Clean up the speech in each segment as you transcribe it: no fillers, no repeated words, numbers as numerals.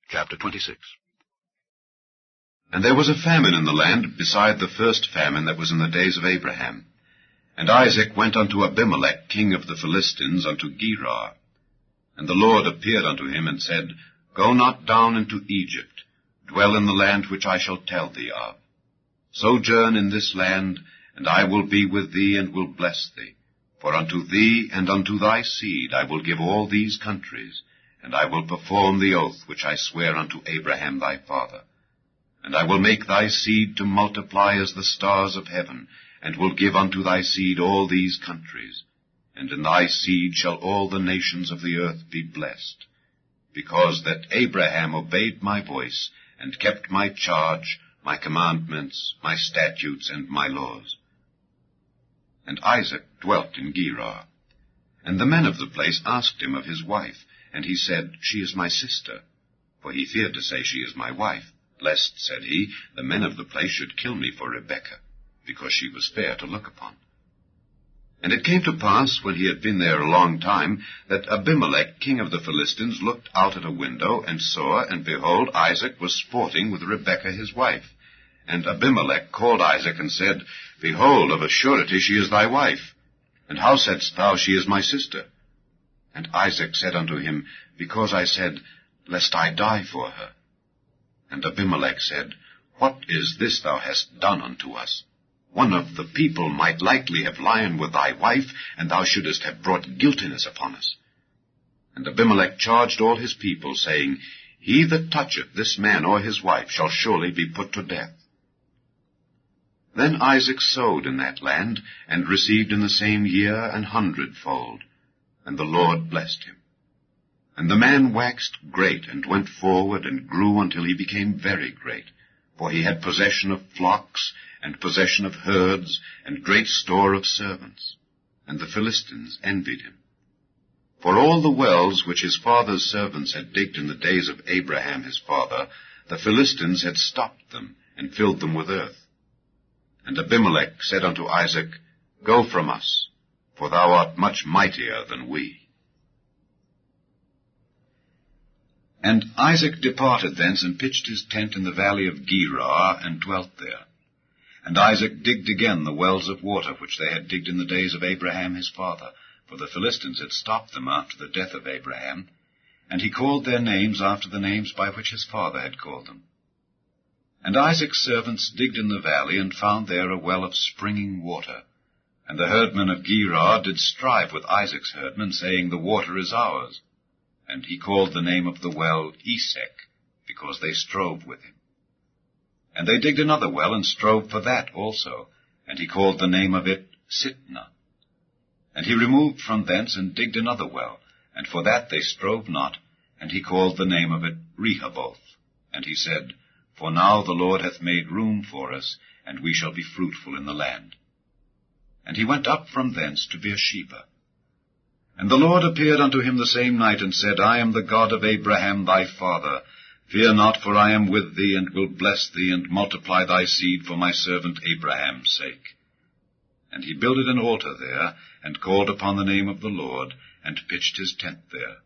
Chapter 26. And there was a famine in the land beside the first famine that was in the days of Abraham. And Isaac went unto Abimelech, king of the Philistines, unto Gerar. And the Lord appeared unto him, and said, Go not down into Egypt, dwell in the land which I shall tell thee of. Sojourn in this land, and I will be with thee, and will bless thee. For unto thee and unto thy seed I will give all these countries, and I will perform the oath which I swear unto Abraham thy father. And I will make thy seed to multiply as the stars of heaven, and will give unto thy seed all these countries. And in thy seed shall all the nations of the earth be blessed, because that Abraham obeyed my voice, and kept my charge, my commandments, my statutes, and my laws. And Isaac dwelt in Gerar. And the men of the place asked him of his wife, and he said, She is my sister. For he feared to say, She is my wife, lest, said he, the men of the place should kill me for Rebekah, because she was fair to look upon. And it came to pass, when he had been there a long time, that Abimelech, king of the Philistines, looked out at a window, and saw, and behold, Isaac was sporting with Rebekah his wife. And Abimelech called Isaac, and said, Behold, of a surety she is thy wife. And how saidst thou, She is my sister? And Isaac said unto him, Because I said, Lest I die for her. And Abimelech said, What is this thou hast done unto us? One of the people might likely have lain with thy wife, and thou shouldest have brought guiltiness upon us. And Abimelech charged all his people, saying, He that toucheth this man or his wife shall surely be put to death. Then Isaac sowed in that land, and received in the same year 100-fold, and the Lord blessed him. And the man waxed great, and went forward, and grew until he became very great, for he had possession of flocks, and possession of herds, and great store of servants. And the Philistines envied him. For all the wells which his father's servants had digged in the days of Abraham his father, the Philistines had stopped them, and filled them with earth. And Abimelech said unto Isaac, Go from us, for thou art much mightier than we. And Isaac departed thence, and pitched his tent in the valley of Gerar, and dwelt there. And Isaac digged again the wells of water which they had digged in the days of Abraham his father, for the Philistines had stopped them after the death of Abraham, and he called their names after the names by which his father had called them. And Isaac's servants digged in the valley, and found there a well of springing water. And the herdmen of Gerar did strive with Isaac's herdmen, saying, The water is ours. And he called the name of the well Esek, because they strove with him. And they digged another well, and strove for that also, and he called the name of it Sitnah. And he removed from thence, and digged another well, and for that they strove not, and he called the name of it Rehoboth. And he said, For now the Lord hath made room for us, and we shall be fruitful in the land. And he went up from thence to Beersheba. And the Lord appeared unto him the same night, and said, I am the God of Abraham thy father. Fear not, for I am with thee, and will bless thee, and multiply thy seed for my servant Abraham's sake. And he builded an altar there, and called upon the name of the Lord, and pitched his tent there.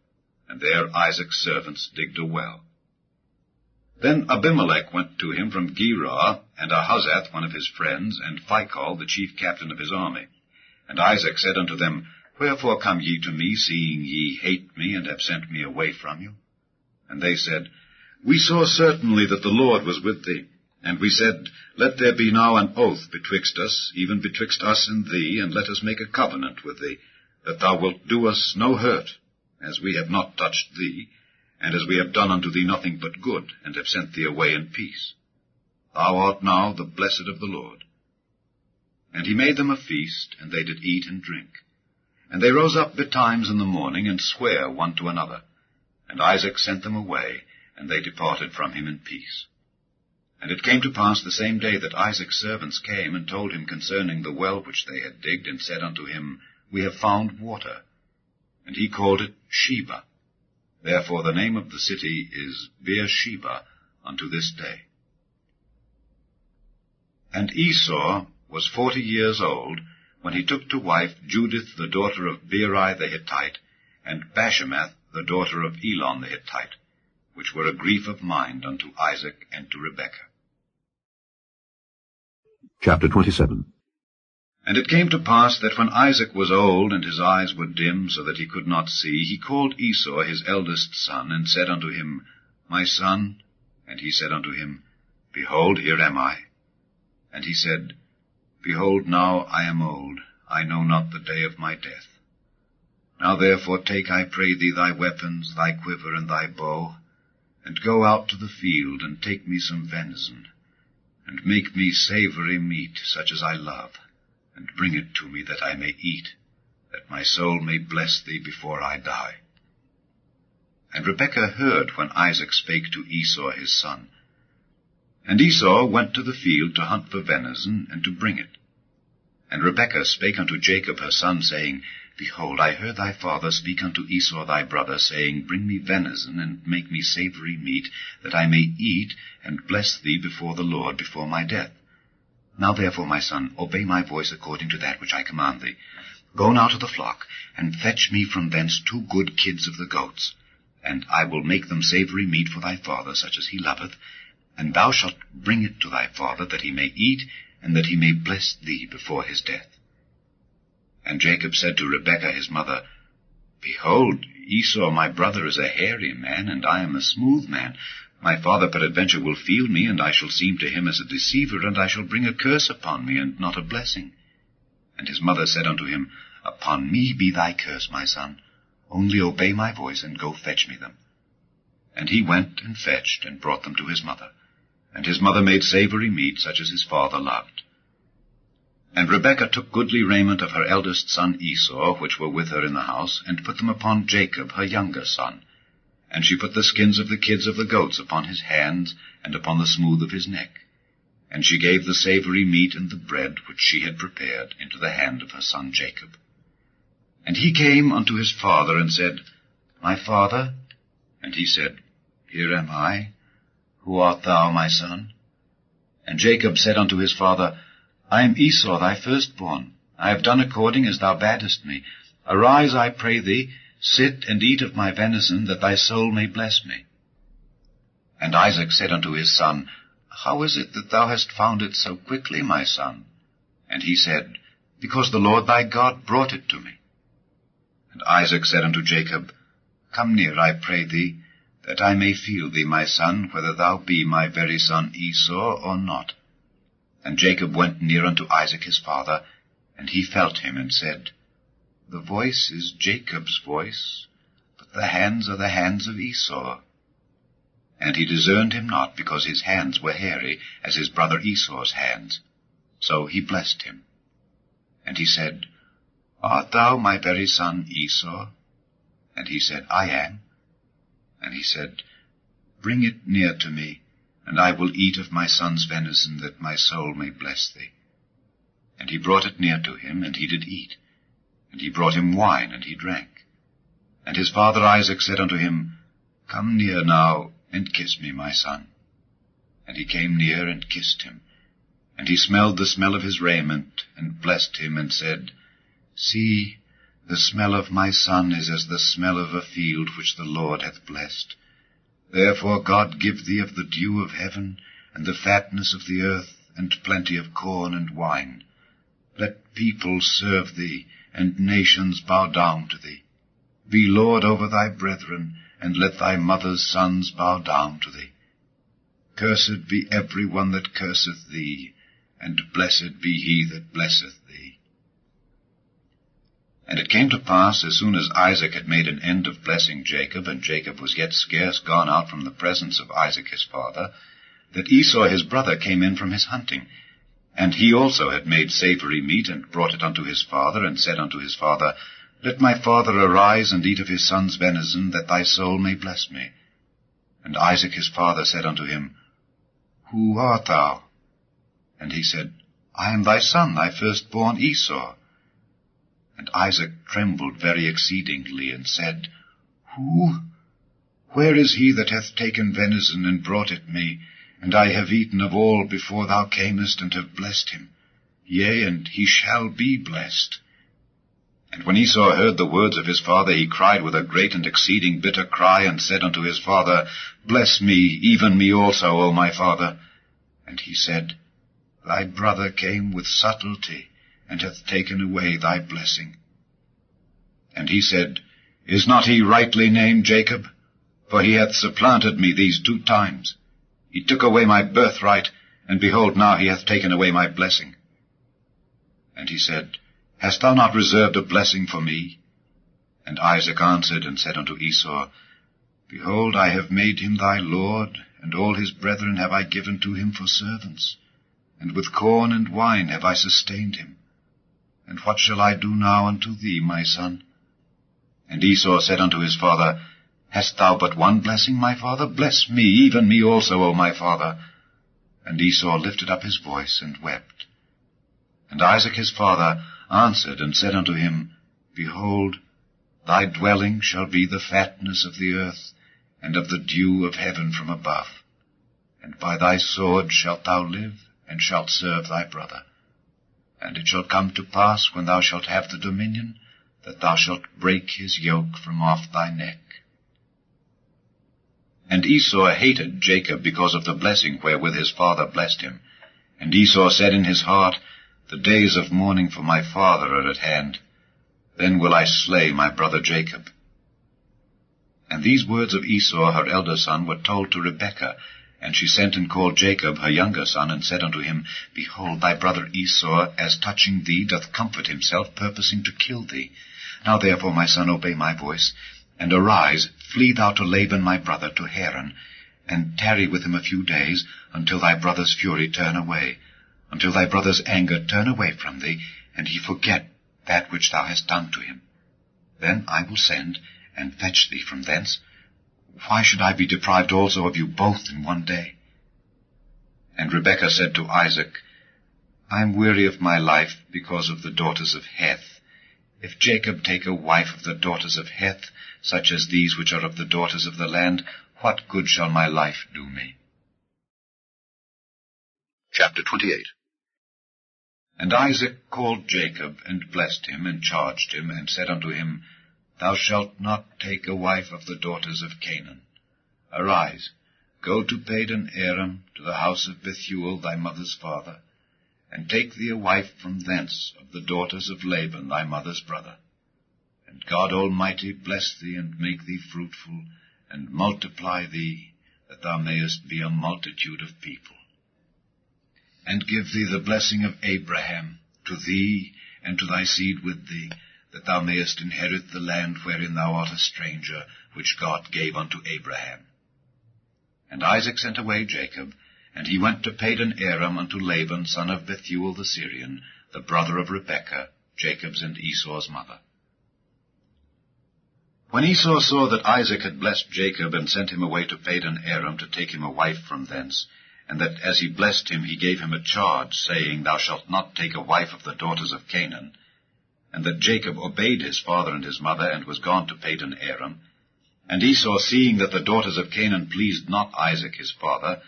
And there Isaac's servants digged a well. Then Abimelech went to him from Gerar, and Ahuzzath one of his friends, and Phicol the chief captain of his army. And Isaac said unto them, Wherefore come ye to me, seeing ye hate me, and have sent me away from you? And they said, We saw certainly that the Lord was with thee. And we said, Let there be now an oath betwixt us, even betwixt us and thee, and let us make a covenant with thee, that thou wilt do us no hurt, as we have not touched thee, and as we have done unto thee nothing but good, and have sent thee away in peace. Thou art now the blessed of the Lord. And he made them a feast, and they did eat and drink. And they rose up betimes in the morning, and sware one to another. And Isaac sent them away, and they departed from him in peace. And it came to pass the same day that Isaac's servants came, and told him concerning the well which they had digged, and said unto him, We have found water. And he called it Sheba. Therefore the name of the city is Beersheba unto this day. And Esau was 40 years old, when he took to wife Judith the daughter of Beeri the Hittite, and Bashemath the daughter of Elon the Hittite. which were a grief of mind unto Isaac and to Rebekah. Chapter 27. And it came to pass that when Isaac was old, and his eyes were dim, so that he could not see, he called Esau his eldest son, and said unto him, My son. And he said unto him, Behold, here am I. And he said, Behold, now I am old, I know not the day of my death. Now therefore take, I pray thee, thy weapons, thy quiver, and thy bow, and go out to the field, and take me some venison, and make me savory meat, such as I love, and bring it to me, that I may eat, that my soul may bless thee before I die. And Rebekah heard when Isaac spake to Esau his son. And Esau went to the field to hunt for venison, and to bring it. And Rebekah spake unto Jacob her son, saying, Behold, I heard thy father speak unto Esau thy brother, saying, Bring me venison, and make me savory meat, that I may eat, and bless thee before the Lord, before my death. Now therefore, my son, obey my voice according to that which I command thee. Go now to the flock, and fetch me from thence 2 good kids of the goats, and I will make them savory meat for thy father, such as he loveth, and thou shalt bring it to thy father, that he may eat, and that he may bless thee before his death. And Jacob said to Rebekah his mother, Behold, Esau my brother is a hairy man, and I am a smooth man. My father peradventure will feel me, and I shall seem to him as a deceiver, and I shall bring a curse upon me, and not a blessing. And his mother said unto him, Upon me be thy curse, my son. Only obey my voice, and go fetch me them. And he went and fetched, and brought them to his mother. And his mother made savory meat, such as his father loved. And Rebekah took goodly raiment of her eldest son Esau, which were with her in the house, and put them upon Jacob her younger son. And she put the skins of the kids of the goats upon his hands, and upon the smooth of his neck. And she gave the savory meat and the bread which she had prepared into the hand of her son Jacob. And he came unto his father, and said, My father? And he said, Here am I. Who art thou, my son? And Jacob said unto his father, I am Esau thy firstborn. I have done according as thou badest me. Arise, I pray thee, sit and eat of my venison, that thy soul may bless me. And Isaac said unto his son, How is it that thou hast found it so quickly, my son? And he said, Because the Lord thy God brought it to me. And Isaac said unto Jacob, Come near, I pray thee, that I may feel thee, my son, whether thou be my very son Esau or not. And Jacob went near unto Isaac his father, and he felt him, and said, The voice is Jacob's voice, but the hands are the hands of Esau. And he discerned him not, because his hands were hairy, as his brother Esau's hands. So he blessed him. And he said, Art thou my very son Esau? And he said, I am. And he said, Bring it near to me, and I will eat of my son's venison, that my soul may bless thee. And he brought it near to him, and he did eat. And he brought him wine, and he drank. And his father Isaac said unto him, Come near now, and kiss me, my son. And he came near, and kissed him. And he smelled the smell of his raiment, and blessed him, and said, See, the smell of my son is as the smell of a field which the Lord hath blessed. Therefore God give thee of the dew of heaven, and the fatness of the earth, and plenty of corn and wine. Let peoples serve thee, and nations bow down to thee. Be Lord over thy brethren, and let thy mother's sons bow down to thee. Cursed be every one that curseth thee, and blessed be he that blesseth thee. And it came to pass, as soon as Isaac had made an end of blessing Jacob, and Jacob was yet scarce gone out from the presence of Isaac his father, that Esau his brother came in from his hunting. And he also had made savory meat, and brought it unto his father, and said unto his father, Let my father arise, and eat of his son's venison, that thy soul may bless me. And Isaac his father said unto him, Who art thou? And he said, I am thy son, thy firstborn Esau. And Isaac trembled very exceedingly, and said, Who? Where is he that hath taken venison, and brought it me? And I have eaten of all before thou camest, and have blessed him. Yea, and he shall be blessed. And when Esau heard the words of his father, he cried with a great and exceeding bitter cry, and said unto his father, Bless me, even me also, O my father. And he said, Thy brother came with subtlety, and hath taken away thy blessing. And he said, Is not he rightly named Jacob? For he hath supplanted me these 2 times. He took away my birthright, and behold, now he hath taken away my blessing. And he said, Hast thou not reserved a blessing for me? And Isaac answered and said unto Esau, Behold, I have made him thy lord, and all his brethren have I given to him for servants, and with corn and wine have I sustained him. And what shall I do now unto thee, my son? And Esau said unto his father, Hast thou but one blessing, my father? Bless me, even me also, O my father. And Esau lifted up his voice and wept. And Isaac his father answered and said unto him, Behold, thy dwelling shall be the fatness of the earth, and of the dew of heaven from above. And by thy sword shalt thou live, and shalt serve thy brother. And it shall come to pass, when thou shalt have the dominion, that thou shalt break his yoke from off thy neck. And Esau hated Jacob because of the blessing wherewith his father blessed him. And Esau said in his heart, The days of mourning for my father are at hand. Then will I slay my brother Jacob. And these words of Esau her elder son were told to Rebekah. And she sent and called Jacob her younger son, and said unto him, Behold, thy brother Esau, as touching thee, doth comfort himself, purposing to kill thee. Now therefore, my son, obey my voice, and arise, flee thou to Laban my brother, to Haran, and tarry with him a few days, until thy brother's fury turn away, until thy brother's anger turn away from thee, and he forget that which thou hast done to him. Then I will send, and fetch thee from thence. Why should I be deprived also of you both in one day? And Rebekah said to Isaac, I am weary of my life because of the daughters of Heth. If Jacob take a wife of the daughters of Heth, such as these which are of the daughters of the land, what good shall my life do me? Chapter 28. And Isaac called Jacob, and blessed him, and charged him, and said unto him, Thou shalt not take a wife of the daughters of Canaan. Arise, go to Padan Aram, to the house of Bethuel thy mother's father, and take thee a wife from thence of the daughters of Laban thy mother's brother. And God Almighty bless thee, and make thee fruitful, and multiply thee, that thou mayest be a multitude of people. And give thee the blessing of Abraham, to thee, and to thy seed with thee, that thou mayest inherit the land wherein thou art a stranger, which God gave unto Abraham. And Isaac sent away Jacob, and he went to Padan Aram unto Laban, son of Bethuel the Syrian, the brother of Rebekah, Jacob's and Esau's mother. When Esau saw that Isaac had blessed Jacob, and sent him away to Padan Aram to take him a wife from thence, and that as he blessed him he gave him a charge, saying, Thou shalt not take a wife of the daughters of Canaan, and that Jacob obeyed his father and his mother, and was gone to Padan Aram. And Esau, seeing that the daughters of Canaan pleased not Isaac his father,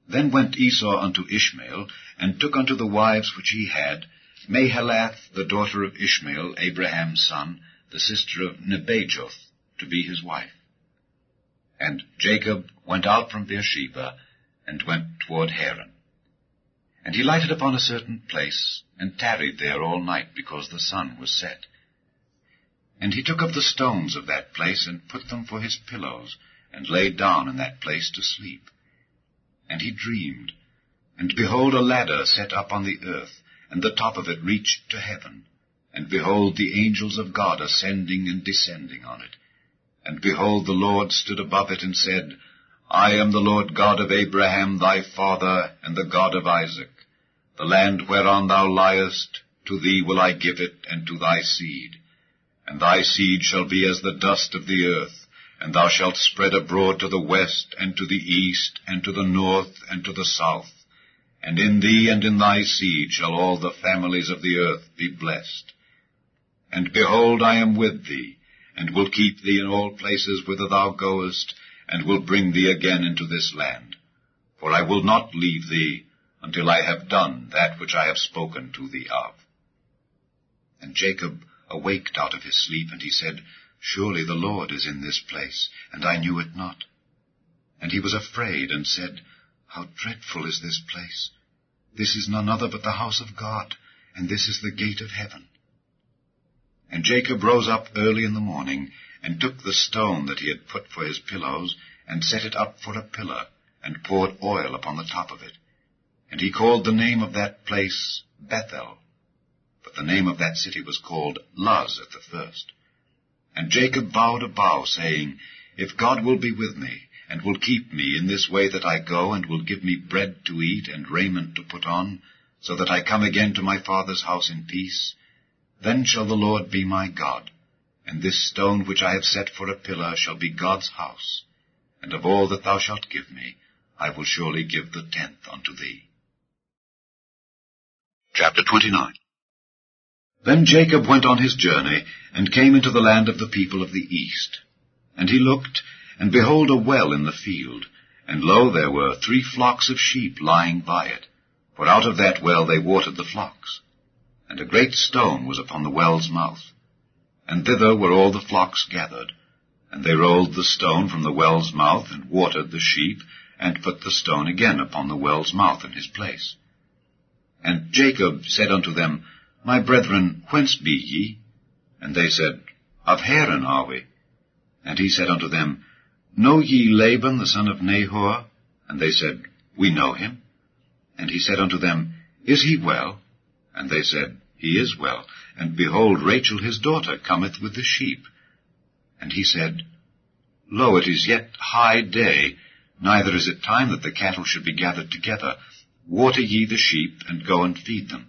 then went Esau unto Ishmael, and took unto the wives which he had, Mahalath, the daughter of Ishmael, Abraham's son, the sister of Nebajoth, to be his wife. And Jacob went out from Beersheba, and went toward Haran. And he lighted upon a certain place, and tarried there all night, because the sun was set. And he took of the stones of that place, and put them for his pillows, and lay down in that place to sleep. And he dreamed, and behold, a ladder set up on the earth, and the top of it reached to heaven. And behold, the angels of God ascending and descending on it. And behold, the Lord stood above it, and said, I am the Lord God of Abraham thy father, and the God of Isaac. The land whereon thou liest, to thee will I give it, and to thy seed. And thy seed shall be as the dust of the earth, and thou shalt spread abroad to the west, and to the east, and to the north, and to the south. And in thee and in thy seed shall all the families of the earth be blessed. And behold, I am with thee, and will keep thee in all places whither thou goest, and will bring thee again into this land. For I will not leave thee until I have done that which I have spoken to thee of. And Jacob awaked out of his sleep, and he said, Surely the Lord is in this place, and I knew it not. And he was afraid, and said, How dreadful is this place! This is none other but the house of God, and this is the gate of heaven. And Jacob rose up early in the morning, and took the stone that he had put for his pillows, and set it up for a pillar, and poured oil upon the top of it. And he called the name of that place Bethel. But the name of that city was called Luz at the first. And Jacob vowed a vow, saying, If God will be with me, and will keep me in this way that I go, and will give me bread to eat and raiment to put on, so that I come again to my father's house in peace, then shall the Lord be my God, and this stone which I have set for a pillar shall be God's house, and of all that thou shalt give me, I will surely give the 10th unto thee. Chapter 29. Then Jacob went on his journey, and came into the land of the people of the east. And he looked, and behold a well in the field, and lo, there were 3 flocks of sheep lying by it, for out of that well they watered the flocks. And a great stone was upon the well's mouth. And thither were all the flocks gathered. And they rolled the stone from the well's mouth, and watered the sheep, and put the stone again upon the well's mouth in his place. And Jacob said unto them, My brethren, whence be ye? And they said, Of Haran are we. And he said unto them, Know ye Laban the son of Nahor? And they said, We know him. And he said unto them, Is he well? And they said, He is well. And behold, Rachel his daughter cometh with the sheep. And he said, Lo, it is yet high day, neither is it time that the cattle should be gathered together. Water ye the sheep, and go and feed them.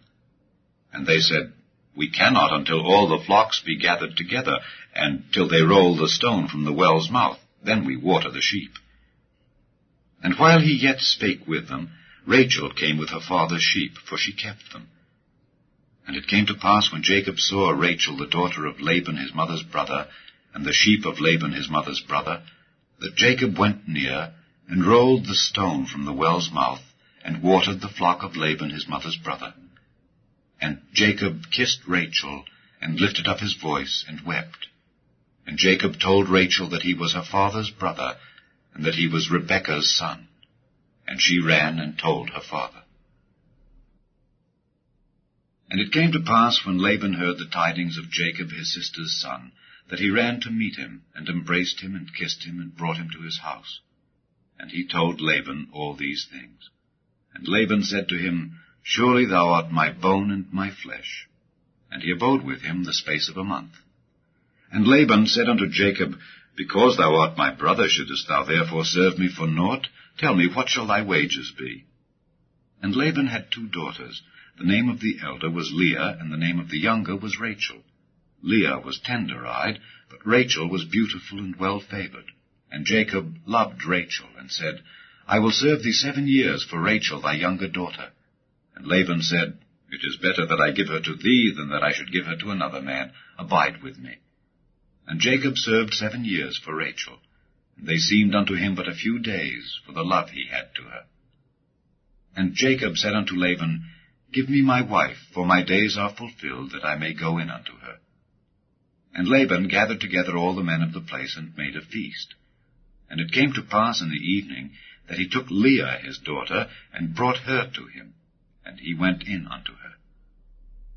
And they said, We cannot until all the flocks be gathered together, and till they roll the stone from the well's mouth, then we water the sheep. And while he yet spake with them, Rachel came with her father's sheep, for she kept them. And it came to pass, when Jacob saw Rachel the daughter of Laban his mother's brother, and the sheep of Laban his mother's brother, that Jacob went near, and rolled the stone from the well's mouth, and watered the flock of Laban his mother's brother. And Jacob kissed Rachel, and lifted up his voice, and wept. And Jacob told Rachel that he was her father's brother, and that he was Rebekah's son. And she ran and told her father. And it came to pass, when Laban heard the tidings of Jacob his sister's son, that he ran to meet him, and embraced him, and kissed him, and brought him to his house. And he told Laban all these things. And Laban said to him, Surely thou art my bone and my flesh. And he abode with him the space of a month. And Laban said unto Jacob, Because thou art my brother, shouldest thou therefore serve me for naught? Tell me, what shall thy wages be? And Laban had 2 daughters. The name of the elder was Leah, and the name of the younger was Rachel. Leah was tender-eyed, but Rachel was beautiful and well-favored. And Jacob loved Rachel, and said, I will serve thee 7 years for Rachel thy younger daughter. And Laban said, It is better that I give her to thee than that I should give her to another man. Abide with me. And Jacob served 7 years for Rachel, and they seemed unto him but a few days, for the love he had to her. And Jacob said unto Laban, Give me my wife, for my days are fulfilled, that I may go in unto her. And Laban gathered together all the men of the place, and made a feast. And it came to pass in the evening, that he took Leah his daughter, and brought her to him, and he went in unto her.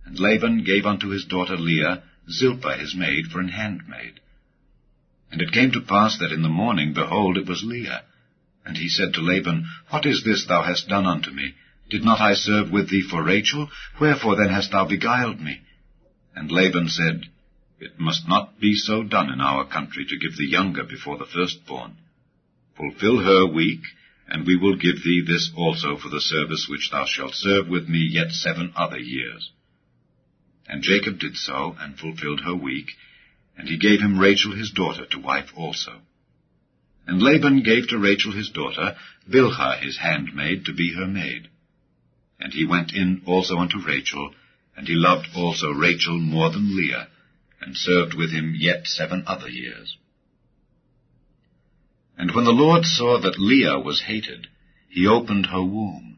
And Laban gave unto his daughter Leah Zilpah his maid for an handmaid. And it came to pass that in the morning, behold, it was Leah. And he said to Laban, What is this thou hast done unto me? Did not I serve with thee for Rachel? Wherefore then hast thou beguiled me? And Laban said, It must not be so done in our country, to give the younger before the firstborn. Fulfill her week, and we will give thee this also for the service which thou shalt serve with me yet 7 other years. And Jacob did so, and fulfilled her week, and he gave him Rachel his daughter to wife also. And Laban gave to Rachel his daughter Bilhah his handmaid to be her maid. And he went in also unto Rachel, and he loved also Rachel more than Leah, and served with him yet 7 other years. And when the Lord saw that Leah was hated, he opened her womb,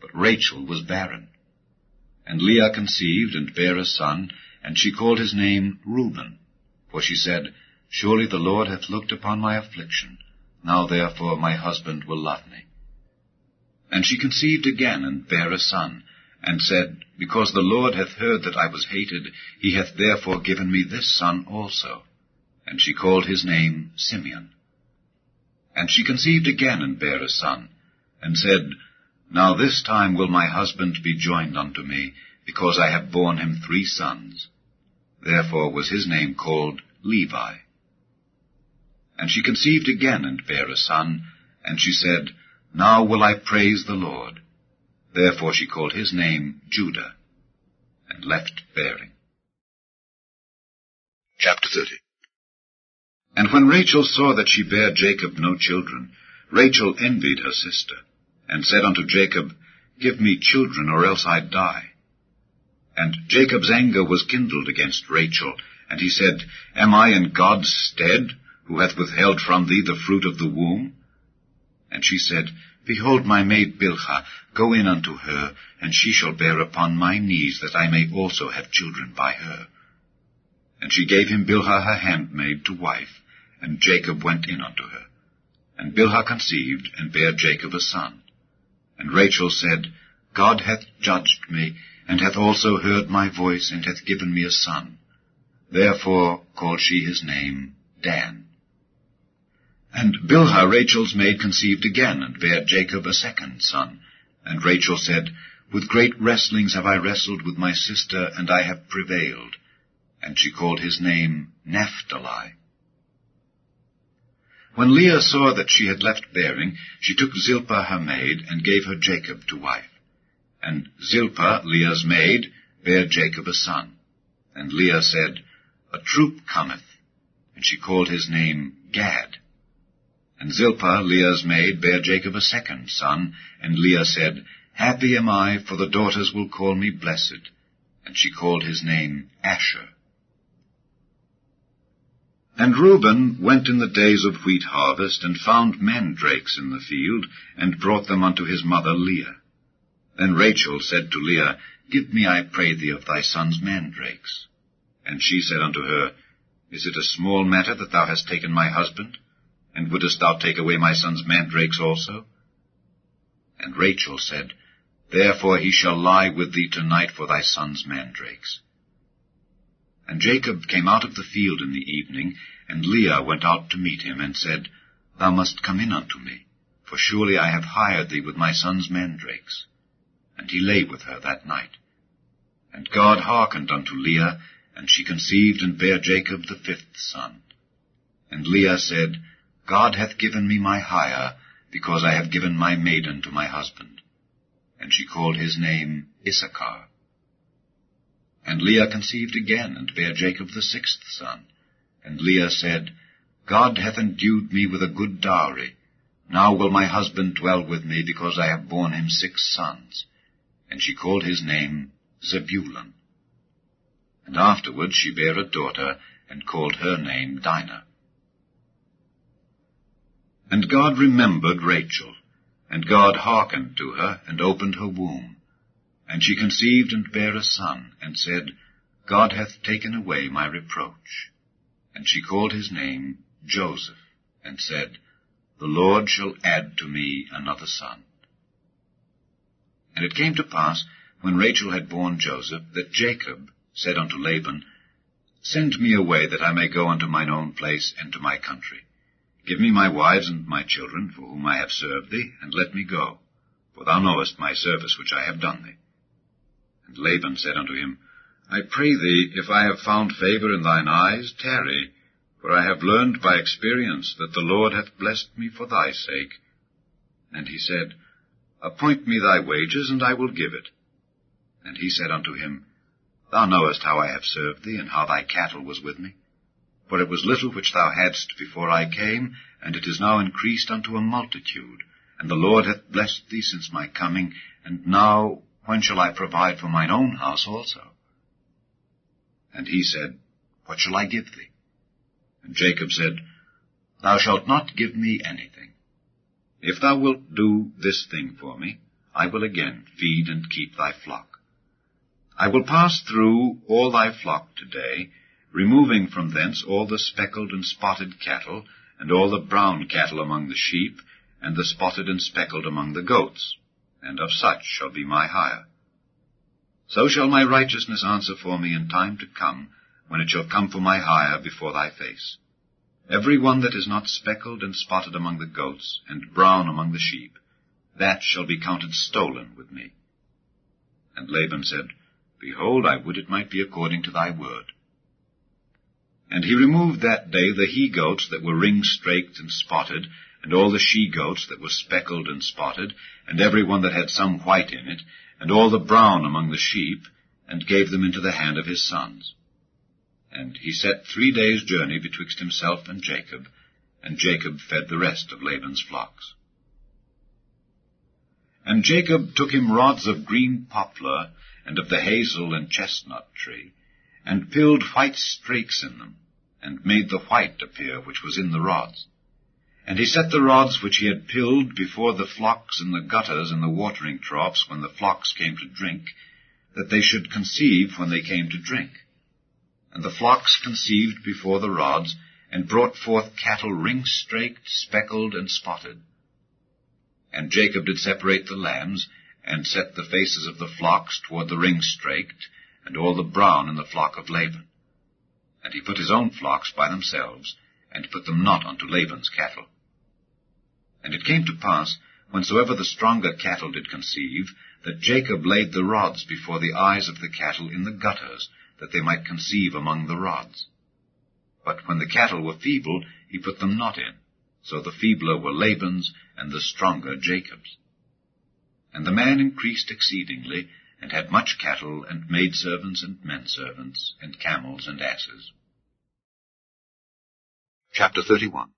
but Rachel was barren. And Leah conceived, and bare a son, and she called his name Reuben. For she said, Surely the Lord hath looked upon my affliction. Now therefore my husband will love me. And she conceived again, and bare a son, and said, Because the Lord hath heard that I was hated, he hath therefore given me this son also. And she called his name Simeon. And she conceived again, and bare a son, and said, Now this time will my husband be joined unto me, because I have borne him 3 sons. Therefore was his name called Levi. And she conceived again, and bare a son, and she said, Now will I praise the Lord. Therefore she called his name Judah, and left bearing. Chapter 30. And when Rachel saw that she bare Jacob no children, Rachel envied her sister, and said unto Jacob, Give me children, or else I die. And Jacob's anger was kindled against Rachel, and he said, Am I in God's stead, who hath withheld from thee the fruit of the womb? And she said, Behold my maid Bilhah, go in unto her, and she shall bear upon my knees, that I may also have children by her. And she gave him Bilhah her handmaid to wife, and Jacob went in unto her. And Bilhah conceived, and bare Jacob a son. And Rachel said, God hath judged me, and hath also heard my voice, and hath given me a son. Therefore called she his name Dan. And Bilhah Rachel's maid conceived again, and bare Jacob a second son. And Rachel said, With great wrestlings have I wrestled with my sister, and I have prevailed. And she called his name Naphtali. When Leah saw that she had left bearing, she took Zilpah her maid, and gave her Jacob to wife. And Zilpah, Leah's maid, bare Jacob a son. And Leah said, A troop cometh. And she called his name Gad. And Zilpah, Leah's maid, bare Jacob a second son. And Leah said, Happy am I, for the daughters will call me blessed. And she called his name Asher. And Reuben went in the days of wheat harvest, and found mandrakes in the field, and brought them unto his mother Leah. Then Rachel said to Leah, Give me, I pray thee, of thy son's mandrakes. And she said unto her, Is it a small matter that thou hast taken my husband? And wouldest thou take away my son's mandrakes also? And Rachel said, Therefore he shall lie with thee tonight for thy son's mandrakes. And Jacob came out of the field in the evening, and Leah went out to meet him, and said, Thou must come in unto me, for surely I have hired thee with my son's mandrakes. And he lay with her that night. And God hearkened unto Leah, and she conceived and bare Jacob the 5th son. And Leah said, God hath given me my hire, because I have given my maiden to my husband. And she called his name Issachar. And Leah conceived again, and bare Jacob the 6th son. And Leah said, God hath endued me with a good dowry. Now will my husband dwell with me, because I have borne him 6 sons. And she called his name Zebulun. And afterward she bare a daughter, and called her name Dinah. And God remembered Rachel, and God hearkened to her, and opened her womb. And she conceived and bare a son, and said, God hath taken away my reproach. And she called his name Joseph, and said, The Lord shall add to me another son. And it came to pass, when Rachel had borne Joseph, that Jacob said unto Laban, Send me away, that I may go unto mine own place, and to my country. Give me my wives and my children, for whom I have served thee, and let me go, for thou knowest my service which I have done thee. And Laban said unto him, I pray thee, if I have found favor in thine eyes, tarry, for I have learned by experience that the Lord hath blessed me for thy sake. And he said, Appoint me thy wages, and I will give it. And he said unto him, Thou knowest how I have served thee, and how thy cattle was with me. For it was little which thou hadst before I came, and it is now increased unto a multitude. And the Lord hath blessed thee since my coming, and now when shall I provide for mine own house also? And he said, What shall I give thee? And Jacob said, Thou shalt not give me anything. If thou wilt do this thing for me, I will again feed and keep thy flock. I will pass through all thy flock today, removing from thence all the speckled and spotted cattle, and all the brown cattle among the sheep, and the spotted and speckled among the goats, and of such shall be my hire. So shall my righteousness answer for me in time to come, when it shall come for my hire before thy face. Every one that is not speckled and spotted among the goats, and brown among the sheep, that shall be counted stolen with me. And Laban said, Behold, I would it might be according to thy word. And he removed that day the he-goats that were ring-straked and spotted, and all the she-goats that were speckled and spotted, and every one that had some white in it, and all the brown among the sheep, and gave them into the hand of his sons. And he set 3 days' journey betwixt himself and Jacob fed the rest of Laban's flocks. And Jacob took him rods of green poplar, and of the hazel and chestnut tree, and pilled white strakes in them, and made the white appear which was in the rods. And he set the rods which he had pilled before the flocks in the gutters and the watering troughs when the flocks came to drink, that they should conceive when they came to drink. And the flocks conceived before the rods, and brought forth cattle ring-straked, speckled, and spotted. And Jacob did separate the lambs, and set the faces of the flocks toward the ring-straked, and all the brown in the flock of Laban. And he put his own flocks by themselves, and put them not unto Laban's cattle. And it came to pass, whensoever the stronger cattle did conceive, that Jacob laid the rods before the eyes of the cattle in the gutters, that they might conceive among the rods. But when the cattle were feeble, he put them not in. So the feebler were Laban's, and the stronger Jacob's. And the man increased exceedingly, and had much cattle, and maidservants, and menservants, and camels, and asses. Chapter 31.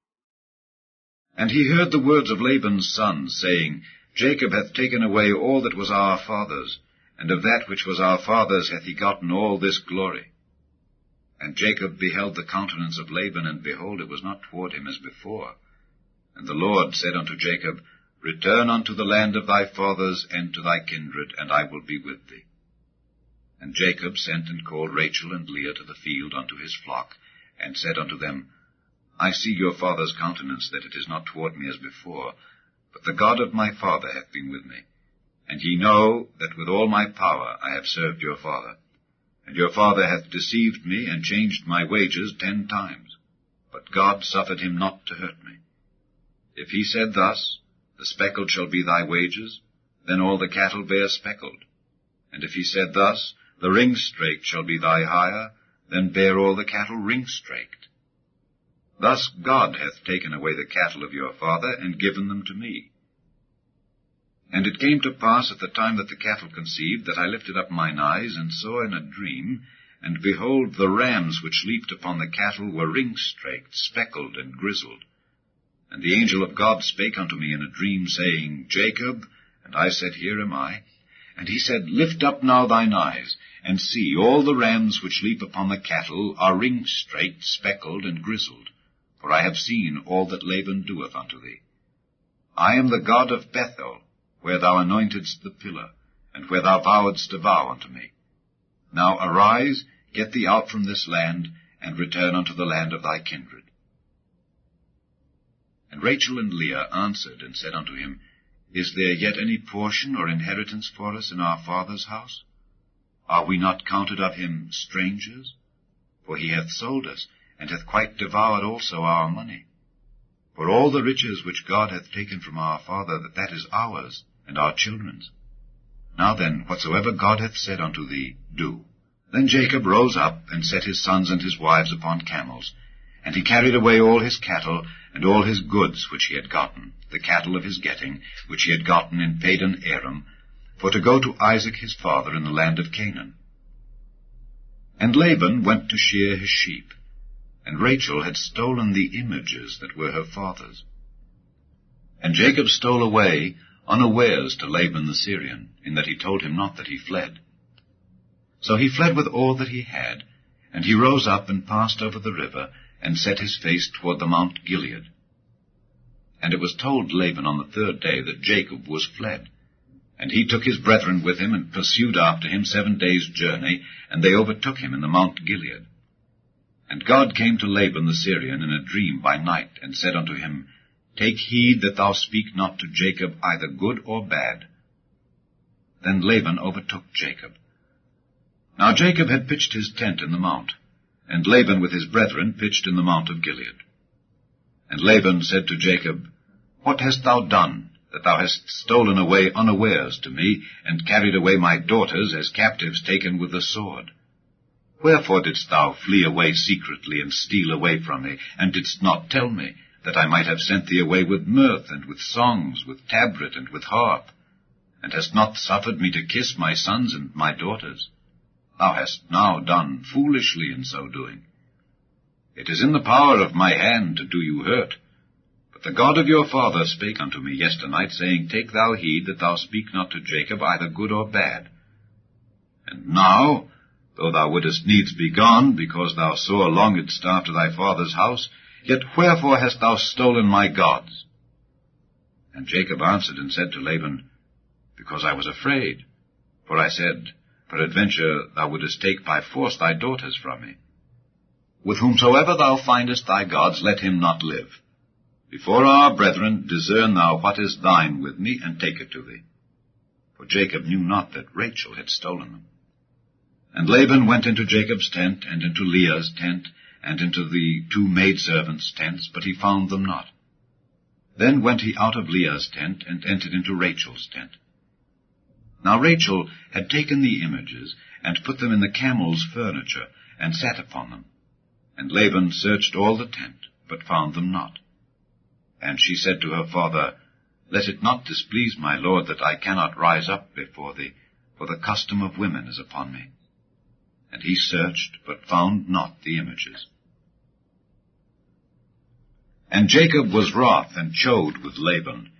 And he heard the words of Laban's sons, saying, Jacob hath taken away all that was our father's, and of that which was our father's hath he gotten all this glory. And Jacob beheld the countenance of Laban, and behold, it was not toward him as before. And the Lord said unto Jacob, Return unto the land of thy fathers, and to thy kindred, and I will be with thee. And Jacob sent and called Rachel and Leah to the field unto his flock, and said unto them, I see your father's countenance, that it is not toward me as before, but the God of my father hath been with me. And ye know that with all my power I have served your father. And your father hath deceived me, and changed my wages 10 times. But God suffered him not to hurt me. If he said thus, The speckled shall be thy wages, then all the cattle bear speckled. And if he said thus, The ring-straked shall be thy hire, then bear all the cattle ring-straked. Thus God hath taken away the cattle of your father, and given them to me. And it came to pass at the time that the cattle conceived, that I lifted up mine eyes, and saw in a dream, and behold, the rams which leaped upon the cattle were ring-straked, speckled, and grizzled. And the angel of God spake unto me in a dream, saying, Jacob, and I said, Here am I. And he said, Lift up now thine eyes, and see, all the rams which leap upon the cattle are ring-straked, speckled, and grizzled. For I have seen all that Laban doeth unto thee. I am the God of Bethel, where thou anointedst the pillar, and where thou vowedst a vow unto me. Now arise, get thee out from this land, and return unto the land of thy kindred. And Rachel and Leah answered and said unto him, Is there yet any portion or inheritance for us in our father's house? Are we not counted of him strangers? For he hath sold us, and hath quite devoured also our money. For all the riches which God hath taken from our father, that is ours, and our children's. Now then, whatsoever God hath said unto thee, do. Then Jacob rose up, and set his sons and his wives upon camels, and he carried away all his cattle, and all his goods which he had gotten, the cattle of his getting, which he had gotten in Padan Aram, for to go to Isaac his father in the land of Canaan. And Laban went to shear his sheep, and Rachel had stolen the images that were her father's. And Jacob stole away unawares to Laban the Syrian, in that he told him not that he fled. So he fled with all that he had, and he rose up and passed over the river, and set his face toward the Mount Gilead. And it was told Laban on the 3rd day that Jacob was fled. And he took his brethren with him, and pursued after him 7 days' journey, and they overtook him in the Mount Gilead. And God came to Laban the Syrian in a dream by night, and said unto him, Take heed that thou speak not to Jacob either good or bad. Then Laban overtook Jacob. Now Jacob had pitched his tent in the mount, and Laban with his brethren pitched in the mount of Gilead. And Laban said to Jacob, What hast thou done, that thou hast stolen away unawares to me, and carried away my daughters as captives taken with the sword? Wherefore didst thou flee away secretly, and steal away from me, and didst not tell me, that I might have sent thee away with mirth, and with songs, with tabret, and with harp, and hast not suffered me to kiss my sons and my daughters? Thou hast now done foolishly in so doing. It is in the power of my hand to do you hurt. But the God of your father spake unto me yesternight, saying, Take thou heed that thou speak not to Jacob either good or bad. And now, though thou wouldest needs be gone, because thou sore longedst after thy father's house, yet wherefore hast thou stolen my gods? And Jacob answered and said to Laban, Because I was afraid. For I said, Peradventure thou wouldest take by force thy daughters from me. With whomsoever thou findest thy gods, let him not live. Before our brethren discern thou what is thine with me, and take it to thee. For Jacob knew not that Rachel had stolen them. And Laban went into Jacob's tent, and into Leah's tent, and into the 2 maidservants' tents, but he found them not. Then went he out of Leah's tent, and entered into Rachel's tent. Now Rachel had taken the images, and put them in the camel's furniture, and sat upon them. And Laban searched all the tent, but found them not. And she said to her father, Let it not displease my lord that I cannot rise up before thee, for the custom of women is upon me. And he searched, but found not the images. And Jacob was wroth, and chode with Laban.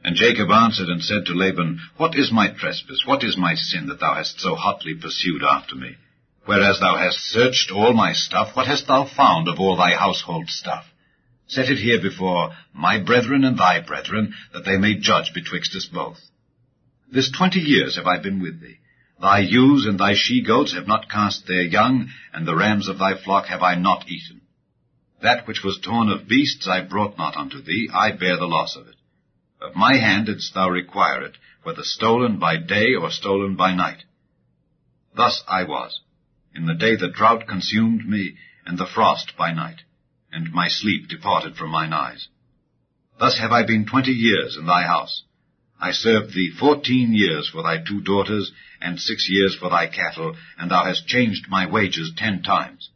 And Jacob answered and said to Laban, What is my trespass? What is my sin, that thou hast so hotly pursued after me? Whereas thou hast searched all my stuff, what hast thou found of all thy household stuff? Set it here before my brethren and thy brethren, that they may judge betwixt us both. This 20 years have I been with thee. Thy ewes and thy she-goats have not cast their young, and the rams of thy flock have I not eaten. That which was torn of beasts I brought not unto thee, I bear the loss of it. Of my hand didst thou require it, whether stolen by day or stolen by night. Thus I was, in the day the drought consumed me, and the frost by night, and my sleep departed from mine eyes. Thus have I been 20 years in thy house. I served thee 14 years for thy 2 daughters, and 6 years for thy cattle, and thou hast changed my wages 10 times.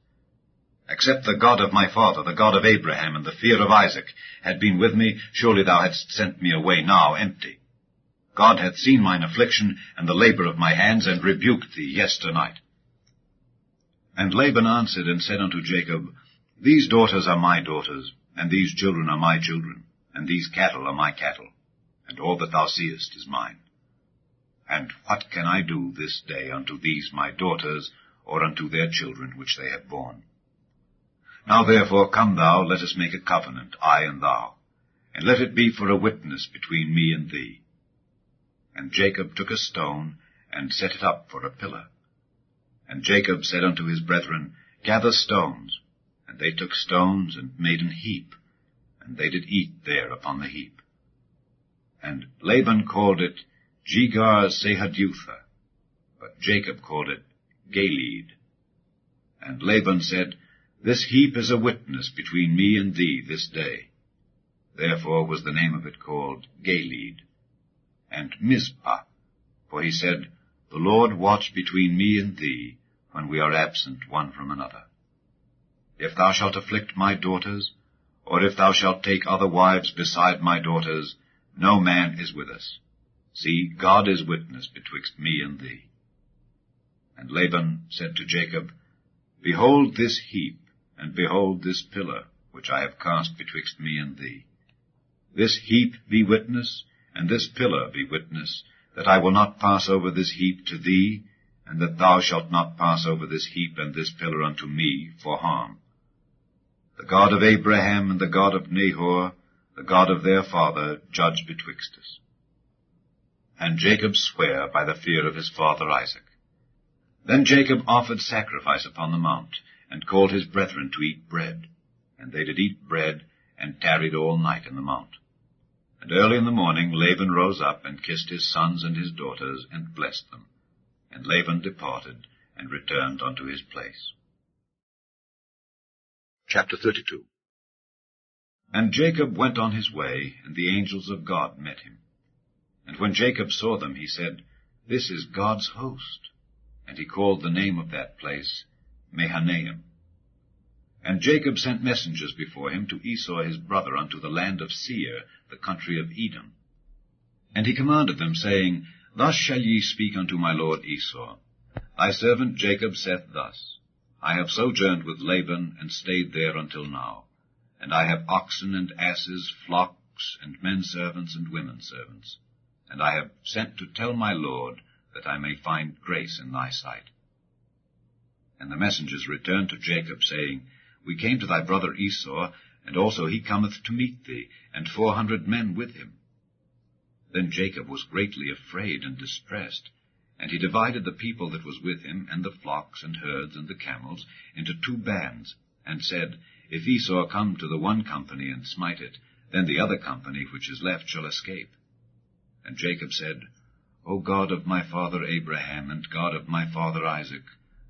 Except the God of my father, the God of Abraham, and the fear of Isaac, had been with me, surely thou hadst sent me away now empty. God hath seen mine affliction, and the labor of my hands, and rebuked thee yesternight. And Laban answered and said unto Jacob, These daughters are my daughters, and these children are my children, and these cattle are my cattle, and all that thou seest is mine. And what can I do this day unto these my daughters, or unto their children which they have borne? Now therefore come thou, let us make a covenant, I and thou, and let it be for a witness between me and thee. And Jacob took a stone, and set it up for a pillar. And Jacob said unto his brethren, Gather stones. And they took stones, and made an heap, and they did eat there upon the heap. And Laban called it Jegar-sahadutha, but Jacob called it Galeed. And Laban said, This heap is a witness between me and thee this day. Therefore was the name of it called Galeed. And Mizpah, for he said, The Lord watch between me and thee, when we are absent one from another. If thou shalt afflict my daughters, or if thou shalt take other wives beside my daughters, no man is with us. See, God is witness betwixt me and thee. And Laban said to Jacob, Behold this heap, and behold this pillar, which I have cast betwixt me and thee. This heap be witness, and this pillar be witness, that I will not pass over this heap to thee, and that thou shalt not pass over this heap and this pillar unto me for harm. The God of Abraham and the God of Nahor, the God of their father, judge betwixt us. And Jacob sware by the fear of his father Isaac. Then Jacob offered sacrifice upon the mount, and called his brethren to eat bread. And they did eat bread, and tarried all night in the mount. And early in the morning Laban rose up, and kissed his sons and his daughters, and blessed them. And Laban departed, and returned unto his place. Chapter 32. And Jacob went on his way, and the angels of God met him. And when Jacob saw them, he said, This is God's host. And he called the name of that place Mahanaim. And Jacob sent messengers before him to Esau his brother unto the land of Seir, the country of Edom. And he commanded them, saying, Thus shall ye speak unto my lord Esau. Thy servant Jacob saith thus, I have sojourned with Laban, and stayed there until now. And I have oxen and asses, flocks, and men servants and women servants. And I have sent to tell my lord, that I may find grace in thy sight. And the messengers returned to Jacob, saying, We came to thy brother Esau, and also he cometh to meet thee, and 400 men with him. Then Jacob was greatly afraid and distressed, and he divided the people that was with him, and the flocks and herds and the camels, into 2 bands, and said, If Esau come to the one company and smite it, then the other company which is left shall escape. And Jacob said, O God of my father Abraham, and God of my father Isaac,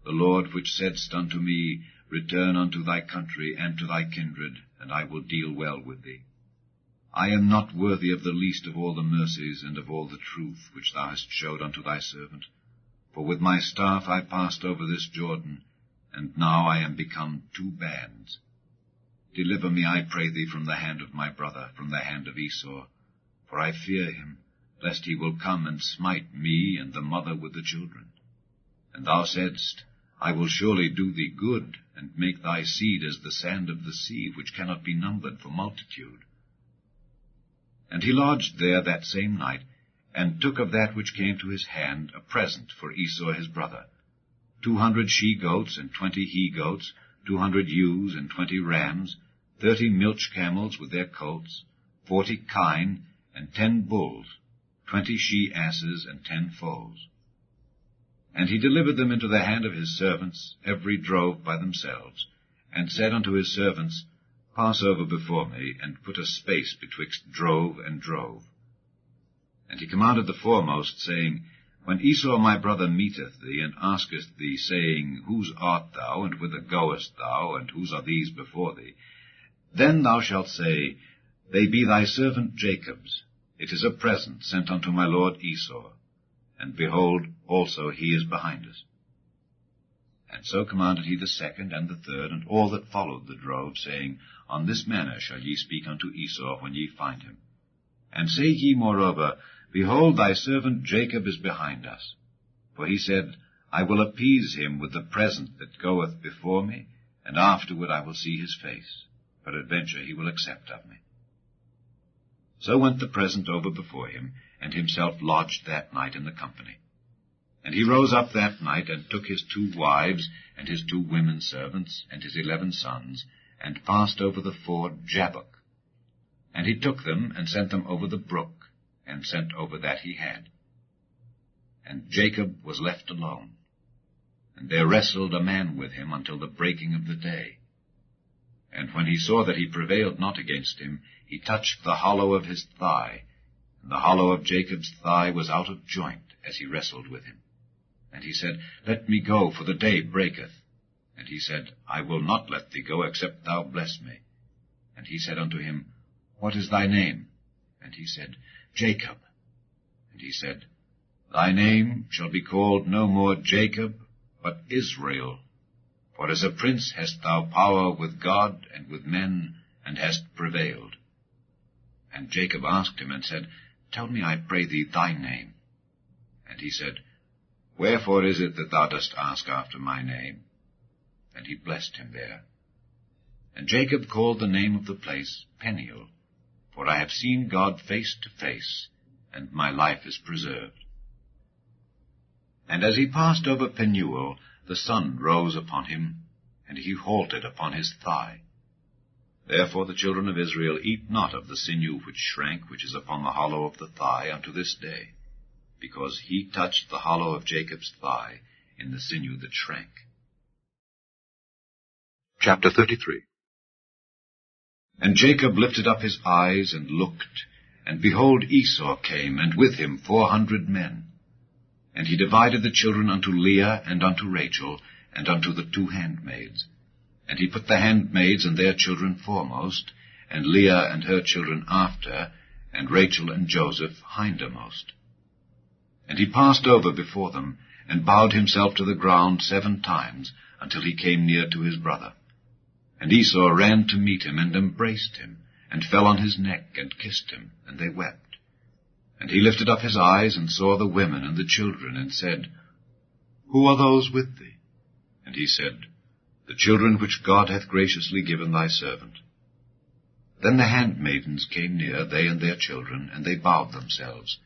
the Lord which saidst unto me, Return unto thy country and to thy kindred, and I will deal well with thee. I am not worthy of the least of all the mercies and of all the truth which thou hast showed unto thy servant. For with my staff I passed over this Jordan, and now I am become 2 bands. Deliver me, I pray thee, from the hand of my brother, from the hand of Esau, for I fear him, lest he will come and smite me and the mother with the children. And thou saidst, I will surely do thee good, and make thy seed as the sand of the sea, which cannot be numbered for multitude. And he lodged there that same night, and took of that which came to his hand a present for Esau his brother, 200 she-goats and 20 he-goats, 200 ewes and 20 rams, 30 milch camels with their colts, 40 kine, and 10 bulls, 20 she-asses, and 10 foals. And he delivered them into the hand of his servants, every drove by themselves, and said unto his servants, Pass over before me, and put a space betwixt drove and drove. And he commanded the foremost, saying, When Esau my brother meeteth thee, and asketh thee, saying, Whose art thou, and whither goest thou, and whose are these before thee? Then thou shalt say, They be thy servant Jacob's. It is a present sent unto my lord Esau. And behold, also he is behind us. And so commanded he the second and the third, and all that followed the drove, saying, On this manner shall ye speak unto Esau when ye find him. And say ye moreover, Behold, thy servant Jacob is behind us. For he said, I will appease him with the present that goeth before me, and afterward I will see his face. Peradventure he will accept of me. So went the present over before him, and himself lodged that night in the company. And he rose up that night, and took his 2 wives, and his 2 women servants, and his 11 sons, and passed over the ford Jabbok. And he took them, and sent them over the brook, and sent over that he had. And Jacob was left alone. And there wrestled a man with him until the breaking of the day. And when he saw that he prevailed not against him, he touched the hollow of his thigh, and the hollow of Jacob's thigh was out of joint as he wrestled with him. And he said, Let me go, for the day breaketh. And he said, I will not let thee go, except thou bless me. And he said unto him, What is thy name? And he said, Jacob. And he said, Thy name shall be called no more Jacob, but Israel. For as a prince hast thou power with God and with men, and hast prevailed. And Jacob asked him, and said, Tell me, I pray thee, thy name. And he said, Wherefore is it that thou dost ask after my name? And he blessed him there. And Jacob called the name of the place Peniel, for I have seen God face to face, and my life is preserved. And as he passed over Penuel, the sun rose upon him, and he halted upon his thigh. Therefore the children of Israel eat not of the sinew which shrank, which is upon the hollow of the thigh, unto this day. because he touched the hollow of Jacob's thigh in the sinew that shrank. Chapter 33. And Jacob lifted up his eyes and looked, and behold, Esau came, and with him 400 men. And he divided the children unto Leah and unto Rachel, and unto the 2 handmaids. And he put the handmaids and their children foremost, and Leah and her children after, and Rachel and Joseph hindermost. And he passed over before them, and bowed himself to the ground 7 times, until he came near to his brother. And Esau ran to meet him, and embraced him, and fell on his neck, and kissed him, and they wept. And he lifted up his eyes, and saw the women and the children, and said, Who are those with thee? And he said, The children which God hath graciously given thy servant. Then the handmaidens came near, they and their children, and they bowed themselves.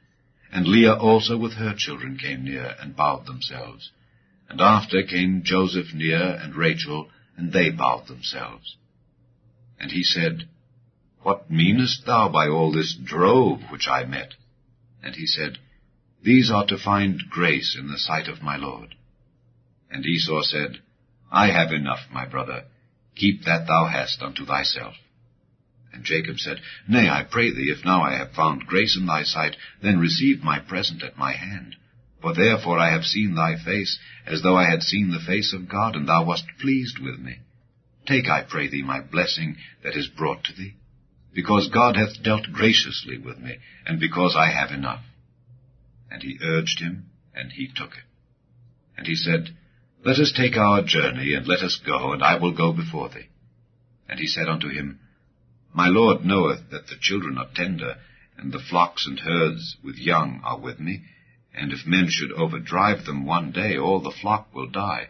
And Leah also with her children came near, and bowed themselves. And after came Joseph near, and Rachel, and they bowed themselves. And he said, What meanest thou by all this drove which I met? And he said, These are to find grace in the sight of my Lord. And Esau said, I have enough, my brother. Keep that thou hast unto thyself. And Jacob said, Nay, I pray thee, if now I have found grace in thy sight, then receive my present at my hand. For therefore I have seen thy face, as though I had seen the face of God, and thou wast pleased with me. Take, I pray thee, my blessing that is brought to thee, because God hath dealt graciously with me, and because I have enough. And he urged him, and he took it. And he said, Let us take our journey, and let us go, and I will go before thee. And he said unto him, My Lord knoweth that the children are tender, and the flocks and herds with young are with me, and if men should overdrive them one day, all the flock will die.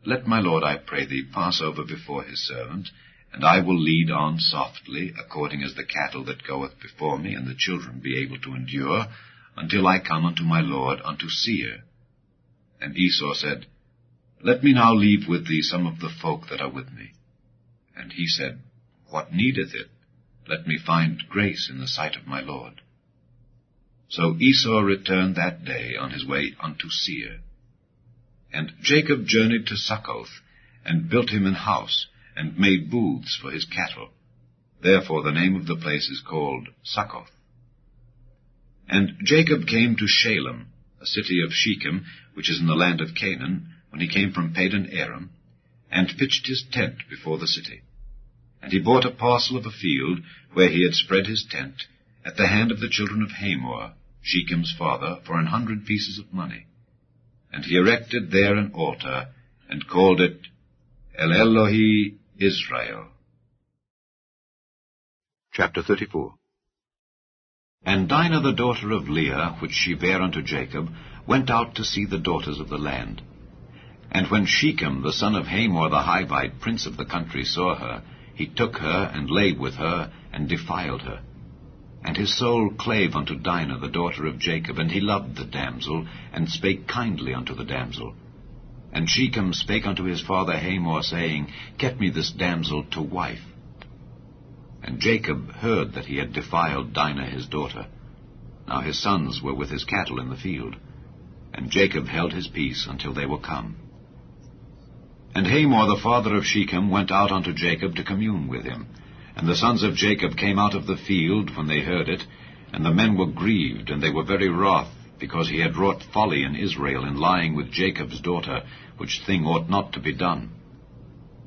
Let my Lord, I pray thee, pass over before his servant, and I will lead on softly, according as the cattle that goeth before me, and the children be able to endure, until I come unto my Lord unto Seir. And Esau said, Let me now leave with thee some of the folk that are with me. And he said, What needeth it? Let me find grace in the sight of my Lord. So Esau returned that day on his way unto Seir. And Jacob journeyed to Succoth, and built him an house, and made booths for his cattle. Therefore the name of the place is called Succoth. And Jacob came to Shalem, a city of Shechem, which is in the land of Canaan, when he came from Padan Aram, and pitched his tent before the city. And he bought a parcel of a field, where he had spread his tent, at the hand of the children of Hamor, Shechem's father, for 100 pieces of money. And he erected there an altar, and called it El Elohe Israel. Chapter 34. And Dinah the daughter of Leah, which she bare unto Jacob, went out to see the daughters of the land. And when Shechem the son of Hamor the Hivite, prince of the country, saw her, he took her, and lay with her, and defiled her. And his soul clave unto Dinah the daughter of Jacob, and he loved the damsel, and spake kindly unto the damsel. And Shechem spake unto his father Hamor, saying, Get me this damsel to wife. And Jacob heard that he had defiled Dinah his daughter. Now his sons were with his cattle in the field. And Jacob held his peace until they were come. And Hamor the father of Shechem went out unto Jacob to commune with him. And the sons of Jacob came out of the field when they heard it, and the men were grieved, and they were very wroth, because he had wrought folly in Israel in lying with Jacob's daughter, which thing ought not to be done.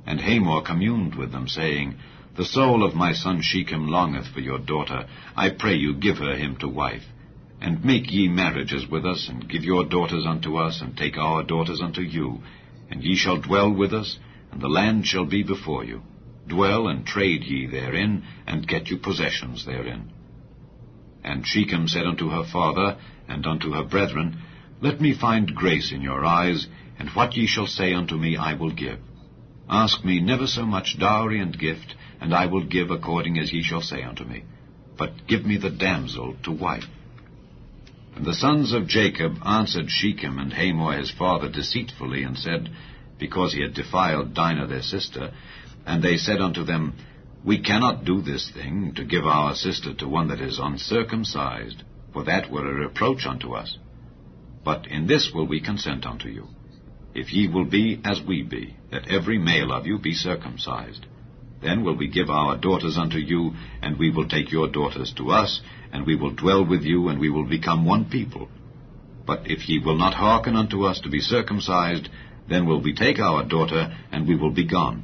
And Hamor communed with them, saying, The soul of my son Shechem longeth for your daughter. I pray you give her him to wife. And make ye marriages with us, and give your daughters unto us, and take our daughters unto you. And ye shall dwell with us, and the land shall be before you. Dwell and trade ye therein, and get you possessions therein. And Shechem said unto her father, and unto her brethren, Let me find grace in your eyes, and what ye shall say unto me I will give. Ask me never so much dowry and gift, and I will give according as ye shall say unto me. But give me the damsel to wife. And the sons of Jacob answered Shechem and Hamor his father deceitfully, and said, because he had defiled Dinah their sister, and they said unto them, We cannot do this thing, to give our sister to one that is uncircumcised. for that were a reproach unto us. But in this will we consent unto you, if ye will be as we be, that every male of you be circumcised. Then will we give our daughters unto you, and we will take your daughters to us, and we will dwell with you, and we will become one people. But if ye will not hearken unto us to be circumcised, then will we take our daughter, and we will be gone.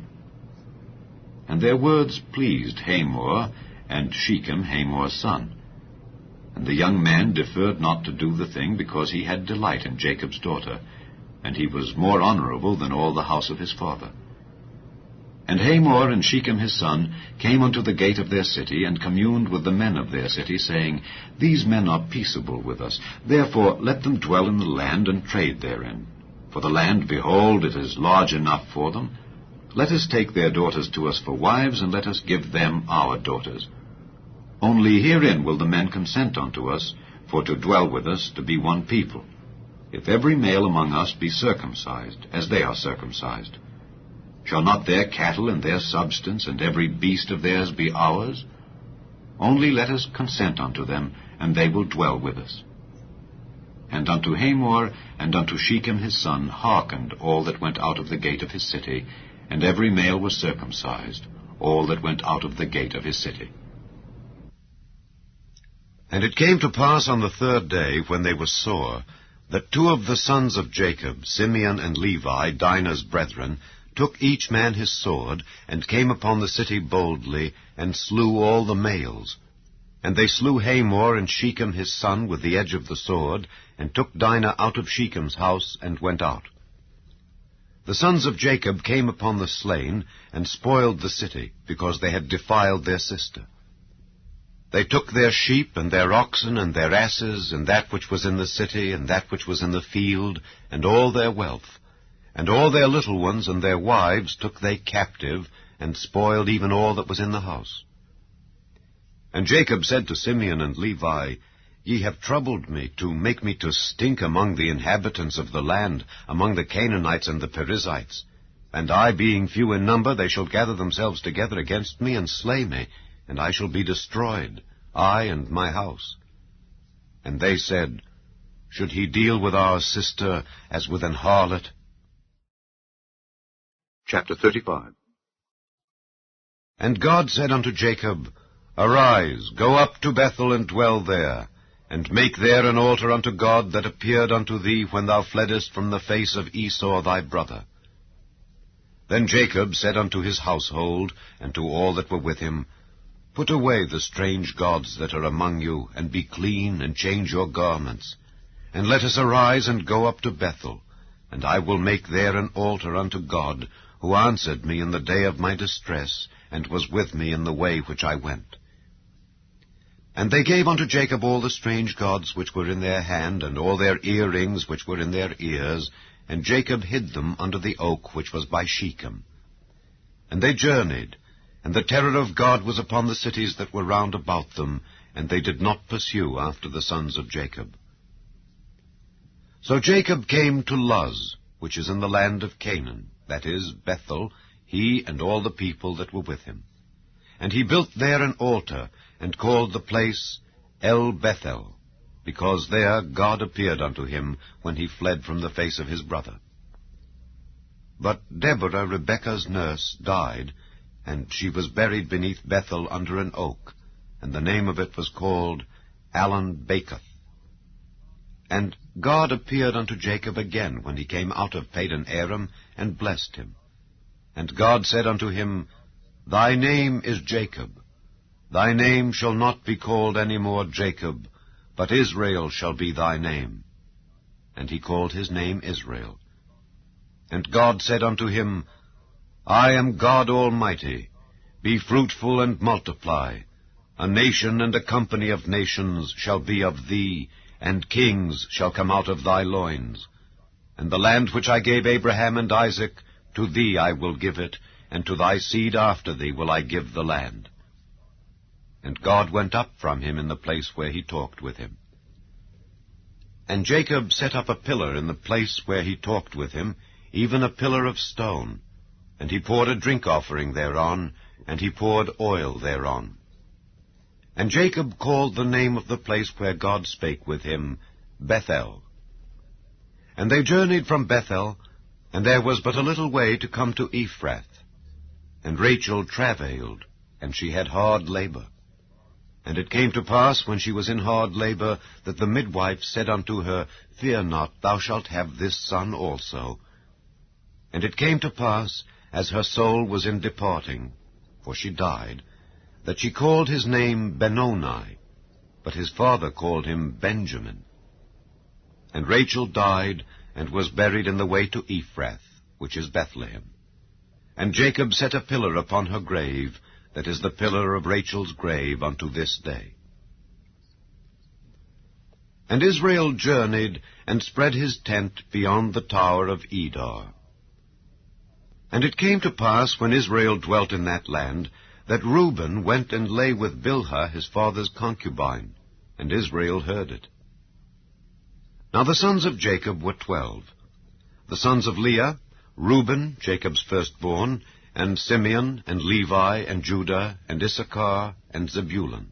And their words pleased Hamor, and Shechem, Hamor's son. And the young man deferred not to do the thing, because he had delight in Jacob's daughter, and he was more honorable than all the house of his father. And Hamor and Shechem his son came unto the gate of their city, and communed with the men of their city, saying, These men are peaceable with us, therefore let them dwell in the land, and trade therein. For the land, behold, it is large enough for them. Let us take their daughters to us for wives, and let us give them our daughters. Only herein will the men consent unto us, for to dwell with us, to be one people. If every male among us be circumcised, as they are circumcised, shall not their cattle and their substance and every beast of theirs be ours? Only let us consent unto them, and they will dwell with us. And unto Hamor and unto Shechem his son hearkened all that went out of the gate of his city, and every male was circumcised, all that went out of the gate of his city. And it came to pass on the third day, when they were sore, that two of the sons of Jacob, Simeon and Levi, Dinah's brethren, took each man his sword, and came upon the city boldly, and slew all the males. And they slew Hamor and Shechem his son with the edge of the sword, and took Dinah out of Shechem's house, and went out. The sons of Jacob came upon the slain, and spoiled the city, because they had defiled their sister. They took their sheep, and their oxen, and their asses, and that which was in the city, and that which was in the field, and all their wealth. And all their little ones and their wives took they captive, and spoiled even all that was in the house. And Jacob said to Simeon and Levi, Ye have troubled me, to make me to stink among the inhabitants of the land, among the Canaanites and the Perizzites. And I, being few in number, they shall gather themselves together against me, and slay me, and I shall be destroyed, I and my house. And they said, Should he deal with our sister as with an harlot? Chapter 35. And God said unto Jacob, Arise, go up to Bethel, and dwell there, and make there an altar unto God that appeared unto thee when thou fleddest from the face of Esau thy brother. Then Jacob said unto his household, and to all that were with him, Put away the strange gods that are among you, and be clean, and change your garments. And let us arise and go up to Bethel, and I will make there an altar unto God, who answered me in the day of my distress, and was with me in the way which I went. And they gave unto Jacob all the strange gods which were in their hand, and all their earrings which were in their ears, and Jacob hid them under the oak which was by Shechem. And they journeyed, and the terror of God was upon the cities that were round about them, and they did not pursue after the sons of Jacob. So Jacob came to Luz, which is in the land of Canaan, that is, Bethel, he and all the people that were with him. And he built there an altar, and called the place El Bethel, because there God appeared unto him when he fled from the face of his brother. But Deborah, Rebekah's nurse, died, and she was buried beneath Bethel under an oak, and the name of it was called Allon-Bacuth. And God appeared unto Jacob again when he came out of Padan-aram, and blessed him. And God said unto him, Thy name is Jacob. Thy name shall not be called any more Jacob, but Israel shall be thy name. And he called his name Israel. And God said unto him, I am God Almighty. Be fruitful and multiply. A nation and a company of nations shall be of thee, and kings shall come out of thy loins. And the land which I gave Abraham and Isaac, to thee I will give it, and to thy seed after thee will I give the land. And God went up from him in the place where he talked with him. And Jacob set up a pillar in the place where he talked with him, even a pillar of stone. And he poured a drink offering thereon, and he poured oil thereon. And Jacob called the name of the place where God spake with him, Bethel. And they journeyed from Bethel, and there was but a little way to come to Ephrath. And Rachel travailed, and she had hard labor. And it came to pass, when she was in hard labor, that the midwife said unto her, Fear not, thou shalt have this son also. And it came to pass, as her soul was in departing, for she died, that she called his name Benoni, but his father called him Benjamin. And Rachel died, and was buried in the way to Ephrath, which is Bethlehem. And Jacob set a pillar upon her grave, that is the pillar of Rachel's grave unto this day. And Israel journeyed, and spread his tent beyond the tower of Edar. And it came to pass, when Israel dwelt in that land, that Reuben went and lay with Bilhah his father's concubine, and Israel heard it. Now the sons of Jacob were 12. The sons of Leah, Reuben, Jacob's firstborn, and Simeon, and Levi, and Judah, and Issachar, and Zebulun.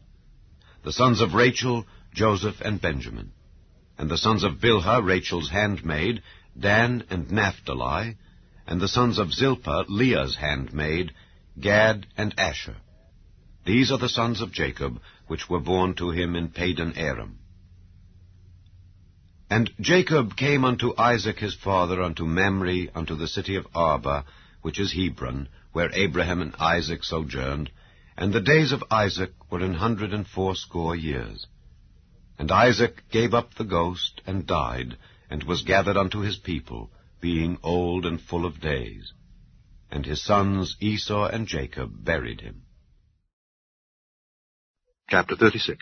The sons of Rachel, Joseph, and Benjamin. And the sons of Bilhah, Rachel's handmaid, Dan and Naphtali. And the sons of Zilpah, Leah's handmaid, Gad and Asher. These are the sons of Jacob, which were born to him in Padan Aram. And Jacob came unto Isaac his father, unto Mamre, unto the city of Arba, which is Hebron, where Abraham and Isaac sojourned, and the days of Isaac were 180 years. And Isaac gave up the ghost, and died, and was gathered unto his people, being old and full of days. And his sons Esau and Jacob buried him. Chapter 36.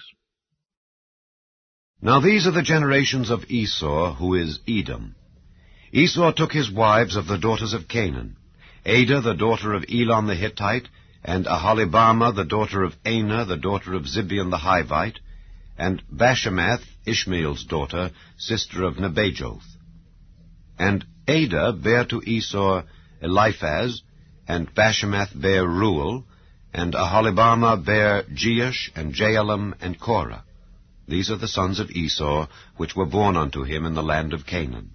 Now these are the generations of Esau, who is Edom. Esau took his wives of the daughters of Canaan, Adah the daughter of Elon the Hittite, and Aholibamah the daughter of Anah the daughter of Zibeon the Hivite, and Bashemath, Ishmael's daughter, sister of Nebajoth. And Adah bare to Esau Eliphaz, and Bashemath bare Reuel, and Aholibamah bare Jeush, and Jaalam, and Korah. These are the sons of Esau, which were born unto him in the land of Canaan.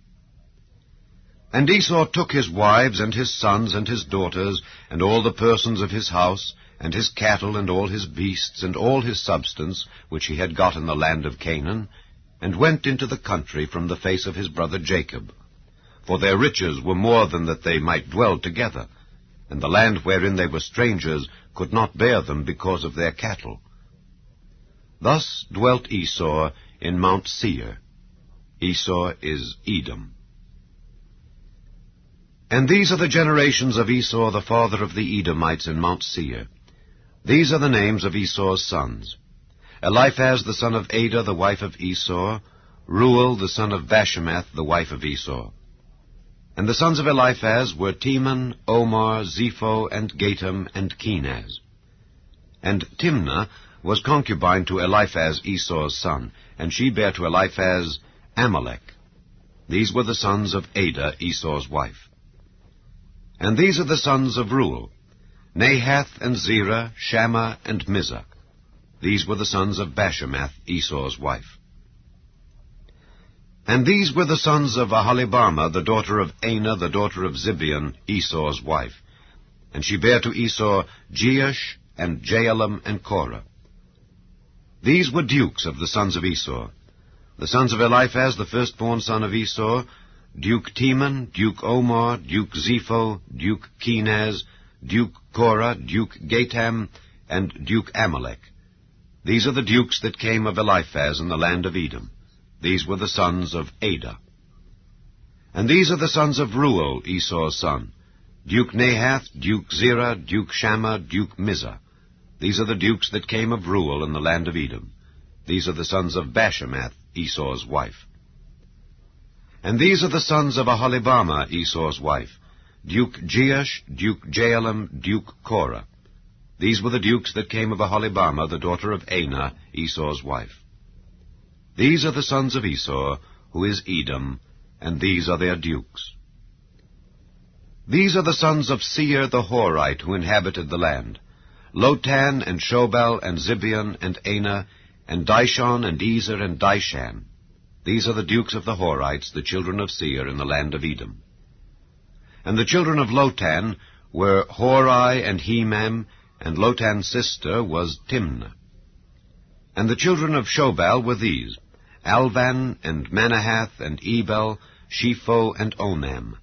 And Esau took his wives, and his sons, and his daughters, and all the persons of his house, and his cattle, and all his beasts, and all his substance, which he had got in the land of Canaan, and went into the country from the face of his brother Jacob. For their riches were more than that they might dwell together, and the land wherein they were strangers could not bear them because of their cattle. Thus dwelt Esau in Mount Seir. Esau is Edom. And these are the generations of Esau, the father of the Edomites in Mount Seir. These are the names of Esau's sons: Eliphaz the son of Adah, the wife of Esau; Reuel the son of Bashemath, the wife of Esau. And the sons of Eliphaz were Teman, Omar, Zepho, and Gatam, and Kenaz. And Timnah was concubine to Eliphaz, Esau's son, and she bare to Eliphaz Amalek. These were the sons of Adah, Esau's wife. And these are the sons of Reuel: Nahath, and Zerah, Shammah, and Mizah. These were the sons of Bashemath, Esau's wife. And these were the sons of Aholibamah, the daughter of Anah, the daughter of Zibeon, Esau's wife. And she bare to Esau Jeush, and Jaalam, and Korah. These were dukes of the sons of Esau. The sons of Eliphaz, the firstborn son of Esau: Duke Teman, Duke Omar, Duke Zepho, Duke Kenaz, Duke Korah, Duke Gatam, and Duke Amalek. These are the dukes that came of Eliphaz in the land of Edom. These were the sons of Adah. And these are the sons of Reuel, Esau's son: Duke Nahath, Duke Zerah, Duke Shammah, Duke Mizah. These are the dukes that came of Reuel in the land of Edom. These are the sons of Bashemath, Esau's wife. And these are the sons of Aholibamah, Esau's wife: Duke Jeush, Duke Jaalam, Duke Korah. These were the dukes that came of Aholibamah, the daughter of Anah, Esau's wife. These are the sons of Esau, who is Edom, and these are their dukes. These are the sons of Seir the Horite, who inhabited the land: Lotan, and Shobal, and Zibeon, and Anah, and Dishon, and Ezer, and Dishan. These are the dukes of the Horites, the children of Seir, in the land of Edom. And the children of Lotan were Hori and Hemam, and Lotan's sister was Timnah. And the children of Shobal were these, Alvan, and Manahath, and Ebal, Shepho, and Onam.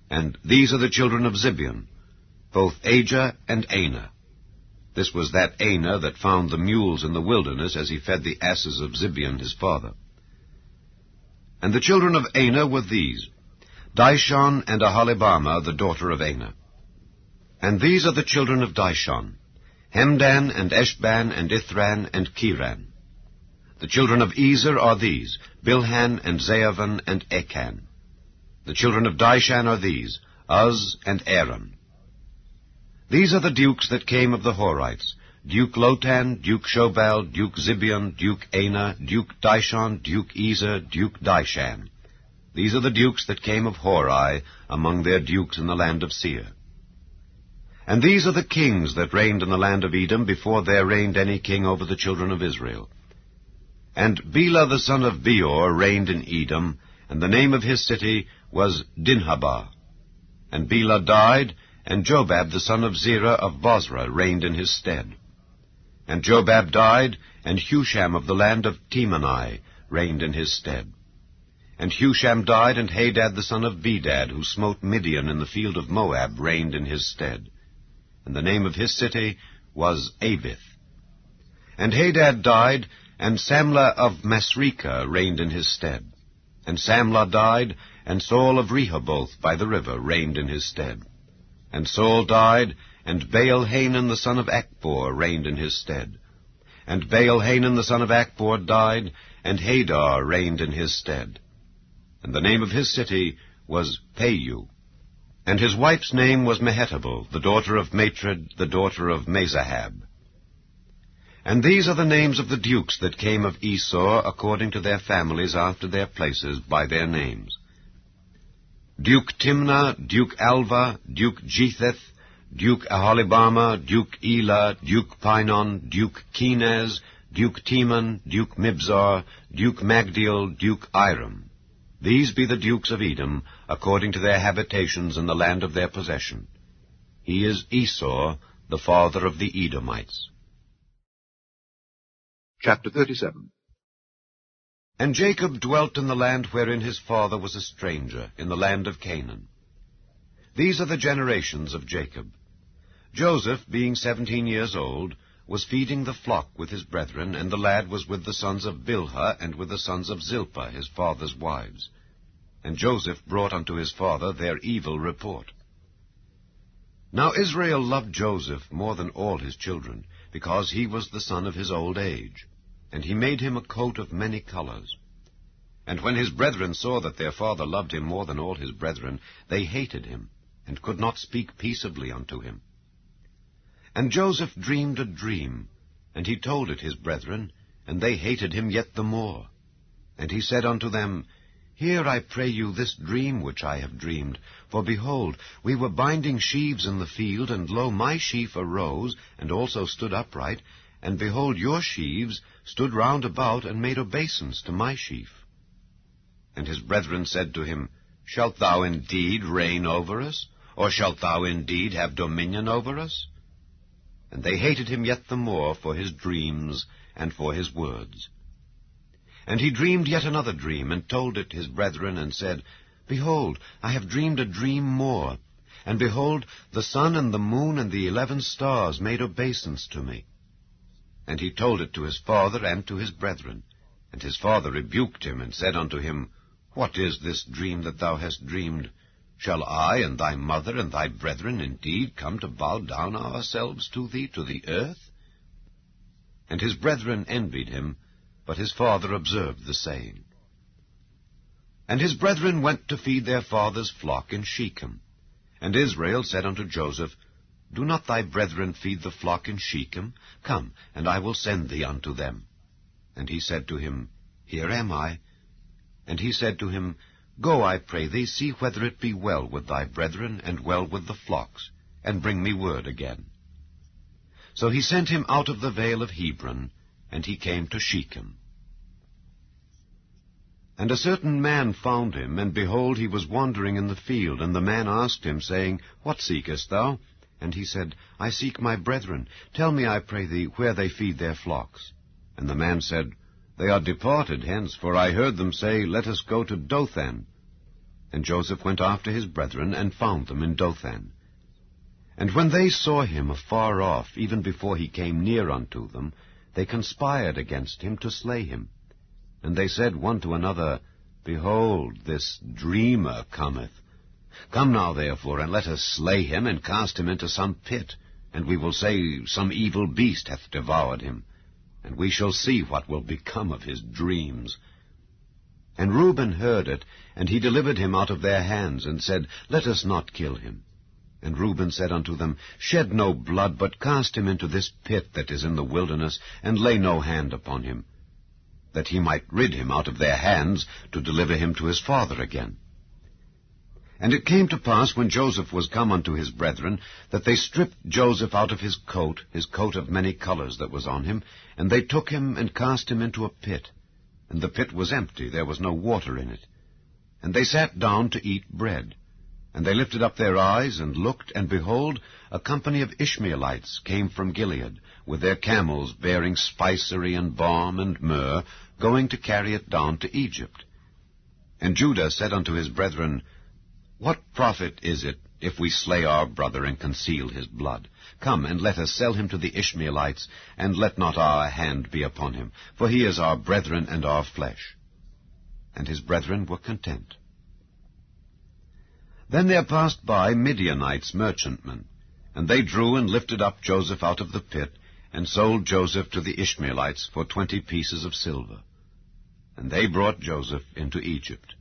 And these are the children of Zibeon, both Ajah and Anah. This was that Anah that found the mules in the wilderness as he fed the asses of Zibeon his father. And the children of Anah were these, Dishon and Aholibamah, the daughter of Anah. And these are the children of Dishon, Hemdan, and Eshban, and Ithran, and Kiran. The children of Ezer are these, Bilhan, and Zeavan, and Achan. The children of Dishan are these, Uz, and Aaron. These are the dukes that came of the Horites, Duke Lotan, Duke Shobal, Duke Zibeon, Duke Anah, Duke Dishon, Duke Ezer, Duke Dishan. These are the dukes that came of Hori, among their dukes in the land of Seir. And these are the kings that reigned in the land of Edom before there reigned any king over the children of Israel. And Bela the son of Beor reigned in Edom, and the name of his city was Dinhabah. And Bela died, and Jobab the son of Zerah of Bozrah reigned in his stead. And Jobab died, and Husham of the land of Temani reigned in his stead. And Husham died, and Hadad the son of Bedad, who smote Midian in the field of Moab, reigned in his stead. And the name of his city was Avith. And Hadad died, and Samlah of Masrekah reigned in his stead. And Samlah died, and Saul of Rehoboth by the river reigned in his stead. And Saul died, and Baal-Hanan the son of Achbor reigned in his stead. And Baal-Hanan the son of Achbor died, and Hadar reigned in his stead. And the name of his city was Payu. And his wife's name was Mehetabel, the daughter of Matred, the daughter of Mezahab. And these are the names of the dukes that came of Esau, according to their families after their places, by their names. Duke Timnah, Duke Alva, Duke Jetheth, Duke Aholibamah, Duke Elah, Duke Pinon, Duke Kenaz, Duke Teman, Duke Mibzar, Duke Magdiel, Duke Iram. These be the dukes of Edom, according to their habitations in the land of their possession. He is Esau, the father of the Edomites. Chapter 37. And Jacob dwelt in the land wherein his father was a stranger, in the land of Canaan. These are the generations of Jacob. Joseph, being 17 years old, was feeding the flock with his brethren, and the lad was with the sons of Bilhah, and with the sons of Zilpah, his father's wives. And Joseph brought unto his father their evil report. Now Israel loved Joseph more than all his children, because he was the son of his old age. And he made him a coat of many colors. And when his brethren saw that their father loved him more than all his brethren, they hated him, and could not speak peaceably unto him. And Joseph dreamed a dream, and he told it his brethren, and they hated him yet the more. And he said unto them, Hear, I pray you, this dream which I have dreamed. For behold, we were binding sheaves in the field, and lo, my sheaf arose, and also stood upright, and behold, your sheaves stood round about, and made obeisance to my sheaf. And his brethren said to him, Shalt thou indeed reign over us? Or shalt thou indeed have dominion over us? And they hated him yet the more for his dreams and for his words. And he dreamed yet another dream, and told it his brethren, and said, Behold, I have dreamed a dream more. And behold, the sun and the moon and the 11 stars made obeisance to me. And he told it to his father and to his brethren. And his father rebuked him, and said unto him, What is this dream that thou hast dreamed? Shall I and thy mother and thy brethren indeed come to bow down ourselves to thee to the earth? And his brethren envied him, but his father observed the saying. And his brethren went to feed their father's flock in Shechem. And Israel said unto Joseph, Do not thy brethren feed the flock in Shechem? Come, and I will send thee unto them. And he said to him, Here am I. And he said to him, Go, I pray thee, see whether it be well with thy brethren, and well with the flocks, and bring me word again. So he sent him out of the vale of Hebron, and he came to Shechem. And a certain man found him, and behold, he was wandering in the field. And the man asked him, saying, What seekest thou? And he said, I seek my brethren. Tell me, I pray thee, where they feed their flocks. And the man said, They are departed hence, for I heard them say, Let us go to Dothan. And Joseph went after his brethren, and found them in Dothan. And when they saw him afar off, even before he came near unto them, they conspired against him to slay him. And they said one to another, Behold, this dreamer cometh. Come now, therefore, and let us slay him, and cast him into some pit, and we will say, Some evil beast hath devoured him, and we shall see what will become of his dreams. And Reuben heard it, and he delivered him out of their hands, and said, Let us not kill him. And Reuben said unto them, Shed no blood, but cast him into this pit that is in the wilderness, and lay no hand upon him, that he might rid him out of their hands, to deliver him to his father again. And it came to pass, when Joseph was come unto his brethren, that they stripped Joseph out of his coat of many colors that was on him, and they took him and cast him into a pit. And the pit was empty, there was no water in it. And they sat down to eat bread. And they lifted up their eyes, and looked, and behold, a company of Ishmaelites came from Gilead, with their camels bearing spicery and balm and myrrh, going to carry it down to Egypt. And Judah said unto his brethren, What profit is it, if we slay our brother and conceal his blood? Come, and let us sell him to the Ishmaelites, and let not our hand be upon him, for he is our brethren and our flesh. And his brethren were content. Then there passed by Midianites merchantmen, and they drew and lifted up Joseph out of the pit, and sold Joseph to the Ishmaelites for 20 pieces of silver. And they brought Joseph into Egypt.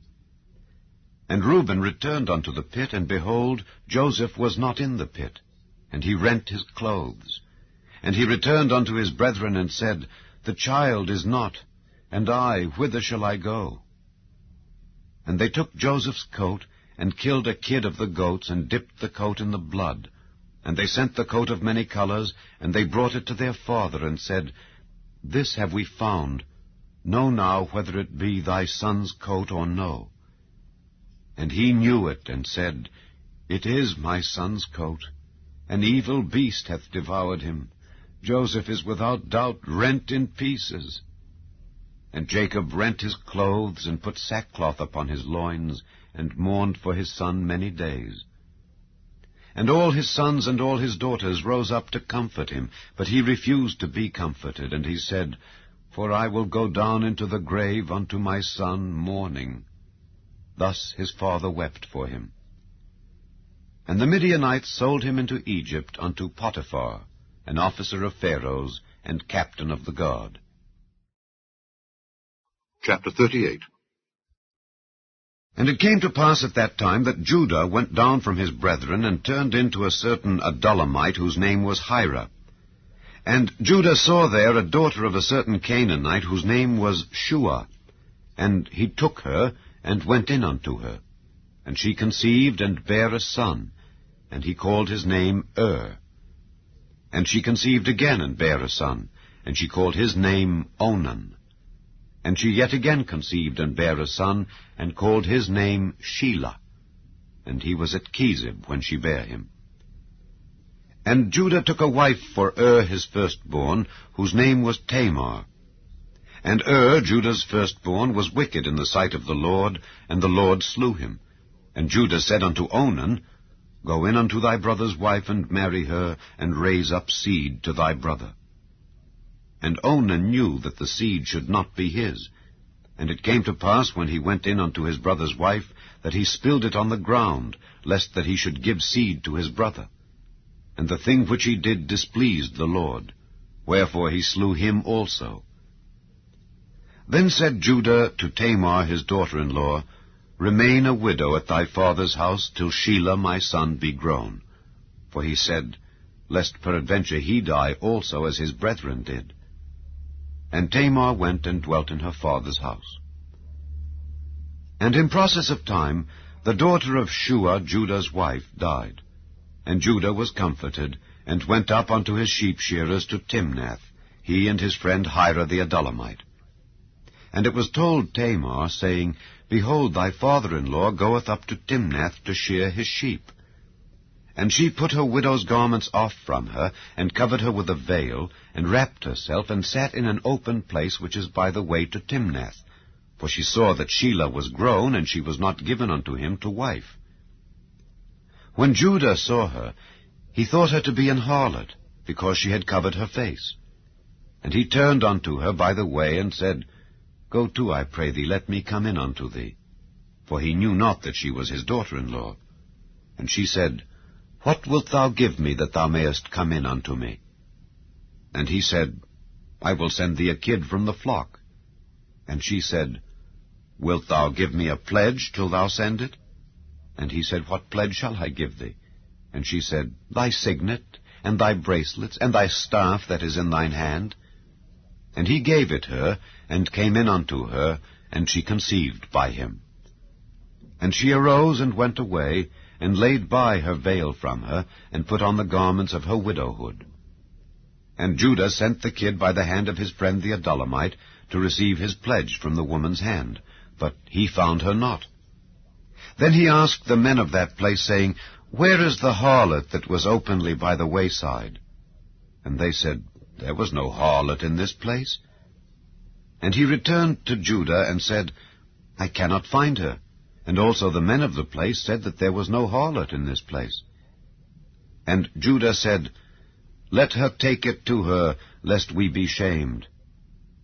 And Reuben returned unto the pit, and behold, Joseph was not in the pit, and he rent his clothes. And he returned unto his brethren, and said, The child is not, and I, whither shall I go? And they took Joseph's coat, and killed a kid of the goats, and dipped the coat in the blood. And they sent the coat of many colors, and they brought it to their father, and said, This have we found. Know now whether it be thy son's coat or no. And he knew it, and said, It is my son's coat. An evil beast hath devoured him. Joseph is without doubt rent in pieces. And Jacob rent his clothes, and put sackcloth upon his loins, and mourned for his son many days. And all his sons and all his daughters rose up to comfort him, but he refused to be comforted, and he said, For I will go down into the grave unto my son mourning. Thus his father wept for him. And the Midianites sold him into Egypt unto Potiphar, an officer of Pharaoh's, and captain of the guard. Chapter 38. And it came to pass at that time that Judah went down from his brethren, and turned into a certain Adullamite, whose name was Hira. And Judah saw there a daughter of a certain Canaanite, whose name was Shua. And he took her, and went in unto her. And she conceived, and bare a son, and he called his name And she conceived again, and bare a son, and she called his name Onan. And she yet again conceived, and bare a son, and called his name Shelah. And he was at Chezib when she bare him. And Judah took a wife for his firstborn, whose name was Tamar. And Judah's firstborn, was wicked in the sight of the Lord, and the Lord slew him. And Judah said unto Onan, Go in unto thy brother's wife, and marry her, and raise up seed to thy brother. And Onan knew that the seed should not be his. And it came to pass, when he went in unto his brother's wife, that he spilled it on the ground, lest that he should give seed to his brother. And the thing which he did displeased the Lord. Wherefore he slew him also. Then said Judah to Tamar his daughter-in-law, Remain a widow at thy father's house, till Shelah my son be grown. For he said, Lest peradventure he die also, as his brethren did. And Tamar went and dwelt in her father's house. And in process of time, the daughter of Shua, Judah's wife, died. And Judah was comforted, and went up unto his sheep shearers to Timnath, he and his friend Hira the Adullamite. And it was told Tamar, saying, Behold, thy father-in-law goeth up to Timnath to shear his sheep. And she put her widow's garments off from her, and covered her with a veil, and wrapped herself, and sat in an open place which is by the way to Timnath. For she saw that Shelah was grown, and she was not given unto him to wife. When Judah saw her, he thought her to be an harlot, because she had covered her face. And he turned unto her by the way, and said, Go to, I pray thee, let me come in unto thee. For he knew not that she was his daughter-in-law. And she said, What wilt thou give me, that thou mayest come in unto me? And he said, I will send thee a kid from the flock. And she said, Wilt thou give me a pledge till thou send it? And he said, What pledge shall I give thee? And she said, Thy signet, and thy bracelets, and thy staff that is in thine hand. And he gave it her, and came in unto her, and she conceived by him. And she arose and went away, and laid by her veil from her, and put on the garments of her widowhood. And Judah sent the kid by the hand of his friend the Adullamite, to receive his pledge from the woman's hand, but he found her not. Then he asked the men of that place, saying, Where is the harlot that was openly by the wayside? And they said, There was no harlot in this place. And he returned to Judah, and said, I cannot find her. And also the men of the place said that there was no harlot in this place. And Judah said, Let her take it to her, lest we be shamed.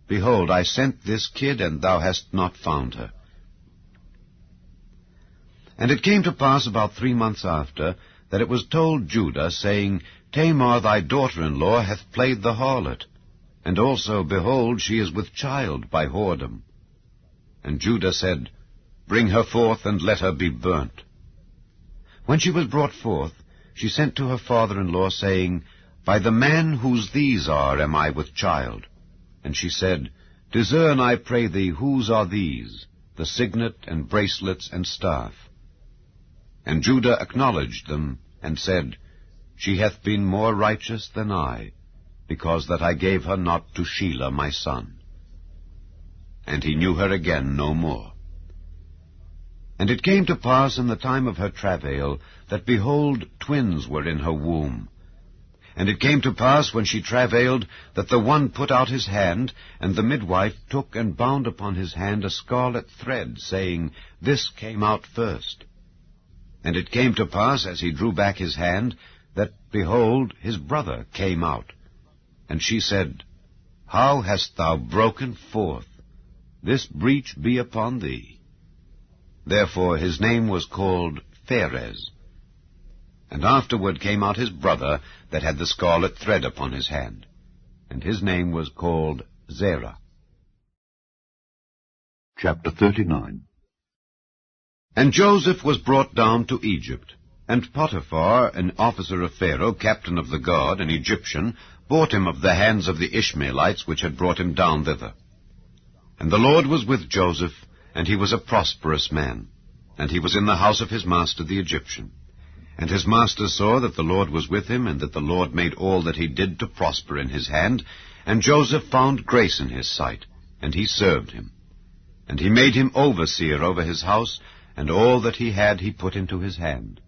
Behold, I sent this kid, and thou hast not found her. And it came to pass about 3 months after, that it was told Judah, saying, Tamar thy daughter-in-law hath played the harlot, and also, behold, she is with child by whoredom. And Judah said, Bring her forth, and let her be burnt. When she was brought forth, she sent to her father-in-law, saying, By the man whose these are am I with child. And she said, Discern, I pray thee, whose are these, the signet, and bracelets, and staff? And Judah acknowledged them, and said, She hath been more righteous than I, because that I gave her not to Shelah my son. And he knew her again no more. And it came to pass in the time of her travail, that, behold, twins were in her womb. And it came to pass, when she travailed, that the one put out his hand, and the midwife took and bound upon his hand a scarlet thread, saying, This came out first. And it came to pass, as he drew back his hand, that, behold, his brother came out. And she said, How hast thou broken forth? This breach be upon thee. Therefore his name was called Pharez. And afterward came out his brother, that had the scarlet thread upon his hand, and his name was called Zerah. Chapter 39. And Joseph was brought down to Egypt, and Potiphar, an officer of Pharaoh, captain of the guard, an Egyptian, bought him of the hands of the Ishmaelites, which had brought him down thither. And the Lord was with Joseph, and he was a prosperous man, and he was in the house of his master the Egyptian. And his master saw that the Lord was with him, and that the Lord made all that he did to prosper in his hand. And Joseph found grace in his sight, and he served him. And he made him overseer over his house, and all that he had he put into his hand.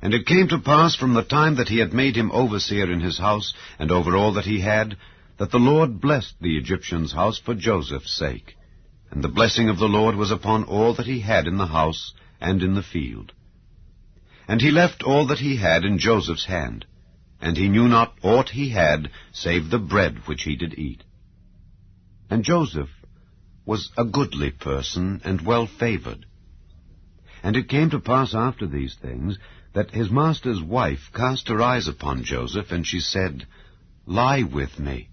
And it came to pass from the time that he had made him overseer in his house, and over all that he had, that the Lord blessed the Egyptian's house for Joseph's sake. And the blessing of the Lord was upon all that he had in the house and in the field. And he left all that he had in Joseph's hand, and he knew not aught he had, save the bread which he did eat. And Joseph was a goodly person, and well-favored. And it came to pass after these things, that his master's wife cast her eyes upon Joseph, and she said, Lie with me.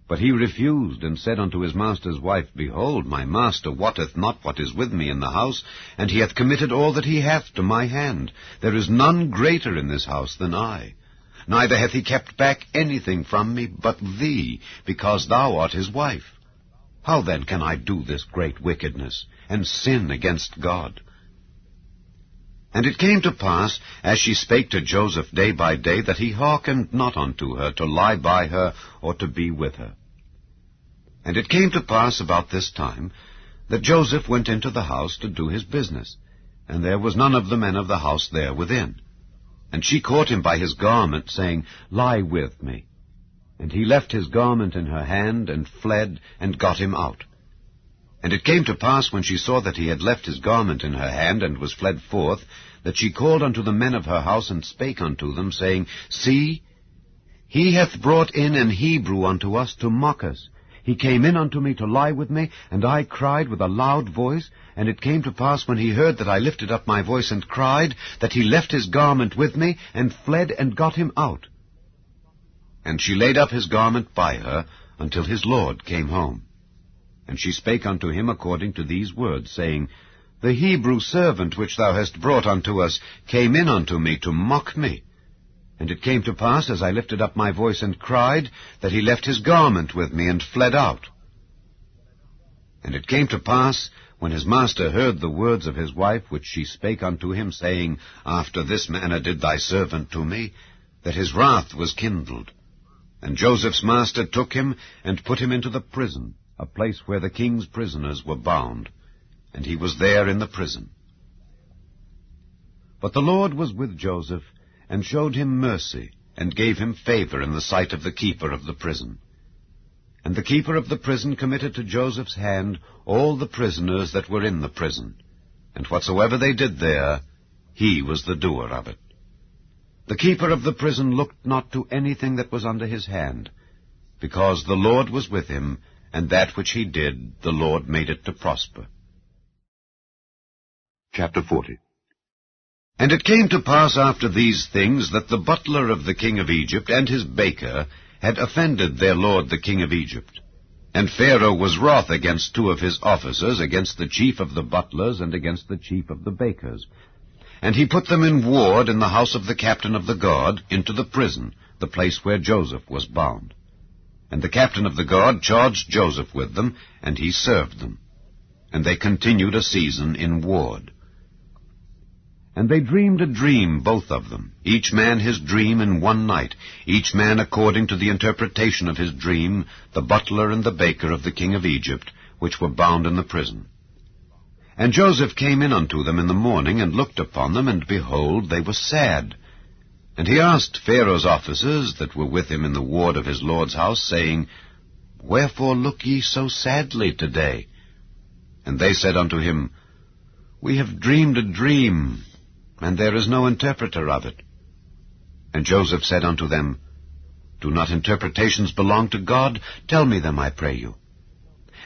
But he refused, and said unto his master's wife, Behold, my master wotteth not what is with me in the house, and he hath committed all that he hath to my hand. There is none greater in this house than I. Neither hath he kept back anything from me but thee, because thou art his wife. How then can I do this great wickedness, and sin against God? And it came to pass, as she spake to Joseph day by day, that he hearkened not unto her to lie by her or to be with her. And it came to pass about this time, that Joseph went into the house to do his business, and there was none of the men of the house there within. And she caught him by his garment, saying, Lie with me. And he left his garment in her hand, and fled, and got him out. And it came to pass, when she saw that he had left his garment in her hand, and was fled forth, that she called unto the men of her house, and spake unto them, saying, See, he hath brought in an Hebrew unto us to mock us. He came in unto me to lie with me, and I cried with a loud voice. And it came to pass, when he heard that I lifted up my voice and cried, that he left his garment with me, and fled, and got him out. And she laid up his garment by her, until his lord came home. And she spake unto him according to these words, saying, The Hebrew servant which thou hast brought unto us came in unto me to mock me. And it came to pass, as I lifted up my voice and cried, that he left his garment with me, and fled out. And it came to pass, when his master heard the words of his wife, which she spake unto him, saying, After this manner did thy servant to me, that his wrath was kindled. And Joseph's master took him, and put him into the prison, a place where the king's prisoners were bound, and he was there in the prison. But the Lord was with Joseph, and showed him mercy, and gave him favor in the sight of the keeper of the prison. And the keeper of the prison committed to Joseph's hand all the prisoners that were in the prison, and whatsoever they did there, he was the doer of it. The keeper of the prison looked not to anything that was under his hand, because the Lord was with him, and that which he did, the Lord made it to prosper. Chapter 40. And it came to pass after these things, that the butler of the king of Egypt and his baker had offended their lord the king of Egypt. And Pharaoh was wroth against two of his officers, against the chief of the butlers, and against the chief of the bakers. And he put them in ward in the house of the captain of the guard, into the prison, the place where Joseph was bound. And the captain of the guard charged Joseph with them, and he served them. And they continued a season in ward. And they dreamed a dream, both of them, each man his dream in one night, each man according to the interpretation of his dream, the butler and the baker of the king of Egypt, which were bound in the prison. And Joseph came in unto them in the morning, and looked upon them, and behold, they were sad. And he asked Pharaoh's officers that were with him in the ward of his lord's house, saying, Wherefore look ye so sadly today? And they said unto him, We have dreamed a dream, and there is no interpreter of it. And Joseph said unto them, Do not interpretations belong to God? Tell me them, I pray you.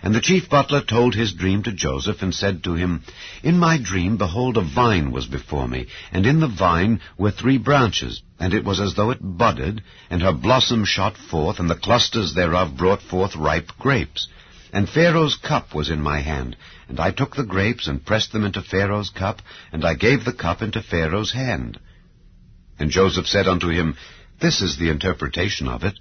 And the chief butler told his dream to Joseph, and said to him, In my dream, behold, a vine was before me, and in the vine were 3 branches, and it was as though it budded, and her blossom shot forth, and the clusters thereof brought forth ripe grapes. And Pharaoh's cup was in my hand, and I took the grapes, and pressed them into Pharaoh's cup, and I gave the cup into Pharaoh's hand. And Joseph said unto him, This is the interpretation of it.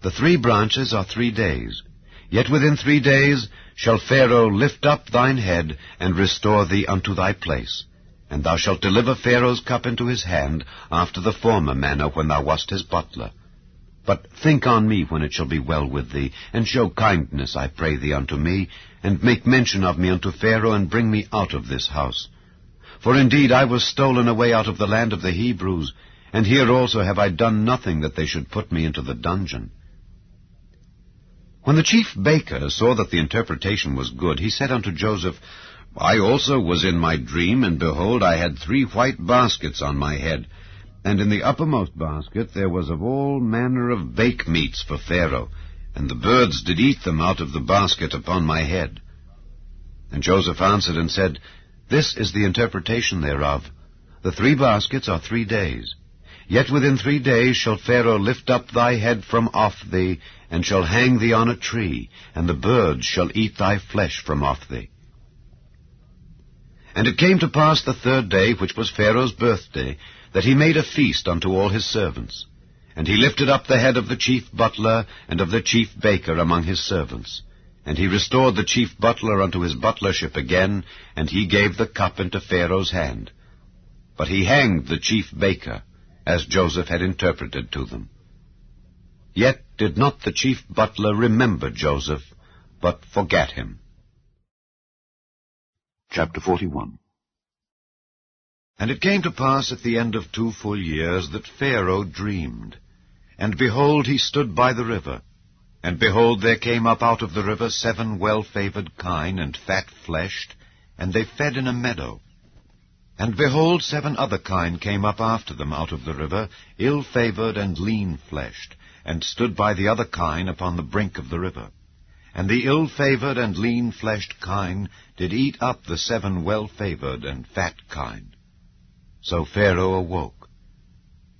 The 3 branches are 3 days. Yet within 3 days shall Pharaoh lift up thine head, and restore thee unto thy place. And thou shalt deliver Pharaoh's cup into his hand, after the former manner when thou wast his butler. But think on me when it shall be well with thee, and show kindness, I pray thee, unto me, and make mention of me unto Pharaoh, and bring me out of this house. For indeed I was stolen away out of the land of the Hebrews, and here also have I done nothing that they should put me into the dungeon. When the chief baker saw that the interpretation was good, he said unto Joseph, I also was in my dream, and behold, I had 3 white baskets on my head, and in the uppermost basket there was of all manner of bake meats for Pharaoh, and the birds did eat them out of the basket upon my head. And Joseph answered and said, This is the interpretation thereof. The 3 baskets are 3 days. Yet within 3 days shall Pharaoh lift up thy head from off thee, and shall hang thee on a tree, and the birds shall eat thy flesh from off thee. And it came to pass the 3rd day, which was Pharaoh's birthday, that he made a feast unto all his servants. And he lifted up the head of the chief butler and of the chief baker among his servants. And he restored the chief butler unto his butlership again, and he gave the cup into Pharaoh's hand. But he hanged the chief baker, as Joseph had interpreted to them. Yet did not the chief butler remember Joseph, but forgat him. Chapter 41. And it came to pass at the end of 2 full years that Pharaoh dreamed. And behold, he stood by the river. And behold, there came up out of the river 7 well-favored kine and fat-fleshed, and they fed in a meadow. And behold, 7 other kine came up after them out of the river, ill-favored and lean-fleshed, and stood by the other kine upon the brink of the river. And the ill-favored and lean-fleshed kine did eat up the 7 well-favored and fat kine. So Pharaoh awoke.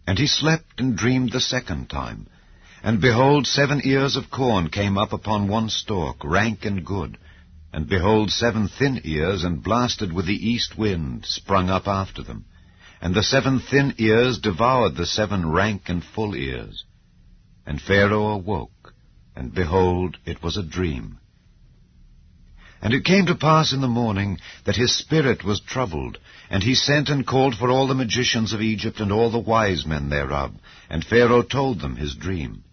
And he slept and dreamed the 2nd time. And behold, 7 ears of corn came up upon one stalk, rank and good. And behold, 7 thin ears, and blasted with the east wind, sprung up after them. And the 7 thin ears devoured the 7 rank and full ears. And Pharaoh awoke, and behold, it was a dream. And it came to pass in the morning that his spirit was troubled, and he sent and called for all the magicians of Egypt and all the wise men thereof, and Pharaoh told them his dream.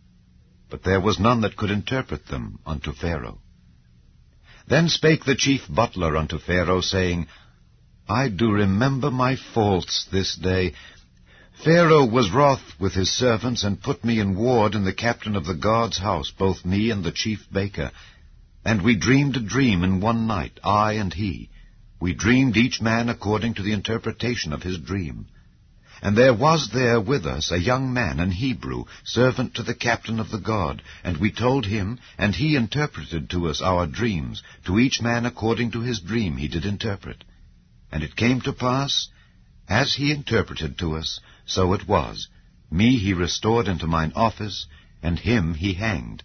But there was none that could interpret them unto Pharaoh. Then spake the chief butler unto Pharaoh, saying, I do remember my faults this day. Pharaoh was wroth with his servants, and put me in ward in the captain of the guard's house, both me and the chief baker. And we dreamed a dream in one night, I and he. We dreamed each man according to the interpretation of his dream. And there was there with us a young man, an Hebrew, servant to the captain of the guard, and we told him, and he interpreted to us our dreams, to each man according to his dream he did interpret. And it came to pass, as he interpreted to us, so it was. Me he restored into mine office, and him he hanged.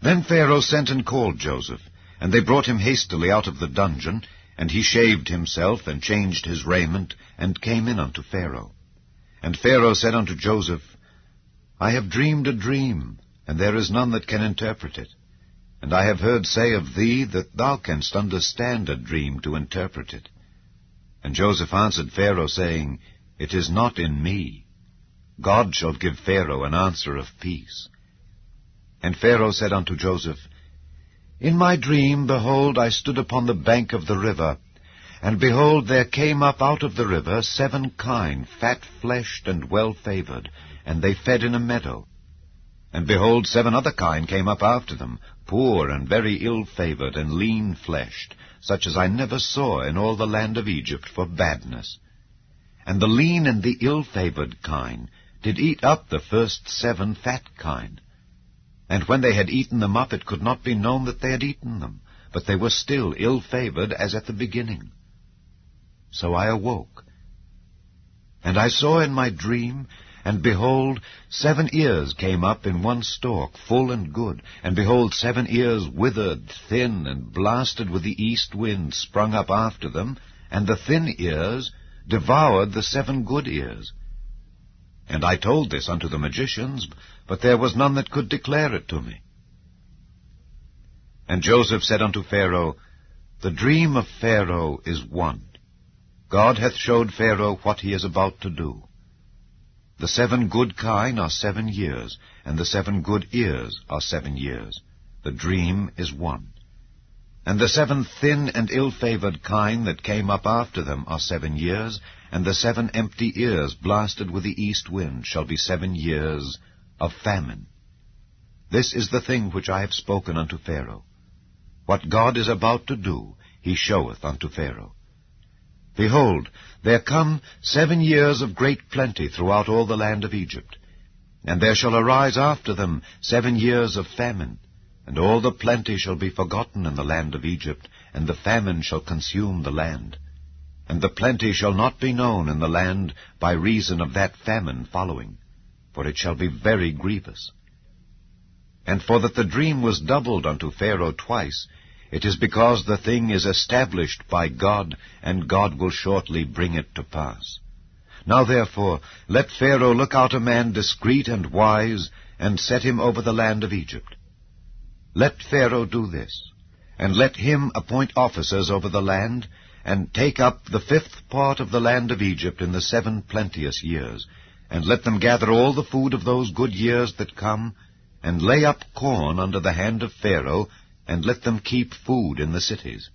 Then Pharaoh sent and called Joseph, and they brought him hastily out of the dungeon, and he shaved himself, and changed his raiment, and came in unto Pharaoh. And Pharaoh said unto Joseph, I have dreamed a dream, and there is none that can interpret it. And I have heard say of thee that thou canst understand a dream to interpret it. And Joseph answered Pharaoh, saying, It is not in me. God shall give Pharaoh an answer of peace. And Pharaoh said unto Joseph, In my dream, behold, I stood upon the bank of the river, and behold, there came up out of the river 7 kine, fat-fleshed and well-favored, and they fed in a meadow. And behold, 7 other kine came up after them, poor and very ill-favored and lean-fleshed, such as I never saw in all the land of Egypt for badness. And the lean and the ill-favored kine did eat up the first 7 fat kine. And when they had eaten them up, it could not be known that they had eaten them, but they were still ill-favored as at the beginning. So I awoke. And I saw in my dream, and behold, 7 ears came up in one stalk, full and good, and behold, 7 ears withered, thin, and blasted with the east wind sprung up after them, and the thin ears devoured the 7 good ears. And I told this unto the magicians, but there was none that could declare it to me. And Joseph said unto Pharaoh, The dream of Pharaoh is one. God hath showed Pharaoh what he is about to do. The 7 good kine are 7 years, and the 7 good ears are 7 years. The dream is one. And the 7 thin and ill-favored kine that came up after them are 7 years, and the 7 empty ears blasted with the east wind shall be 7 years of famine. This is the thing which I have spoken unto Pharaoh. What God is about to do, he showeth unto Pharaoh. Behold, there come 7 years of great plenty throughout all the land of Egypt, and there shall arise after them 7 years of famine, and all the plenty shall be forgotten in the land of Egypt, and the famine shall consume the land. And the plenty shall not be known in the land by reason of that famine following, for it shall be very grievous. And for that the dream was doubled unto Pharaoh twice, it is because the thing is established by God, and God will shortly bring it to pass. Now therefore, let Pharaoh look out a man discreet and wise, and set him over the land of Egypt. Let Pharaoh do this, and let him appoint officers over the land, and take up the 5th part of the land of Egypt in the 7 plenteous years, and let them gather all the food of those good years that come, and lay up corn under the hand of Pharaoh, and let them keep food in the cities.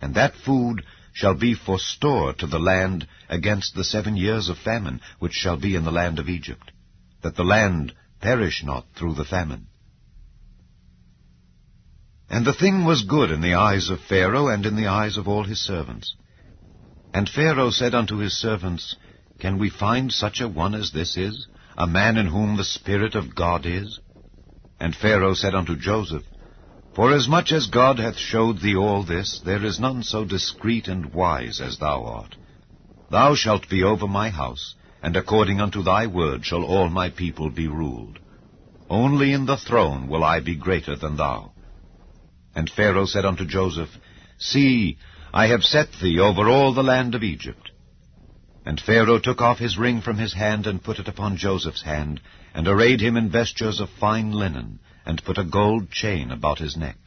And that food shall be for store to the land against the 7 years of famine, which shall be in the land of Egypt, that the land perish not through the famine. And the thing was good in the eyes of Pharaoh, and in the eyes of all his servants. And Pharaoh said unto his servants, Can we find such a one as this is, a man in whom the Spirit of God is? And Pharaoh said unto Joseph, Forasmuch as God hath showed thee all this, there is none so discreet and wise as thou art. Thou shalt be over my house, and according unto thy word shall all my people be ruled. Only in the throne will I be greater than thou. And Pharaoh said unto Joseph, See, I have set thee over all the land of Egypt. And Pharaoh took off his ring from his hand, and put it upon Joseph's hand, and arrayed him in vestures of fine linen, and put a gold chain about his neck.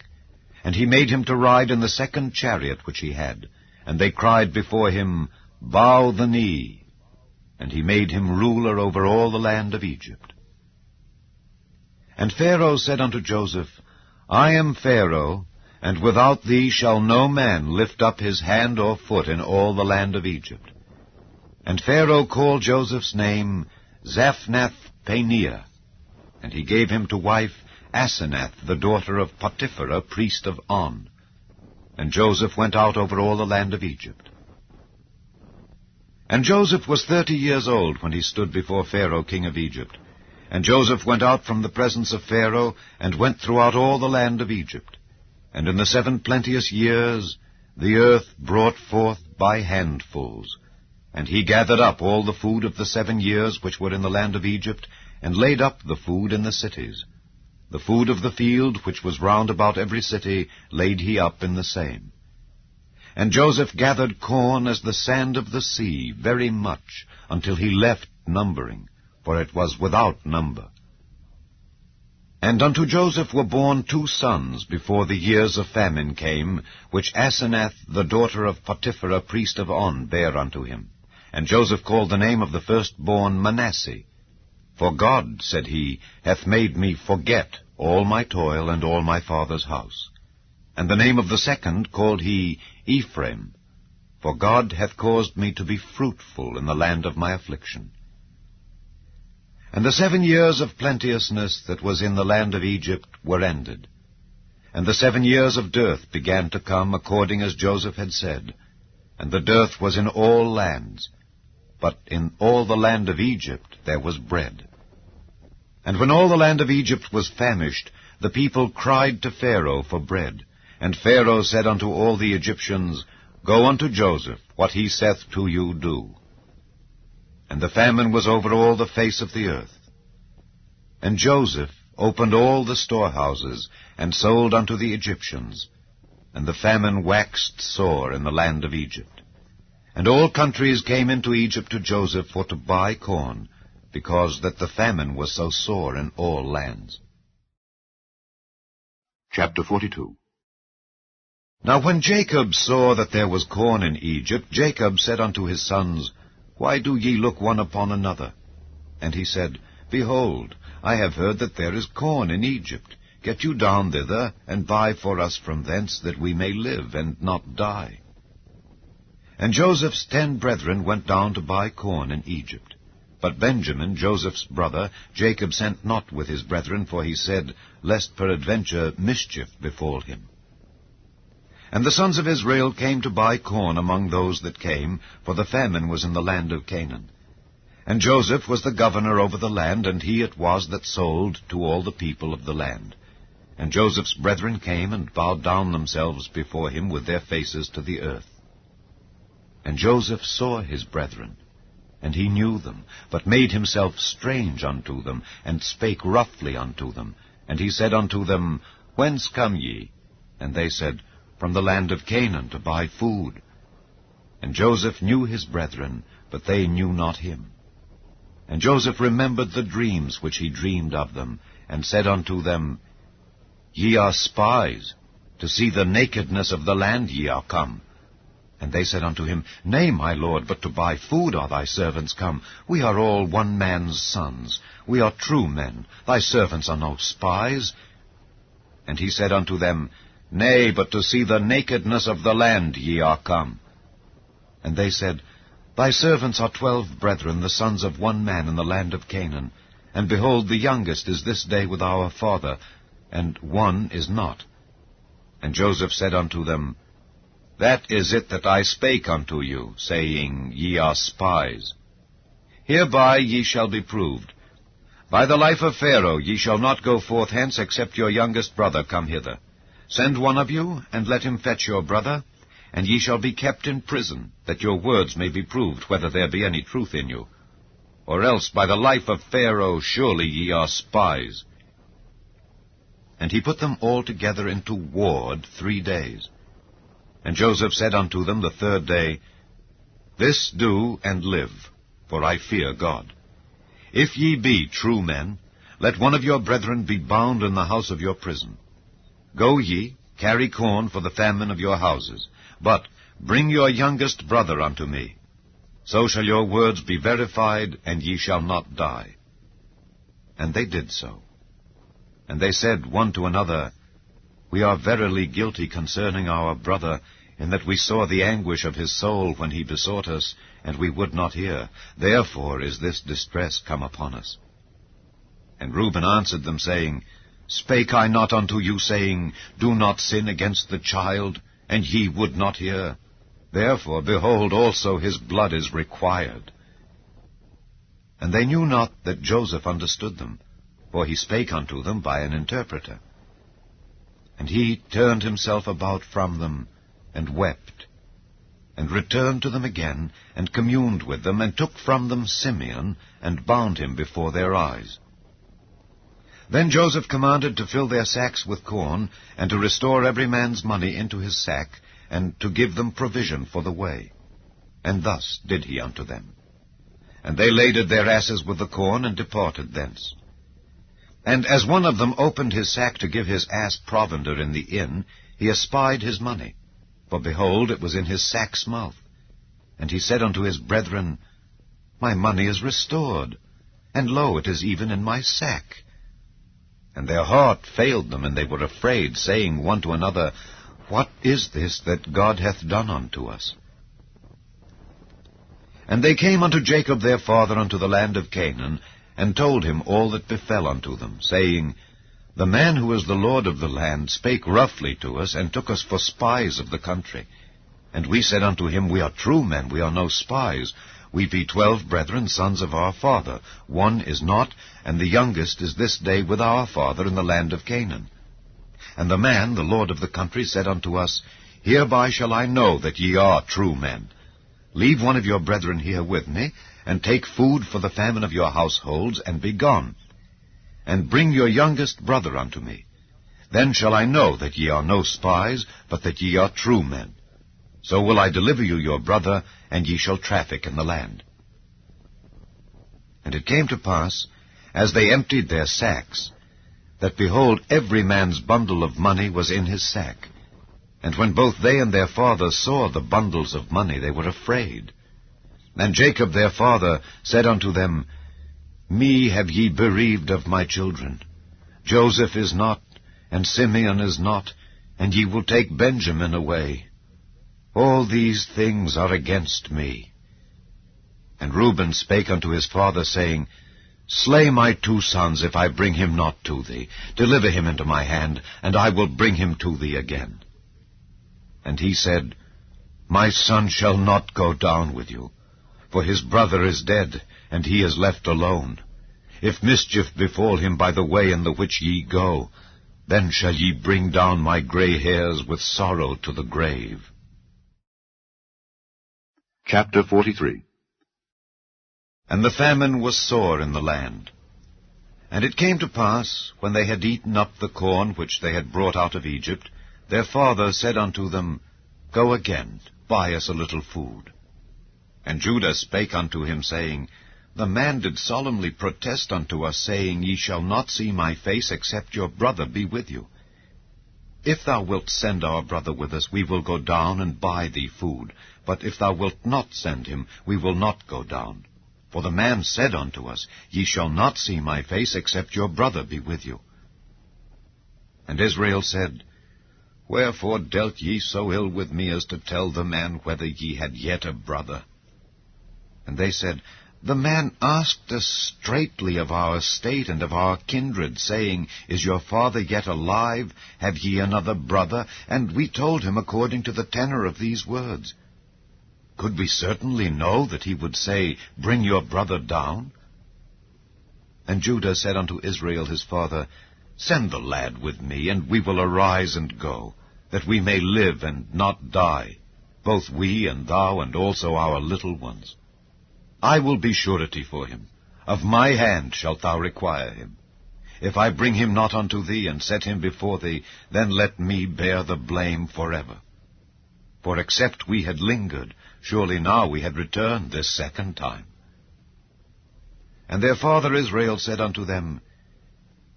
And he made him to ride in the 2nd chariot which he had. And they cried before him, Bow the knee. And he made him ruler over all the land of Egypt. And Pharaoh said unto Joseph, I am Pharaoh, and without thee shall no man lift up his hand or foot in all the land of Egypt. And Pharaoh called Joseph's name Zaphnath-Paneah, and he gave him to wife Asenath, the daughter of Potiphera, priest of On. And Joseph went out over all the land of Egypt. And Joseph was 30 years old when he stood before Pharaoh king of Egypt. And Joseph went out from the presence of Pharaoh, and went throughout all the land of Egypt. And in the 7 plenteous years the earth brought forth by handfuls. And he gathered up all the food of the 7 years which were in the land of Egypt, and laid up the food in the cities. The food of the field, which was round about every city, laid he up in the same. And Joseph gathered corn as the sand of the sea, very much, until he left numbering, for it was without number. And unto Joseph were born 2 sons before the years of famine came, which Asenath, the daughter of Potiphera, priest of On, bare unto him. And Joseph called the name of the firstborn Manasseh. For God, said he, hath made me forget all my toil and all my father's house. And the name of the second called he Ephraim, for God hath caused me to be fruitful in the land of my affliction. And the 7 years of plenteousness that was in the land of Egypt were ended. And the 7 years of dearth began to come, according as Joseph had said. And the dearth was in all lands, but in all the land of Egypt there was bread. And when all the land of Egypt was famished, the people cried to Pharaoh for bread. And Pharaoh said unto all the Egyptians, Go unto Joseph, what he saith to you do. And the famine was over all the face of the earth. And Joseph opened all the storehouses, and sold unto the Egyptians. And the famine waxed sore in the land of Egypt. And all countries came into Egypt to Joseph for to buy corn, because that the famine was so sore in all lands. Chapter 42. Now when Jacob saw that there was corn in Egypt, Jacob said unto his sons, Why do ye look one upon another? And he said, Behold, I have heard that there is corn in Egypt. Get you down thither, and buy for us from thence, that we may live, and not die. And Joseph's 10 brethren went down to buy corn in Egypt. But Benjamin, Joseph's brother, Jacob sent not with his brethren, for he said, Lest peradventure mischief befall him. And the sons of Israel came to buy corn among those that came, for the famine was in the land of Canaan. And Joseph was the governor over the land, and he it was that sold to all the people of the land. And Joseph's brethren came and bowed down themselves before him with their faces to the earth. And Joseph saw his brethren, and he knew them, but made himself strange unto them, and spake roughly unto them. And he said unto them, Whence come ye? And they said, From the land of Canaan, to buy food. And Joseph knew his brethren, but they knew not him. And Joseph remembered the dreams which he dreamed of them, and said unto them, Ye are spies, to see the nakedness of the land ye are come. And they said unto him, Nay, my lord, but to buy food are thy servants come. We are all one man's sons. We are true men. Thy servants are no spies. And he said unto them, Nay, but to see the nakedness of the land ye are come. And they said, Thy servants are 12 brethren, the sons of one man in the land of Canaan. And behold, the youngest is this day with our father, and one is not. And Joseph said unto them, That is it that I spake unto you, saying, Ye are spies. Hereby ye shall be proved. By the life of Pharaoh ye shall not go forth hence, except your youngest brother come hither. Send one of you, and let him fetch your brother, and ye shall be kept in prison, that your words may be proved, whether there be any truth in you. Or else, by the life of Pharaoh, surely ye are spies. And he put them all together into ward 3 days. And Joseph said unto them the 3rd day, This do and live, for I fear God. If ye be true men, let one of your brethren be bound in the house of your prison. Go ye, carry corn for the famine of your houses, but bring your youngest brother unto me. So shall your words be verified, and ye shall not die. And they did so. And they said one to another, We are verily guilty concerning our brother, in that we saw the anguish of his soul when he besought us, and we would not hear. Therefore is this distress come upon us. And Reuben answered them, saying, Spake I not unto you, saying, Do not sin against the child, and ye would not hear? Therefore, behold, also his blood is required. And they knew not that Joseph understood them, for he spake unto them by an interpreter. And he turned himself about from them, and wept, and returned to them again, and communed with them, and took from them Simeon, and bound him before their eyes. Then Joseph commanded to fill their sacks with corn, and to restore every man's money into his sack, and to give them provision for the way. And thus did he unto them. And they laded their asses with the corn, and departed thence. And as one of them opened his sack to give his ass provender in the inn, he espied his money. For behold, it was in his sack's mouth. And he said unto his brethren, My money is restored, and lo, it is even in my sack. And their heart failed them, and they were afraid, saying one to another, What is this that God hath done unto us? And they came unto Jacob their father unto the land of Canaan, and told him all that befell unto them, saying, The man who is the lord of the land spake roughly to us, and took us for spies of the country. And we said unto him, We are true men, we are no spies. We be 12 brethren, sons of our father. One is not, and the youngest is this day with our father in the land of Canaan. And the man, the lord of the country, said unto us, Hereby shall I know that ye are true men. Leave one of your brethren here with me, and take food for the famine of your households, and be gone. And bring your youngest brother unto me. Then shall I know that ye are no spies, but that ye are true men. So will I deliver you your brother, and ye shall traffic in the land. And it came to pass, as they emptied their sacks, that, behold, every man's bundle of money was in his sack. And when both they and their father saw the bundles of money, they were afraid. And Jacob their father said unto them, Me have ye bereaved of my children. Joseph is not, and Simeon is not, and ye will take Benjamin away. All these things are against me. And Reuben spake unto his father, saying, Slay my 2 sons, if I bring him not to thee. Deliver him into my hand, and I will bring him to thee again. And he said, My son shall not go down with you, for his brother is dead, and he is left alone. If mischief befall him by the way in the which ye go, then shall ye bring down my gray hairs with sorrow to the grave. Chapter 43. And the famine was sore in the land. And it came to pass, when they had eaten up the corn which they had brought out of Egypt, their father said unto them, Go again, buy us a little food. And Judah spake unto him, saying, The man did solemnly protest unto us, saying, Ye shall not see my face, except your brother be with you. If thou wilt send our brother with us, we will go down and buy thee food. But if thou wilt not send him, we will not go down. For the man said unto us, Ye shall not see my face, except your brother be with you. And Israel said, Wherefore dealt ye so ill with me as to tell the man whether ye had yet a brother? And they said, The man asked us straitly of our estate and of our kindred, saying, Is your father yet alive? Have ye another brother? And we told him according to the tenor of these words. Could we certainly know that he would say, Bring your brother down? And Judah said unto Israel his father, Send the lad with me, and we will arise and go, that we may live and not die, both we and thou, and also our little ones. I will be surety for him. Of my hand shalt thou require him. If I bring him not unto thee, and set him before thee, then let me bear the blame forever. For except we had lingered, surely now we had returned this second time. And their father Israel said unto them,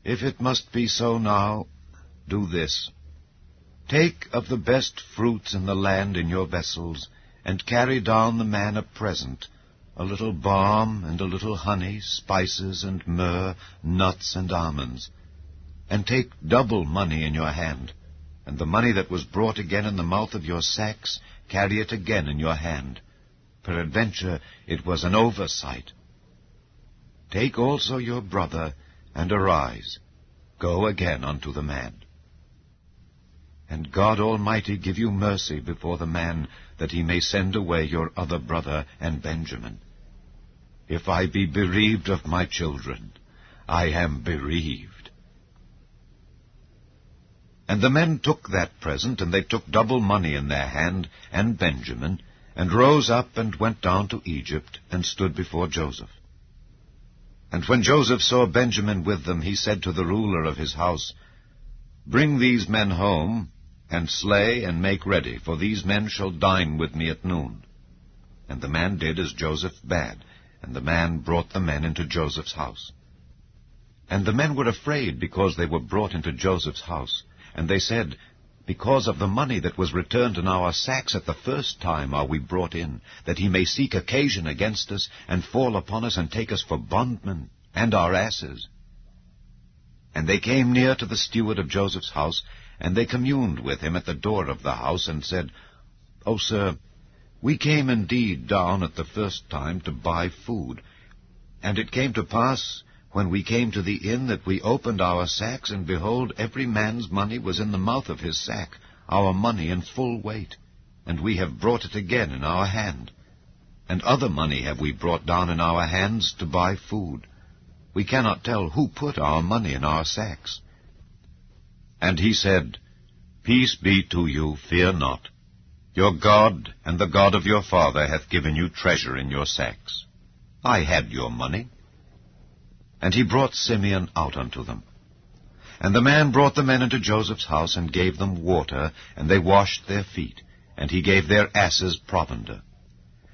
If it must be so now, do this. Take of the best fruits in the land in your vessels, and carry down the man a present, a little balm and a little honey, spices and myrrh, nuts and almonds. And take double money in your hand, and the money that was brought again in the mouth of your sacks, carry it again in your hand. Peradventure it was an oversight. Take also your brother, and arise, go again unto the man. And God Almighty give you mercy before the man, that he may send away your other brother and Benjamin. If I be bereaved of my children, I am bereaved. And the men took that present, and they took double money in their hand, and Benjamin, and rose up and went down to Egypt, and stood before Joseph. And when Joseph saw Benjamin with them, he said to the ruler of his house, Bring these men home, and slay and make ready, for these men shall dine with me at noon. And the man did as Joseph bade, and the man brought the men into Joseph's house. And the men were afraid, because they were brought into Joseph's house. And they said, Because of the money that was returned in our sacks at the first time are we brought in, that he may seek occasion against us, and fall upon us, and take us for bondmen, and our asses. And they came near to the steward of Joseph's house, and they communed with him at the door of the house, and said, O sir, we came indeed down at the first time to buy food. And it came to pass, when we came to the inn, that we opened our sacks, and behold, every man's money was in the mouth of his sack, our money in full weight. And we have brought it again in our hand. And other money have we brought down in our hands to buy food. We cannot tell who put our money in our sacks. And he said, Peace be to you, fear not. Your God and the God of your father hath given you treasure in your sacks. I had your money. And he brought Simeon out unto them. And the man brought the men into Joseph's house, and gave them water, and they washed their feet, and he gave their asses provender.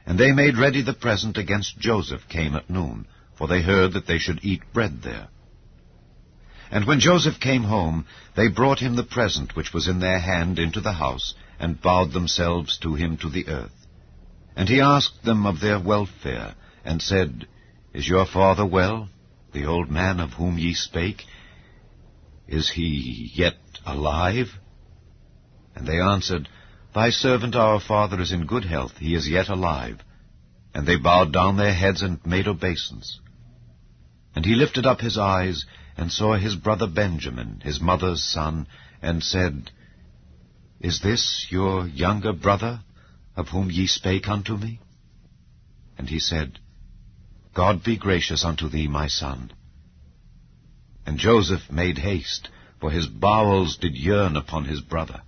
And they made ready the present against Joseph came at noon, for they heard that they should eat bread there. And when Joseph came home, they brought him the present which was in their hand into the house, and bowed themselves to him to the earth. And he asked them of their welfare, and said, Is your father well, the old man of whom ye spake? Is he yet alive? And they answered, Thy servant our father is in good health, he is yet alive. And they bowed down their heads and made obeisance. And he lifted up his eyes, and saw his brother Benjamin, his mother's son, and said, Is this your younger brother, of whom ye spake unto me? And he said, God be gracious unto thee, my son. And Joseph made haste, for his bowels did yearn upon his brother.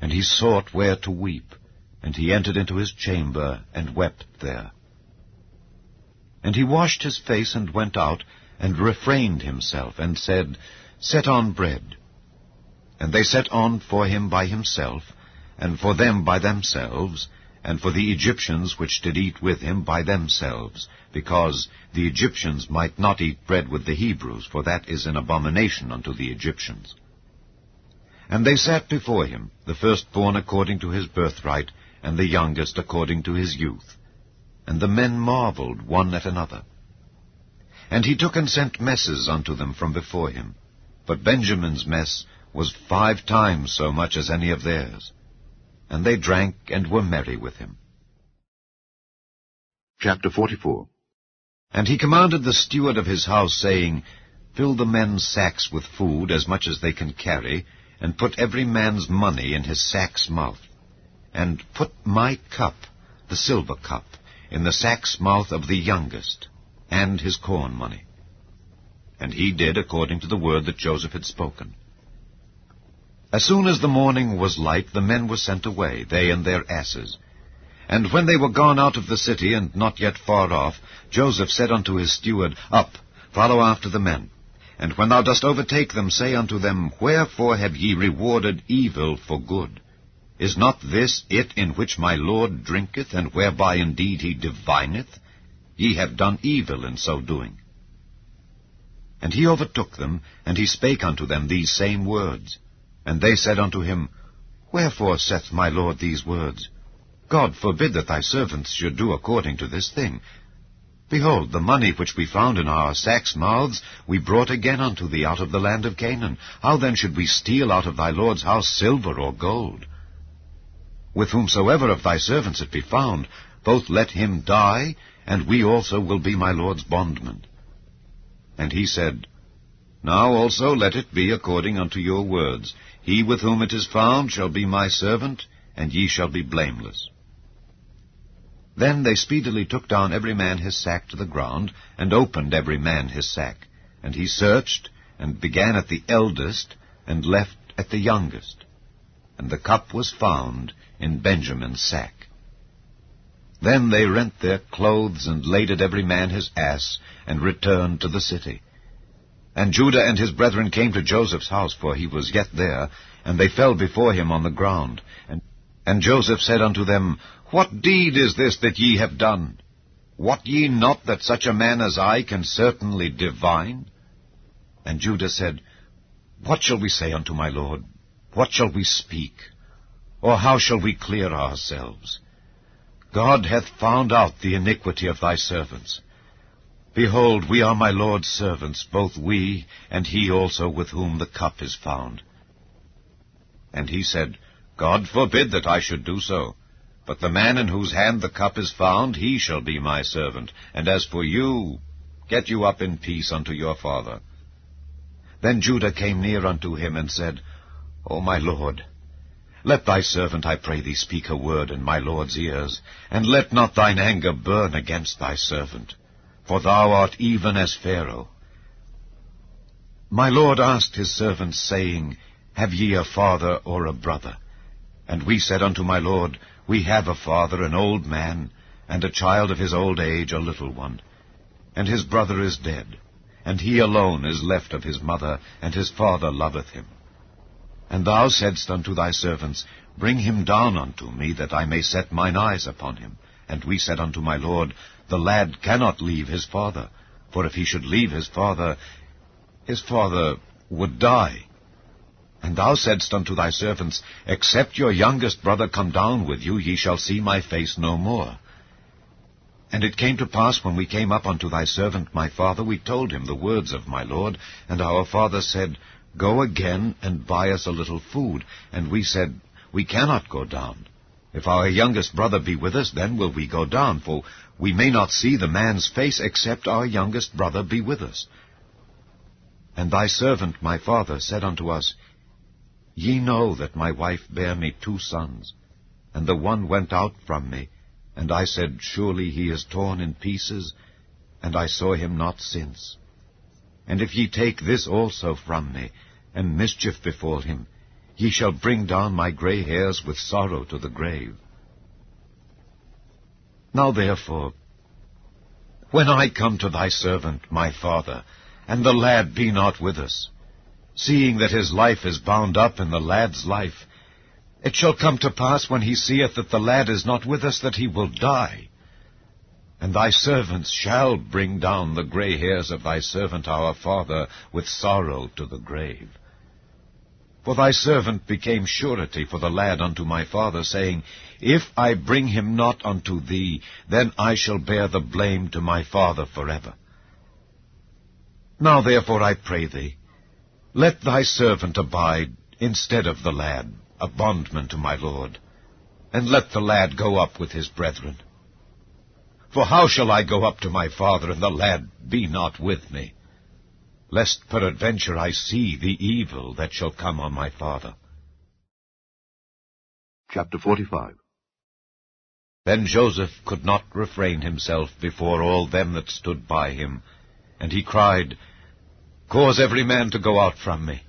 And he sought where to weep, and he entered into his chamber, and wept there. And he washed his face, and went out, and refrained himself, and said, Set on bread. And they set on for him by himself, and for them by themselves, and for the Egyptians which did eat with him by themselves, because the Egyptians might not eat bread with the Hebrews, for that is an abomination unto the Egyptians. And they sat before him, the firstborn according to his birthright, and the youngest according to his youth. And the men marveled one at another. And he took and sent messes unto them from before him. But Benjamin's mess was 5 times so much as any of theirs. And they drank and were merry with him. Chapter 44. And he commanded the steward of his house, saying, Fill the men's sacks with food, as much as they can carry, and put every man's money in his sack's mouth. And put my cup, the silver cup, in the sack's mouth of the youngest, and his corn money. And he did according to the word that Joseph had spoken. As soon as the morning was light, the men were sent away, they and their asses. And when they were gone out of the city, and not yet far off, Joseph said unto his steward, Up, follow after the men. And when thou dost overtake them, say unto them, Wherefore have ye rewarded evil for good? Is not this it in which my Lord drinketh, and whereby indeed he divineth? Ye have done evil in so doing. And he overtook them, and he spake unto them these same words. And they said unto him, Wherefore saith my Lord these words? God forbid that thy servants should do according to this thing. Behold, the money which we found in our sacks' mouths we brought again unto thee out of the land of Canaan. How then should we steal out of thy Lord's house silver or gold? With whomsoever of thy servants it be found, both let him die, and we also will be my Lord's bondmen. And he said, Now also let it be according unto your words. He with whom it is found shall be my servant, and ye shall be blameless. Then they speedily took down every man his sack to the ground, and opened every man his sack. And he searched, and began at the eldest, and left at the youngest. And the cup was found in Benjamin's sack. Then they rent their clothes, and laded every man his ass, and returned to the city. And Judah and his brethren came to Joseph's house, for he was yet there, and they fell before him on the ground. And Joseph said unto them, What deed is this that ye have done? Wot ye not that such a man as I can certainly divine? And Judah said, What shall we say unto my Lord? What shall we speak? Or how shall we clear ourselves? God hath found out the iniquity of thy servants. Behold, we are my Lord's servants, both we, and he also with whom the cup is found. And he said, God forbid that I should do so. But the man in whose hand the cup is found, he shall be my servant. And as for you, get you up in peace unto your father. Then Judah came near unto him, and said, O my Lord, let thy servant, I pray thee, speak a word in my Lord's ears, and let not thine anger burn against thy servant. For thou art even as Pharaoh. My Lord asked his servants, saying, Have ye a father or a brother? And we said unto my Lord, We have a father, an old man, and a child of his old age, a little one. And his brother is dead, and he alone is left of his mother, and his father loveth him. And thou saidst unto thy servants, Bring him down unto me, that I may set mine eyes upon him. And we said unto my Lord, The lad cannot leave his father, for if he should leave his father would die. And thou saidst unto thy servants, Except your youngest brother come down with you, ye shall see my face no more. And it came to pass, when we came up unto thy servant my father, we told him the words of my Lord. And our father said, Go again, and buy us a little food. And we said, We cannot go down. If our youngest brother be with us, then will we go down, for we may not see the man's face, except our youngest brother be with us. And thy servant my father said unto us, Ye know that my wife bare me 2 sons, and the one went out from me, and I said, Surely he is torn in pieces, and I saw him not since. And if ye take this also from me, and mischief befall him, ye shall bring down my gray hairs with sorrow to the grave. Now therefore, when I come to thy servant my father, and the lad be not with us, seeing that his life is bound up in the lad's life, it shall come to pass, when he seeth that the lad is not with us, that he will die. And thy servants shall bring down the gray hairs of thy servant our father with sorrow to the grave. For thy servant became surety for the lad unto my father, saying, If I bring him not unto thee, then I shall bear the blame to my father forever. Now therefore I pray thee, let thy servant abide instead of the lad, a bondman to my lord, and let the lad go up with his brethren. For how shall I go up to my father, and the lad be not with me? Lest peradventure I see the evil that shall come on my father. Chapter 45. Then Joseph could not refrain himself before all them that stood by him, and he cried, Cause every man to go out from me.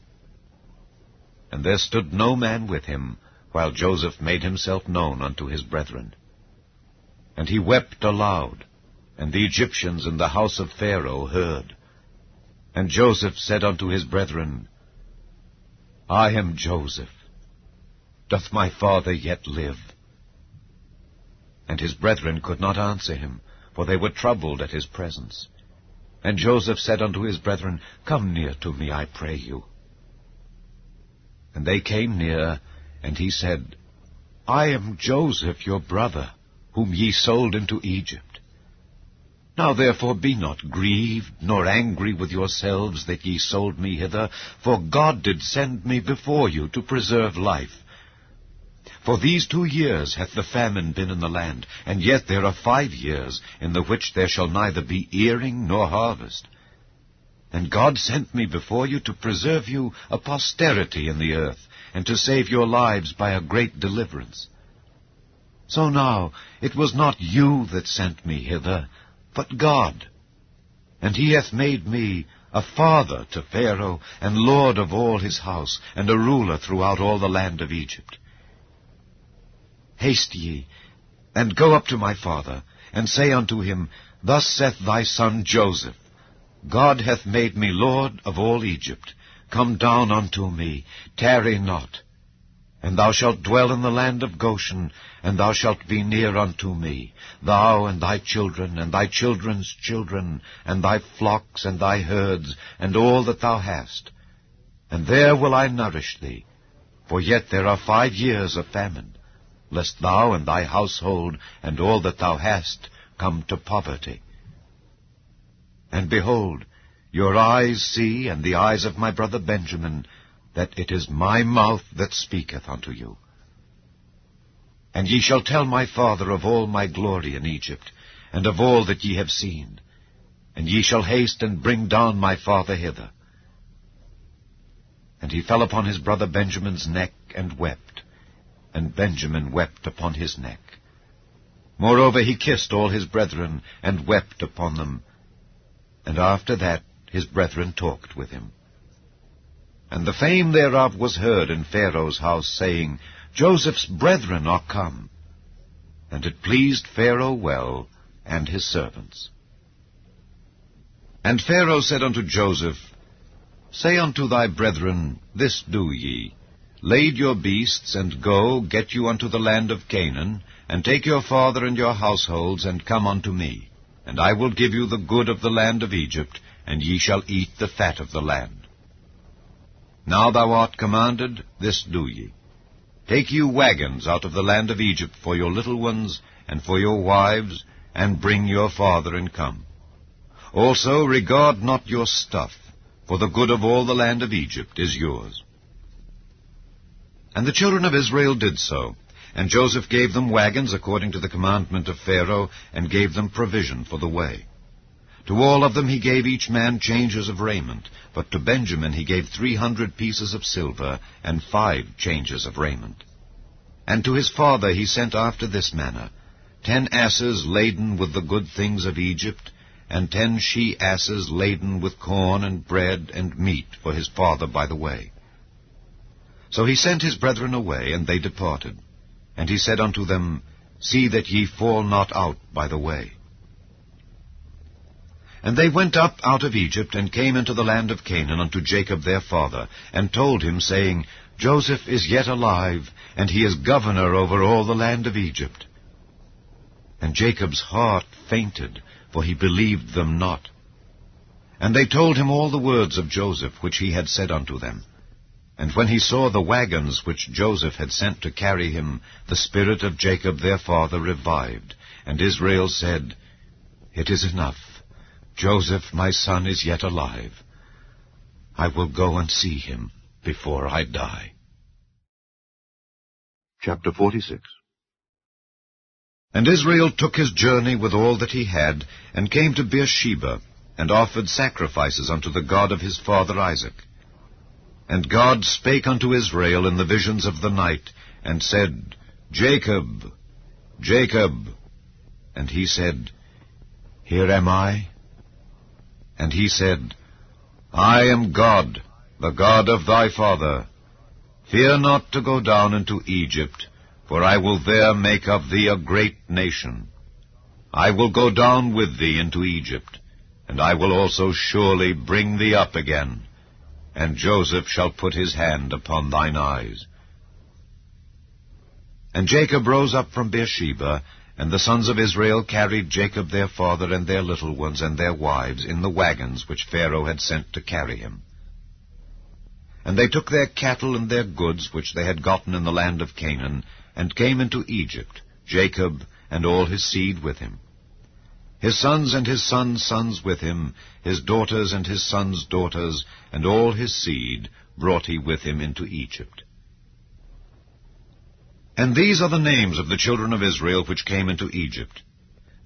And there stood no man with him, while Joseph made himself known unto his brethren. And he wept aloud, and the Egyptians in the house of Pharaoh heard. And Joseph said unto his brethren, I am Joseph. Doth my father yet live? And his brethren could not answer him, for they were troubled at his presence. And Joseph said unto his brethren, Come near to me, I pray you. And they came near, and he said, I am Joseph your brother, whom ye sold into Egypt. Now therefore be not grieved, nor angry with yourselves that ye sold me hither, for God did send me before you to preserve life. For these 2 years hath the famine been in the land, and yet there are 5 years, in the which there shall neither be earing nor harvest. And God sent me before you to preserve you a posterity in the earth, and to save your lives by a great deliverance. So now it was not you that sent me hither, but God. And he hath made me a father to Pharaoh, and lord of all his house, and a ruler throughout all the land of Egypt. Haste ye, and go up to my father, and say unto him, Thus saith thy son Joseph, God hath made me lord of all Egypt. Come down unto me, tarry not. And thou shalt dwell in the land of Goshen, and thou shalt be near unto me, thou and thy children, and thy children's children, and thy flocks, and thy herds, and all that thou hast. And there will I nourish thee, for yet there are 5 years of famine, lest thou and thy household, and all that thou hast, come to poverty. And behold, your eyes see, and the eyes of my brother Benjamin, that it is my mouth that speaketh unto you. And ye shall tell my father of all my glory in Egypt, and of all that ye have seen. And ye shall haste and bring down my father hither. And he fell upon his brother Benjamin's neck, and wept. And Benjamin wept upon his neck. Moreover he kissed all his brethren, and wept upon them. And after that his brethren talked with him. And the fame thereof was heard in Pharaoh's house, saying, Joseph's brethren are come. And it pleased Pharaoh well, and his servants. And Pharaoh said unto Joseph, Say unto thy brethren, This do ye, Lade your beasts, and go, get you unto the land of Canaan, and take your father and your households, and come unto me. And I will give you the good of the land of Egypt, and ye shall eat the fat of the land. Now thou art commanded, this do ye. Take you wagons out of the land of Egypt for your little ones, and for your wives, and bring your father, and come. Also regard not your stuff, for the good of all the land of Egypt is yours. And the children of Israel did so, and Joseph gave them wagons according to the commandment of Pharaoh, and gave them provision for the way. To all of them he gave each man changes of raiment, but to Benjamin he gave 300 pieces of silver, and 5 changes of raiment. And to his father he sent after this manner, 10 asses laden with the good things of Egypt, and 10 she-asses laden with corn and bread and meat for his father by the way. So he sent his brethren away, and they departed. And he said unto them, See that ye fall not out by the way. And they went up out of Egypt, and came into the land of Canaan unto Jacob their father, and told him, saying, Joseph is yet alive, and he is governor over all the land of Egypt. And Jacob's heart fainted, for he believed them not. And they told him all the words of Joseph, which he had said unto them. And when he saw the wagons which Joseph had sent to carry him, the spirit of Jacob their father revived. And Israel said, It is enough. Joseph my son is yet alive. I will go and see him before I die. Chapter 46. And Israel took his journey with all that he had, and came to Beersheba, and offered sacrifices unto the God of his father Isaac. And God spake unto Israel in the visions of the night, and said, Jacob, Jacob. And he said, Here am I. And he said, I am God, the God of thy father. Fear not to go down into Egypt, for I will there make of thee a great nation. I will go down with thee into Egypt, and I will also surely bring thee up again, and Joseph shall put his hand upon thine eyes. And Jacob rose up from Beersheba, and the sons of Israel carried Jacob their father and their little ones and their wives in the wagons which Pharaoh had sent to carry him. And they took their cattle and their goods which they had gotten in the land of Canaan, and came into Egypt, Jacob and all his seed with him. His sons and his sons' sons with him, his daughters and his sons' daughters, and all his seed brought he with him into Egypt. And these are the names of the children of Israel which came into Egypt: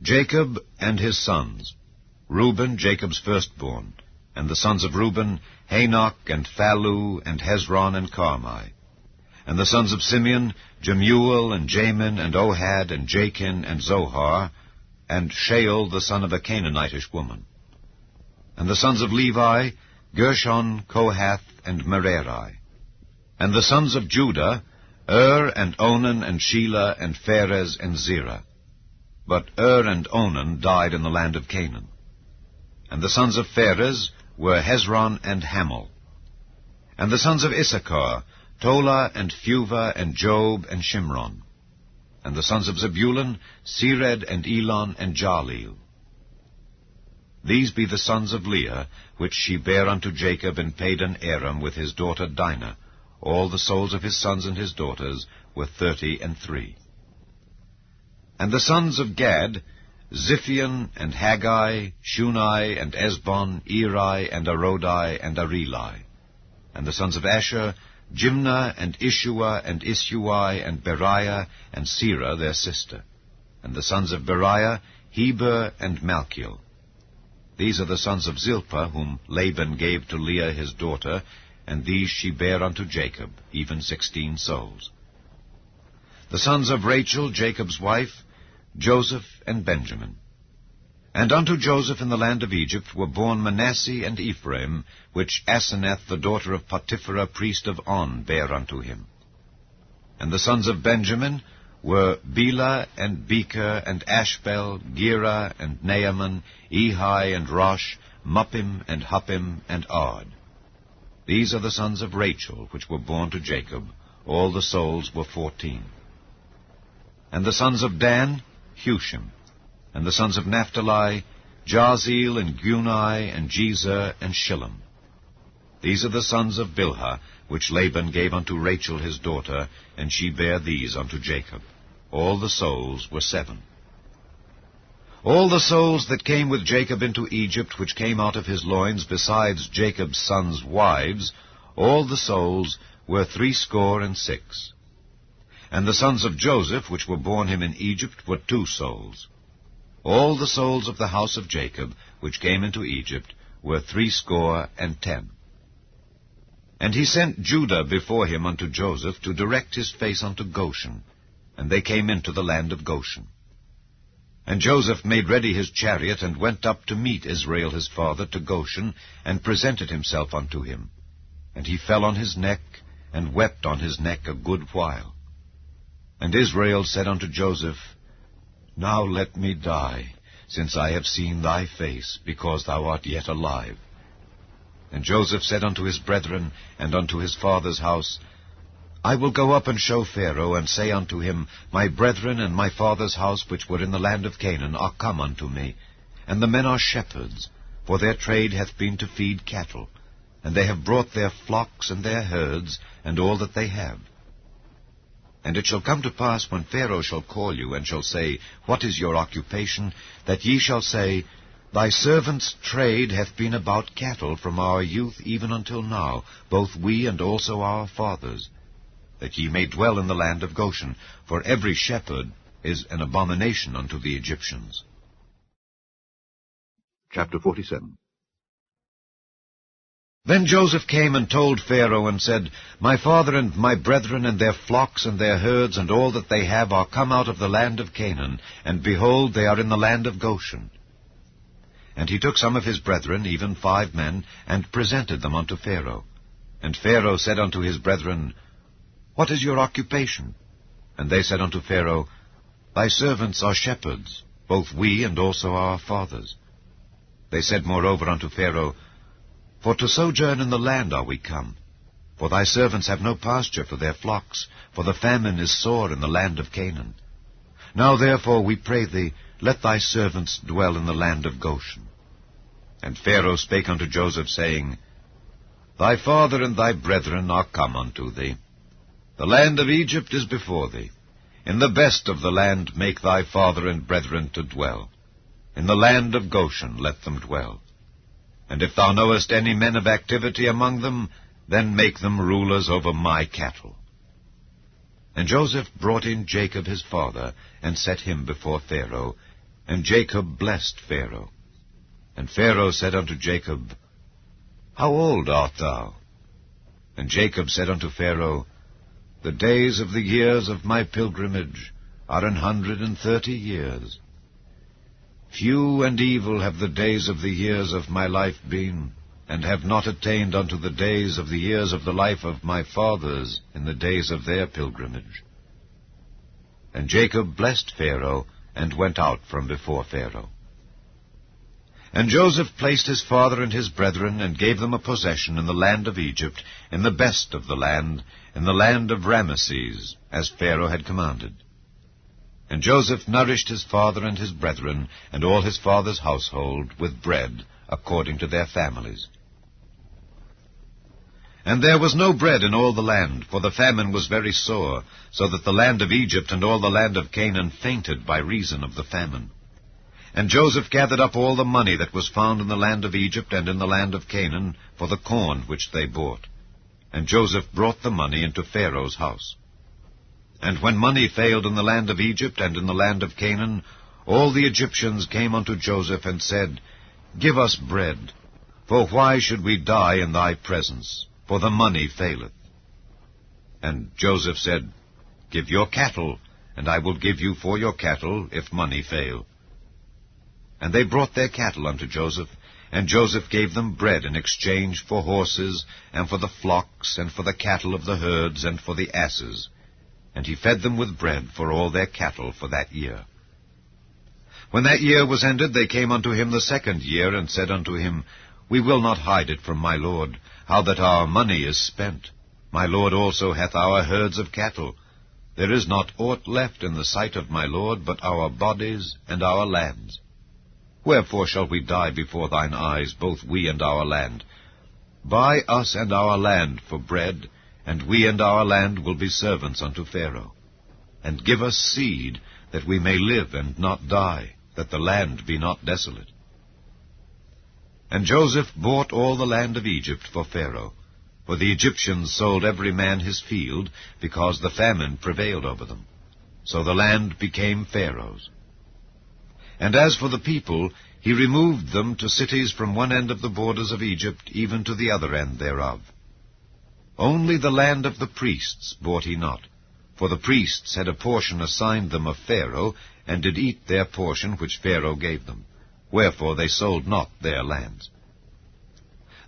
Jacob and his sons, Reuben Jacob's firstborn, and the sons of Reuben, Hanok and Phallu and Hezron and Carmi. And the sons of Simeon, Jemuel and Jamin and Ohad and Jachin and Zohar, and Shael the son of a Canaanitish woman. And the sons of Levi, Gershon, Kohath, and Merari. And the sons of Judah, and Onan and Shelah and Pharez and Zerah. But and Onan died in the land of Canaan. And the sons of Pharez were Hezron and Hamel. And the sons of Issachar, Tola and Phuvah and Job and Shimron. And the sons of Zebulun, Sered and Elon and Jaleel. These be the sons of Leah, which she bare unto Jacob in Padan Aram with his daughter Dinah. All the souls of his sons and his daughters were 33. And the sons of Gad, Ziphion and Haggai, Shunai and Esbon, Eri and Arodi and Areli. And the sons of Asher, Jimnah and Ishua and Isui and Beriah and Serah their sister. And the sons of Beriah, Heber and Malchiel. These are the sons of Zilpah, whom Laban gave to Leah his daughter, and these she bare unto Jacob, even 16 souls. The sons of Rachel, Jacob's wife, Joseph and Benjamin. And unto Joseph in the land of Egypt were born Manasseh and Ephraim, which Asenath the daughter of Potipherah priest of On bare unto him. And the sons of Benjamin were Bela and Becher and Ashbel, Gera and Naaman, Ehi and Rosh, Muppim and Huppim and Ard. These are the sons of Rachel, which were born to Jacob. All the souls were 14. And the sons of Dan, Hushim. And the sons of Naphtali, Jaziel and Guni and Jezer and Shillem. These are the sons of Bilhah, which Laban gave unto Rachel his daughter, and she bare these unto Jacob. All the souls were 7. All the souls that came with Jacob into Egypt, which came out of his loins, besides Jacob's sons' wives, all the souls were 66. And the sons of Joseph, which were born him in Egypt, were 2 souls. All the souls of the house of Jacob, which came into Egypt, were 70. And he sent Judah before him unto Joseph, to direct his face unto Goshen. And they came into the land of Goshen. And Joseph made ready his chariot, and went up to meet Israel his father to Goshen, and presented himself unto him. And he fell on his neck, and wept on his neck a good while. And Israel said unto Joseph, Now let me die, since I have seen thy face, because thou art yet alive. And Joseph said unto his brethren, and unto his father's house, I will go up and show Pharaoh, and say unto him, My brethren and my father's house, which were in the land of Canaan, are come unto me. And the men are shepherds, for their trade hath been to feed cattle. and they have brought their flocks and their herds, and all that they have. And it shall come to pass, when Pharaoh shall call you, and shall say, What is your occupation? That ye shall say, Thy servant's trade hath been about cattle from our youth even until now, both we and also our fathers, that ye may dwell in the land of Goshen, for every shepherd is an abomination unto the Egyptians. Chapter 47. Then Joseph came and told Pharaoh, and said, My father and my brethren and their flocks and their herds and all that they have are come out of the land of Canaan, and behold, they are in the land of Goshen. And he took some of his brethren, even 5 men, and presented them unto Pharaoh. And Pharaoh said unto his brethren, What is your occupation? And they said unto Pharaoh, Thy servants are shepherds, both we and also our fathers. They said moreover unto Pharaoh, For to sojourn in the land are we come. For thy servants have no pasture for their flocks, for the famine is sore in the land of Canaan. Now therefore, we pray thee, let thy servants dwell in the land of Goshen. And Pharaoh spake unto Joseph, saying, Thy father and thy brethren are come unto thee. The land of Egypt is before thee. In the best of the land make thy father and brethren to dwell. In the land of Goshen let them dwell. And if thou knowest any men of activity among them, then make them rulers over my cattle. And Joseph brought in Jacob his father, and set him before Pharaoh, and Jacob blessed Pharaoh. And Pharaoh said unto Jacob, How old art thou? And Jacob said unto Pharaoh, The days of the years of my pilgrimage are 130 years. Few and evil have the days of the years of my life been, and have not attained unto the days of the years of the life of my fathers in the days of their pilgrimage. And Jacob blessed Pharaoh, and went out from before Pharaoh. And Joseph placed his father and his brethren, and gave them a possession in the land of Egypt, in the best of the land, in the land of Ramesses, as Pharaoh had commanded. And Joseph nourished his father and his brethren, and all his father's household, with bread, according to their families. And there was no bread in all the land, for the famine was very sore, so that the land of Egypt and all the land of Canaan fainted by reason of the famine. And Joseph gathered up all the money that was found in the land of Egypt and in the land of Canaan, for the corn which they bought. And Joseph brought the money into Pharaoh's house. And when money failed in the land of Egypt and in the land of Canaan, all the Egyptians came unto Joseph and said, Give us bread, for why should we die in thy presence? For the money faileth. And Joseph said, Give your cattle, and I will give you for your cattle, if money fail. And they brought their cattle unto Joseph, and Joseph gave them bread in exchange for horses, and for the flocks, and for the cattle of the herds, and for the asses. And he fed them with bread for all their cattle for that year. When that year was ended, they came unto him the 2nd year, and said unto him, We will not hide it from my lord, how that our money is spent. My lord also hath our herds of cattle. There is not aught left in the sight of my lord, but our bodies and our lands. Wherefore shall we die before thine eyes, both we and our land? Buy us and our land for bread, and we and our land will be servants unto Pharaoh. And give us seed, that we may live and not die, that the land be not desolate. And Joseph bought all the land of Egypt for Pharaoh, for the Egyptians sold every man his field, because the famine prevailed over them. So the land became Pharaoh's. And as for the people, he removed them to cities from one end of the borders of Egypt, even to the other end thereof. Only the land of the priests bought he not, for the priests had a portion assigned them of Pharaoh, and did eat their portion which Pharaoh gave them. Wherefore they sold not their lands.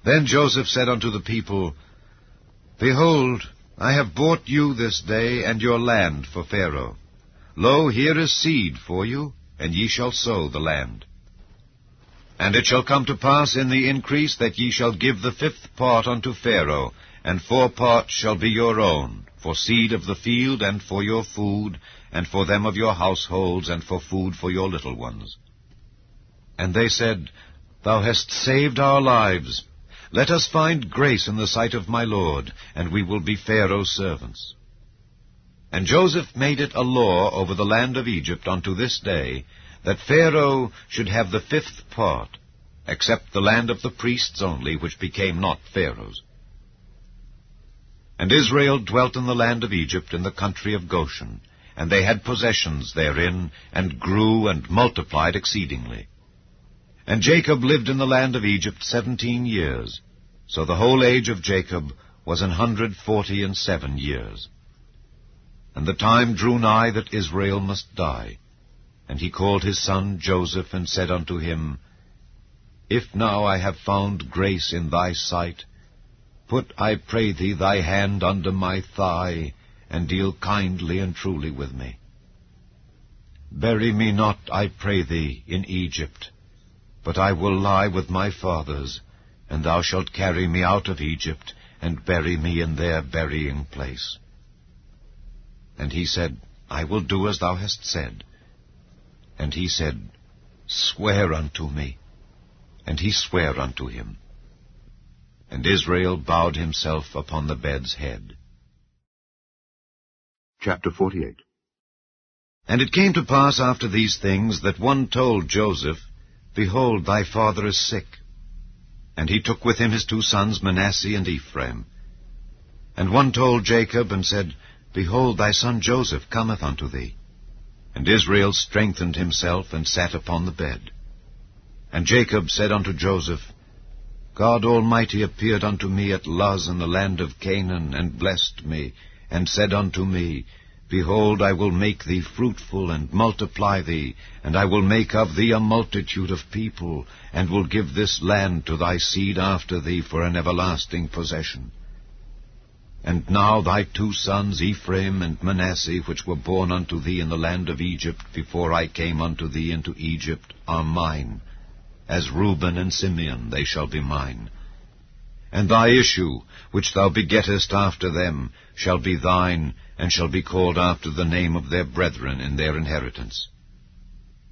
Then Joseph said unto the people, Behold, I have bought you this day and your land for Pharaoh. Lo, here is seed for you, and ye shall sow the land. And it shall come to pass in the increase that ye shall give the 5th part unto Pharaoh, and 4 parts shall be your own, for seed of the field, and for your food, and for them of your households, and for food for your little ones. And they said, Thou hast saved our lives. Let us find grace in the sight of my Lord, and we will be Pharaoh's servants. And Joseph made it a law over the land of Egypt unto this day, that Pharaoh should have the 5th part, except the land of the priests only, which became not Pharaoh's. And Israel dwelt in the land of Egypt in the country of Goshen, and they had possessions therein, and grew and multiplied exceedingly. And Jacob lived in the land of Egypt 17 years, so the whole age of Jacob was 147 years. And the time drew nigh that Israel must die. And he called his son Joseph, and said unto him, If now I have found grace in thy sight, put, I pray thee, thy hand under my thigh, and deal kindly and truly with me. Bury me not, I pray thee, in Egypt, but I will lie with my fathers, and thou shalt carry me out of Egypt, and bury me in their burying place. And he said, I will do as thou hast said. And he said, Swear unto me. And he sware unto him. And Israel bowed himself upon the bed's head. Chapter 48. And it came to pass after these things, that one told Joseph, Behold, thy father is sick. And he took with him his 2 sons, Manasseh and Ephraim. And one told Jacob, and said, Behold, thy son Joseph cometh unto thee. And Israel strengthened himself, and sat upon the bed. And Jacob said unto Joseph, God Almighty appeared unto me at Luz in the land of Canaan, and blessed me, and said unto me, Behold, I will make thee fruitful, and multiply thee, and I will make of thee a multitude of people, and will give this land to thy seed after thee for an everlasting possession. And now thy 2 sons, Ephraim and Manasseh, which were born unto thee in the land of Egypt, before I came unto thee into Egypt, are mine. As Reuben and Simeon they shall be mine. And thy issue, which thou begettest after them, shall be thine, and shall be called after the name of their brethren in their inheritance.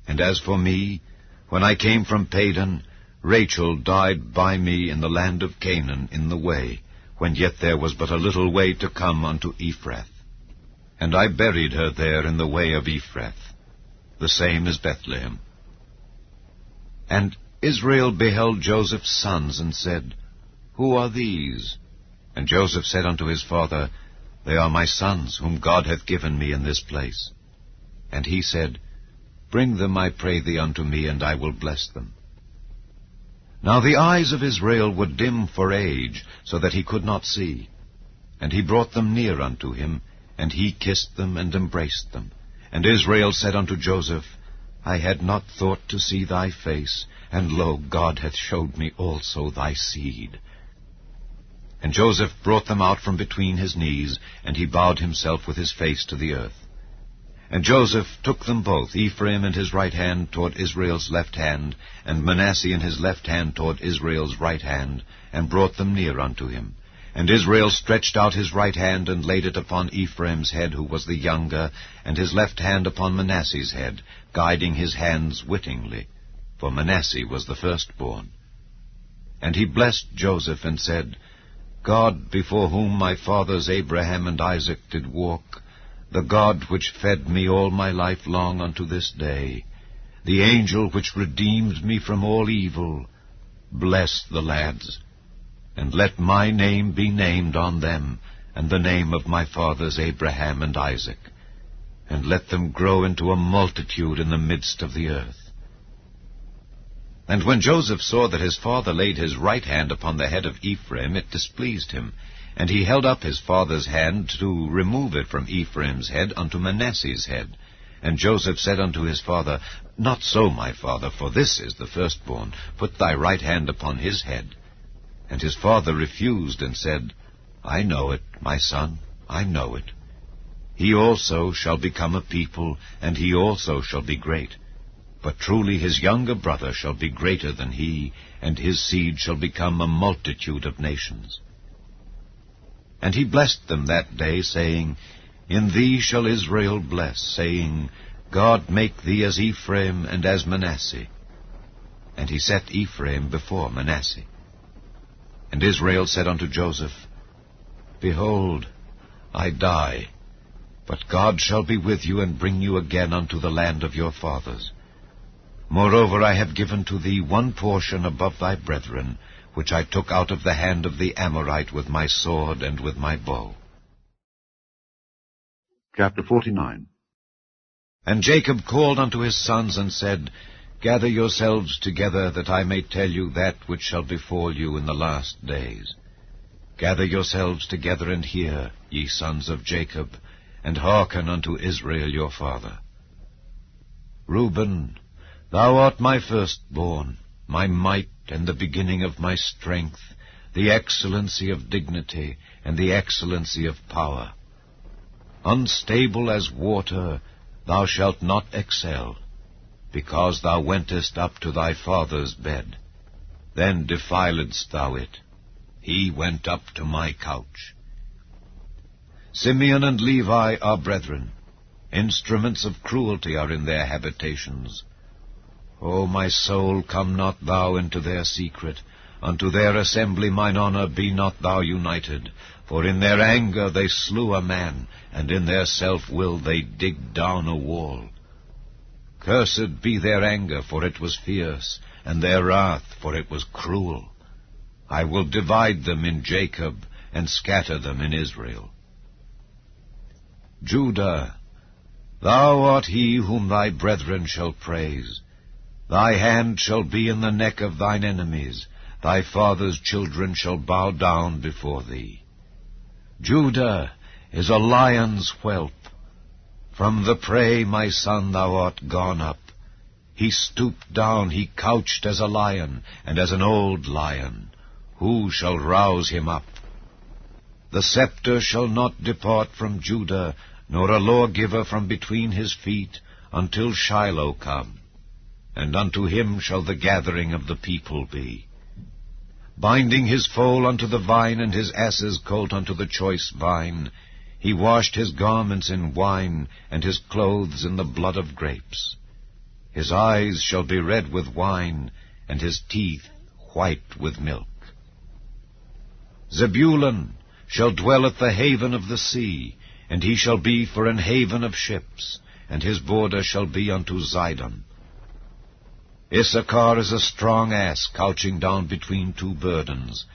And as for me, when I came from Padan, Rachel died by me in the land of Canaan in the way, when yet there was but a little way to come unto Ephrath. And I buried her there in the way of Ephrath, the same as Bethlehem. And Israel beheld Joseph's sons, and said, Who are these? And Joseph said unto his father, They are my sons, whom God hath given me in this place. And he said, Bring them, I pray thee, unto me, and I will bless them. Now the eyes of Israel were dim for age, so that he could not see. And he brought them near unto him, and he kissed them and embraced them. And Israel said unto Joseph, I had not thought to see thy face, and lo, God hath showed me also thy seed. And Joseph brought them out from between his knees, and he bowed himself with his face to the earth. And Joseph took them both, Ephraim in his right hand toward Israel's left hand, and Manasseh in his left hand toward Israel's right hand, and brought them near unto him. And Israel stretched out his right hand, and laid it upon Ephraim's head, who was the younger, and his left hand upon Manasseh's head, guiding his hands wittingly, for Manasseh was the firstborn. And he blessed Joseph, and said, God, before whom my fathers Abraham and Isaac did walk, the God which fed me all my life long unto this day, the angel which redeemed me from all evil, bless the lads, and let my name be named on them, and the name of my fathers Abraham and Isaac, and let them grow into a multitude in the midst of the earth. And when Joseph saw that his father laid his right hand upon the head of Ephraim, it displeased him. And he held up his father's hand to remove it from Ephraim's head unto Manasseh's head. And Joseph said unto his father, Not so, my father, for this is the firstborn. Put thy right hand upon his head. And his father refused, and said, I know it, my son, I know it. He also shall become a people, and he also shall be great. But truly his younger brother shall be greater than he, and his seed shall become a multitude of nations. And he blessed them that day, saying, In thee shall Israel bless, saying, God make thee as Ephraim and as Manasseh. And he set Ephraim before Manasseh. And Israel said unto Joseph, Behold, I die, but God shall be with you, and bring you again unto the land of your fathers. Moreover, I have given to thee one portion above thy brethren, which I took out of the hand of the Amorite with my sword and with my bow. Chapter 49. And Jacob called unto his sons, and said, Gather yourselves together, that I may tell you that which shall befall you in the last days. Gather yourselves together, and hear, ye sons of Jacob, and hearken unto Israel your father. Reuben, thou art my firstborn, my might, and the beginning of my strength, the excellency of dignity, and the excellency of power. Unstable as water, thou shalt not excel, because thou wentest up to thy father's bed. Then defiledst thou it. He went up to my couch. Simeon and Levi are brethren. Instruments of cruelty are in their habitations. O my soul, come not thou into their secret. Unto their assembly, mine honor, be not thou united. For in their anger they slew a man, and in their self-will they digged down a wall. Cursed be their anger, for it was fierce, and their wrath, for it was cruel. I will divide them in Jacob, and scatter them in Israel. Judah, thou art he whom thy brethren shall praise. Thy hand shall be in the neck of thine enemies. Thy father's children shall bow down before thee. Judah is a lion's whelp. From the prey, my son, thou art gone up. He stooped down, he couched as a lion, and as an old lion. Who shall rouse him up? The scepter shall not depart from Judah, nor a lawgiver from between his feet, until Shiloh come. And unto him shall the gathering of the people be. Binding his foal unto the vine, and his ass's colt unto the choice vine, he washed his garments in wine, and his clothes in the blood of grapes. His eyes shall be red with wine, and his teeth white with milk. Zebulun shall dwell at the haven of the sea, and he shall be for an haven of ships, and his border shall be unto Zidon. Issachar is a strong ass, couching down between two burdens.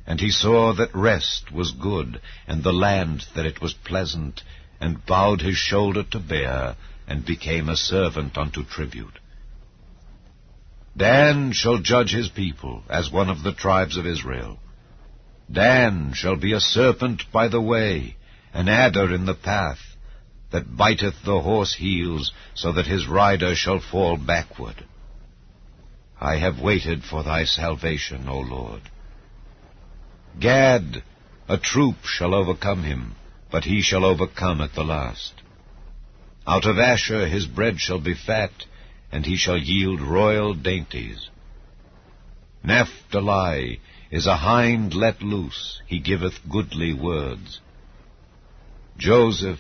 And he saw that rest was good, and the land that it was pleasant, and bowed his shoulder to bear, and became a servant unto tribute. Dan shall judge his people, as one of the tribes of Israel. Dan shall be a serpent by the way, an adder in the path, that biteth the horse heels, so that his rider shall fall backward. I have waited for thy salvation, O Lord. Gad, a troop shall overcome him, but he shall overcome at the last. Out of Asher his bread shall be fat, and he shall yield royal dainties. Naphtali is a hind let loose, he giveth goodly words. Joseph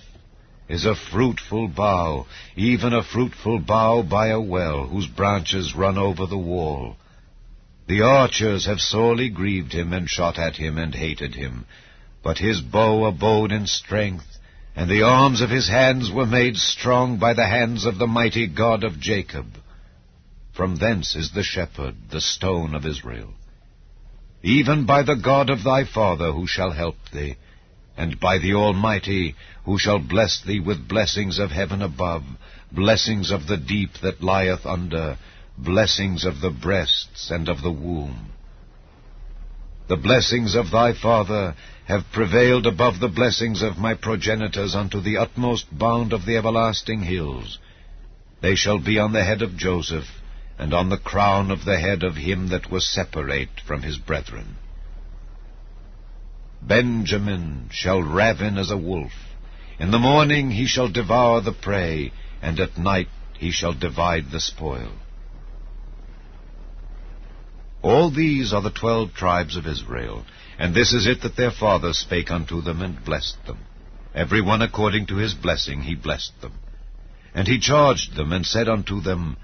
is a fruitful bough, even a fruitful bough by a well, whose branches run over the wall. The archers have sorely grieved him, and shot at him, and hated him. But his bow abode in strength, and the arms of his hands were made strong by the hands of the mighty God of Jacob. From thence is the shepherd, the stone of Israel. Even by the God of thy father, who shall help thee, and by the Almighty, who shall bless thee with blessings of heaven above, blessings of the deep that lieth under, blessings of the breasts and of the womb. The blessings of thy father have prevailed above the blessings of my progenitors unto the utmost bound of the everlasting hills. They shall be on the head of Joseph, and on the crown of the head of him that was separate from his brethren. Benjamin shall ravin as a wolf. In the morning he shall devour the prey, and at night he shall divide the spoil. All these are the 12 tribes of Israel, and this is it that their father spake unto them, and blessed them. Every one according to his blessing he blessed them. And he charged them, and said unto them,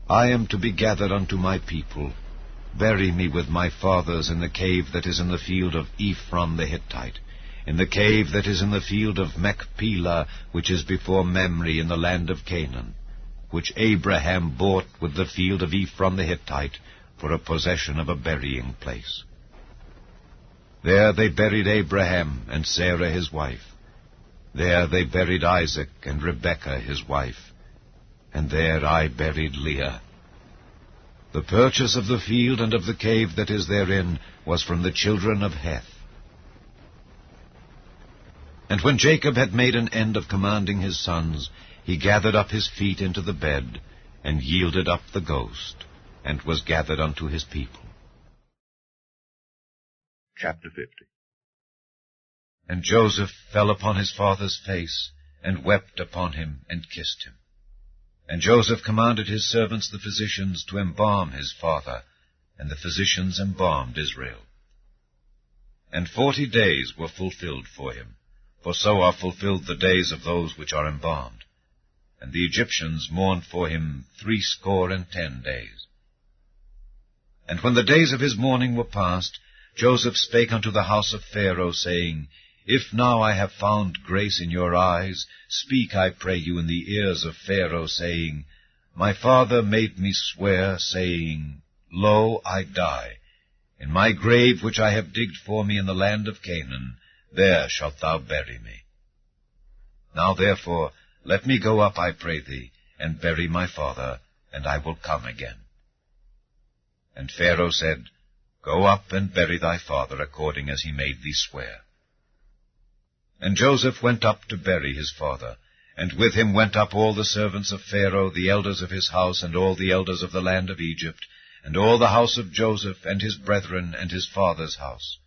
I am to be gathered unto my people. bury me with my fathers in the cave that is in the field of Ephron the Hittite, in the cave that is in the field of Machpelah, which is before Mamre in the land of Canaan, which Abraham bought with the field of Ephron the Hittite for a possession of a burying place. There they buried Abraham and Sarah his wife. There they buried Isaac and Rebekah his wife. And there I buried Leah. The purchase of the field and of the cave that is therein was from the children of Heth. And when Jacob had made an end of commanding his sons, he gathered up his feet into the bed, and yielded up the ghost, and was gathered unto his people. Chapter 50. And Joseph fell upon his father's face, and wept upon him, and kissed him. And Joseph commanded his servants the physicians to embalm his father, and the physicians embalmed Israel. And 40 days were fulfilled for him, for so are fulfilled the days of those which are embalmed. And the Egyptians mourned for him 70 days. And when the days of his mourning were past, Joseph spake unto the house of Pharaoh, saying, If now I have found grace in your eyes, speak, I pray you, in the ears of Pharaoh, saying, My father made me swear, saying, Lo, I die. In my grave which I have digged for me in the land of Canaan, there shalt thou bury me. Now therefore, let me go up, I pray thee, and bury my father, and I will come again. And Pharaoh said, Go up and bury thy father according as he made thee swear. And Joseph went up to bury his father, and with him went up all the servants of Pharaoh, the elders of his house, and all the elders of the land of Egypt, and all the house of Joseph, and his brethren, and his father's house.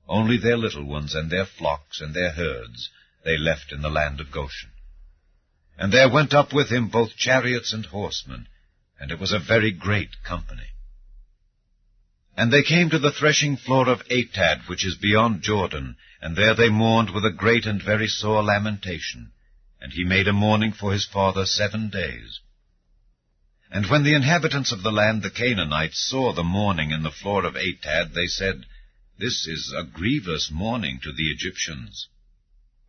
Only their little ones, and their flocks, and their herds, they left in the land of Goshen. And there went up with him both chariots and horsemen, and it was a very great company. And they came to the threshing floor of Atad, which is beyond Jordan, and there they mourned with a great and very sore lamentation. And he made a mourning for his father 7 days. And when the inhabitants of the land, the Canaanites, saw the mourning in the floor of Atad, they said, This is a grievous mourning to the Egyptians.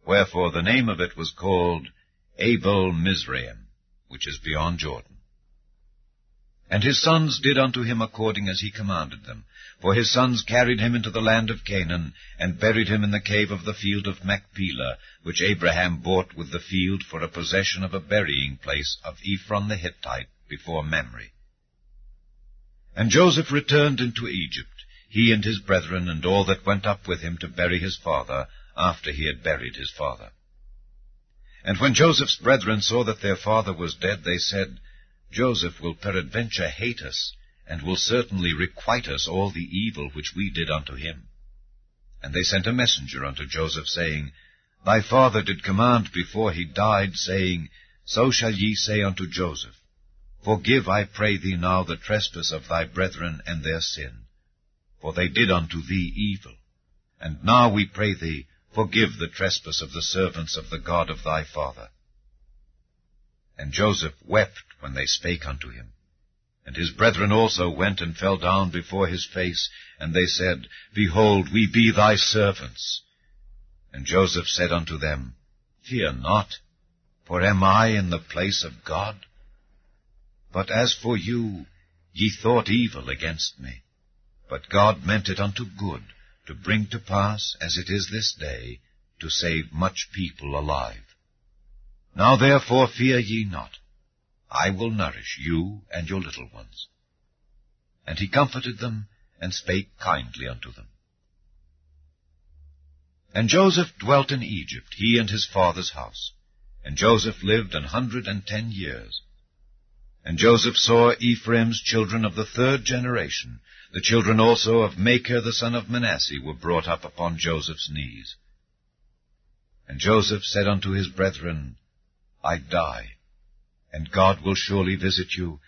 Wherefore the name of it was called Abel Mizraim, which is beyond Jordan. And his sons did unto him according as he commanded them. For his sons carried him into the land of Canaan, and buried him in the cave of the field of Machpelah, which Abraham bought with the field for a possession of a burying place of Ephron the Hittite before Mamre. And Joseph returned into Egypt, he and his brethren, and all that went up with him to bury his father, after he had buried his father. And when Joseph's brethren saw that their father was dead, they said, Joseph will peradventure hate us, and will certainly requite us all the evil which we did unto him. And they sent a messenger unto Joseph, saying, Thy father did command before he died, saying, So shall ye say unto Joseph, Forgive, I pray thee now, the trespass of thy brethren and their sin, for they did unto thee evil. And now we pray thee, forgive the trespass of the servants of the God of thy father. And Joseph wept when they spake unto him. And his brethren also went and fell down before his face, and they said, Behold, we be thy servants. And Joseph said unto them, Fear not, for am I in the place of God? But as for you, ye thought evil against me, but God meant it unto good, to bring to pass, as it is this day, to save much people alive. Now therefore fear ye not. I will nourish you and your little ones. And he comforted them, and spake kindly unto them. And Joseph dwelt in Egypt, he and his father's house. And Joseph lived 110 years. And Joseph saw Ephraim's children of the 3rd generation. The children also of Machir the son of Manasseh were brought up upon Joseph's knees. And Joseph said unto his brethren, I die, and God will surely visit you,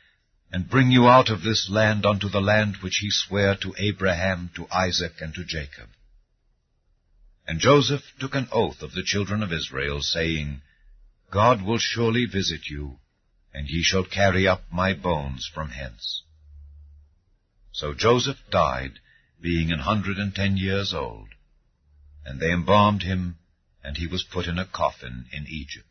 and bring you out of this land unto the land which he sware to Abraham, to Isaac, and to Jacob. And Joseph took an oath of the children of Israel, saying, God will surely visit you, and ye shall carry up my bones from hence. So Joseph died, being 110 years old. And they embalmed him, and he was put in a coffin in Egypt.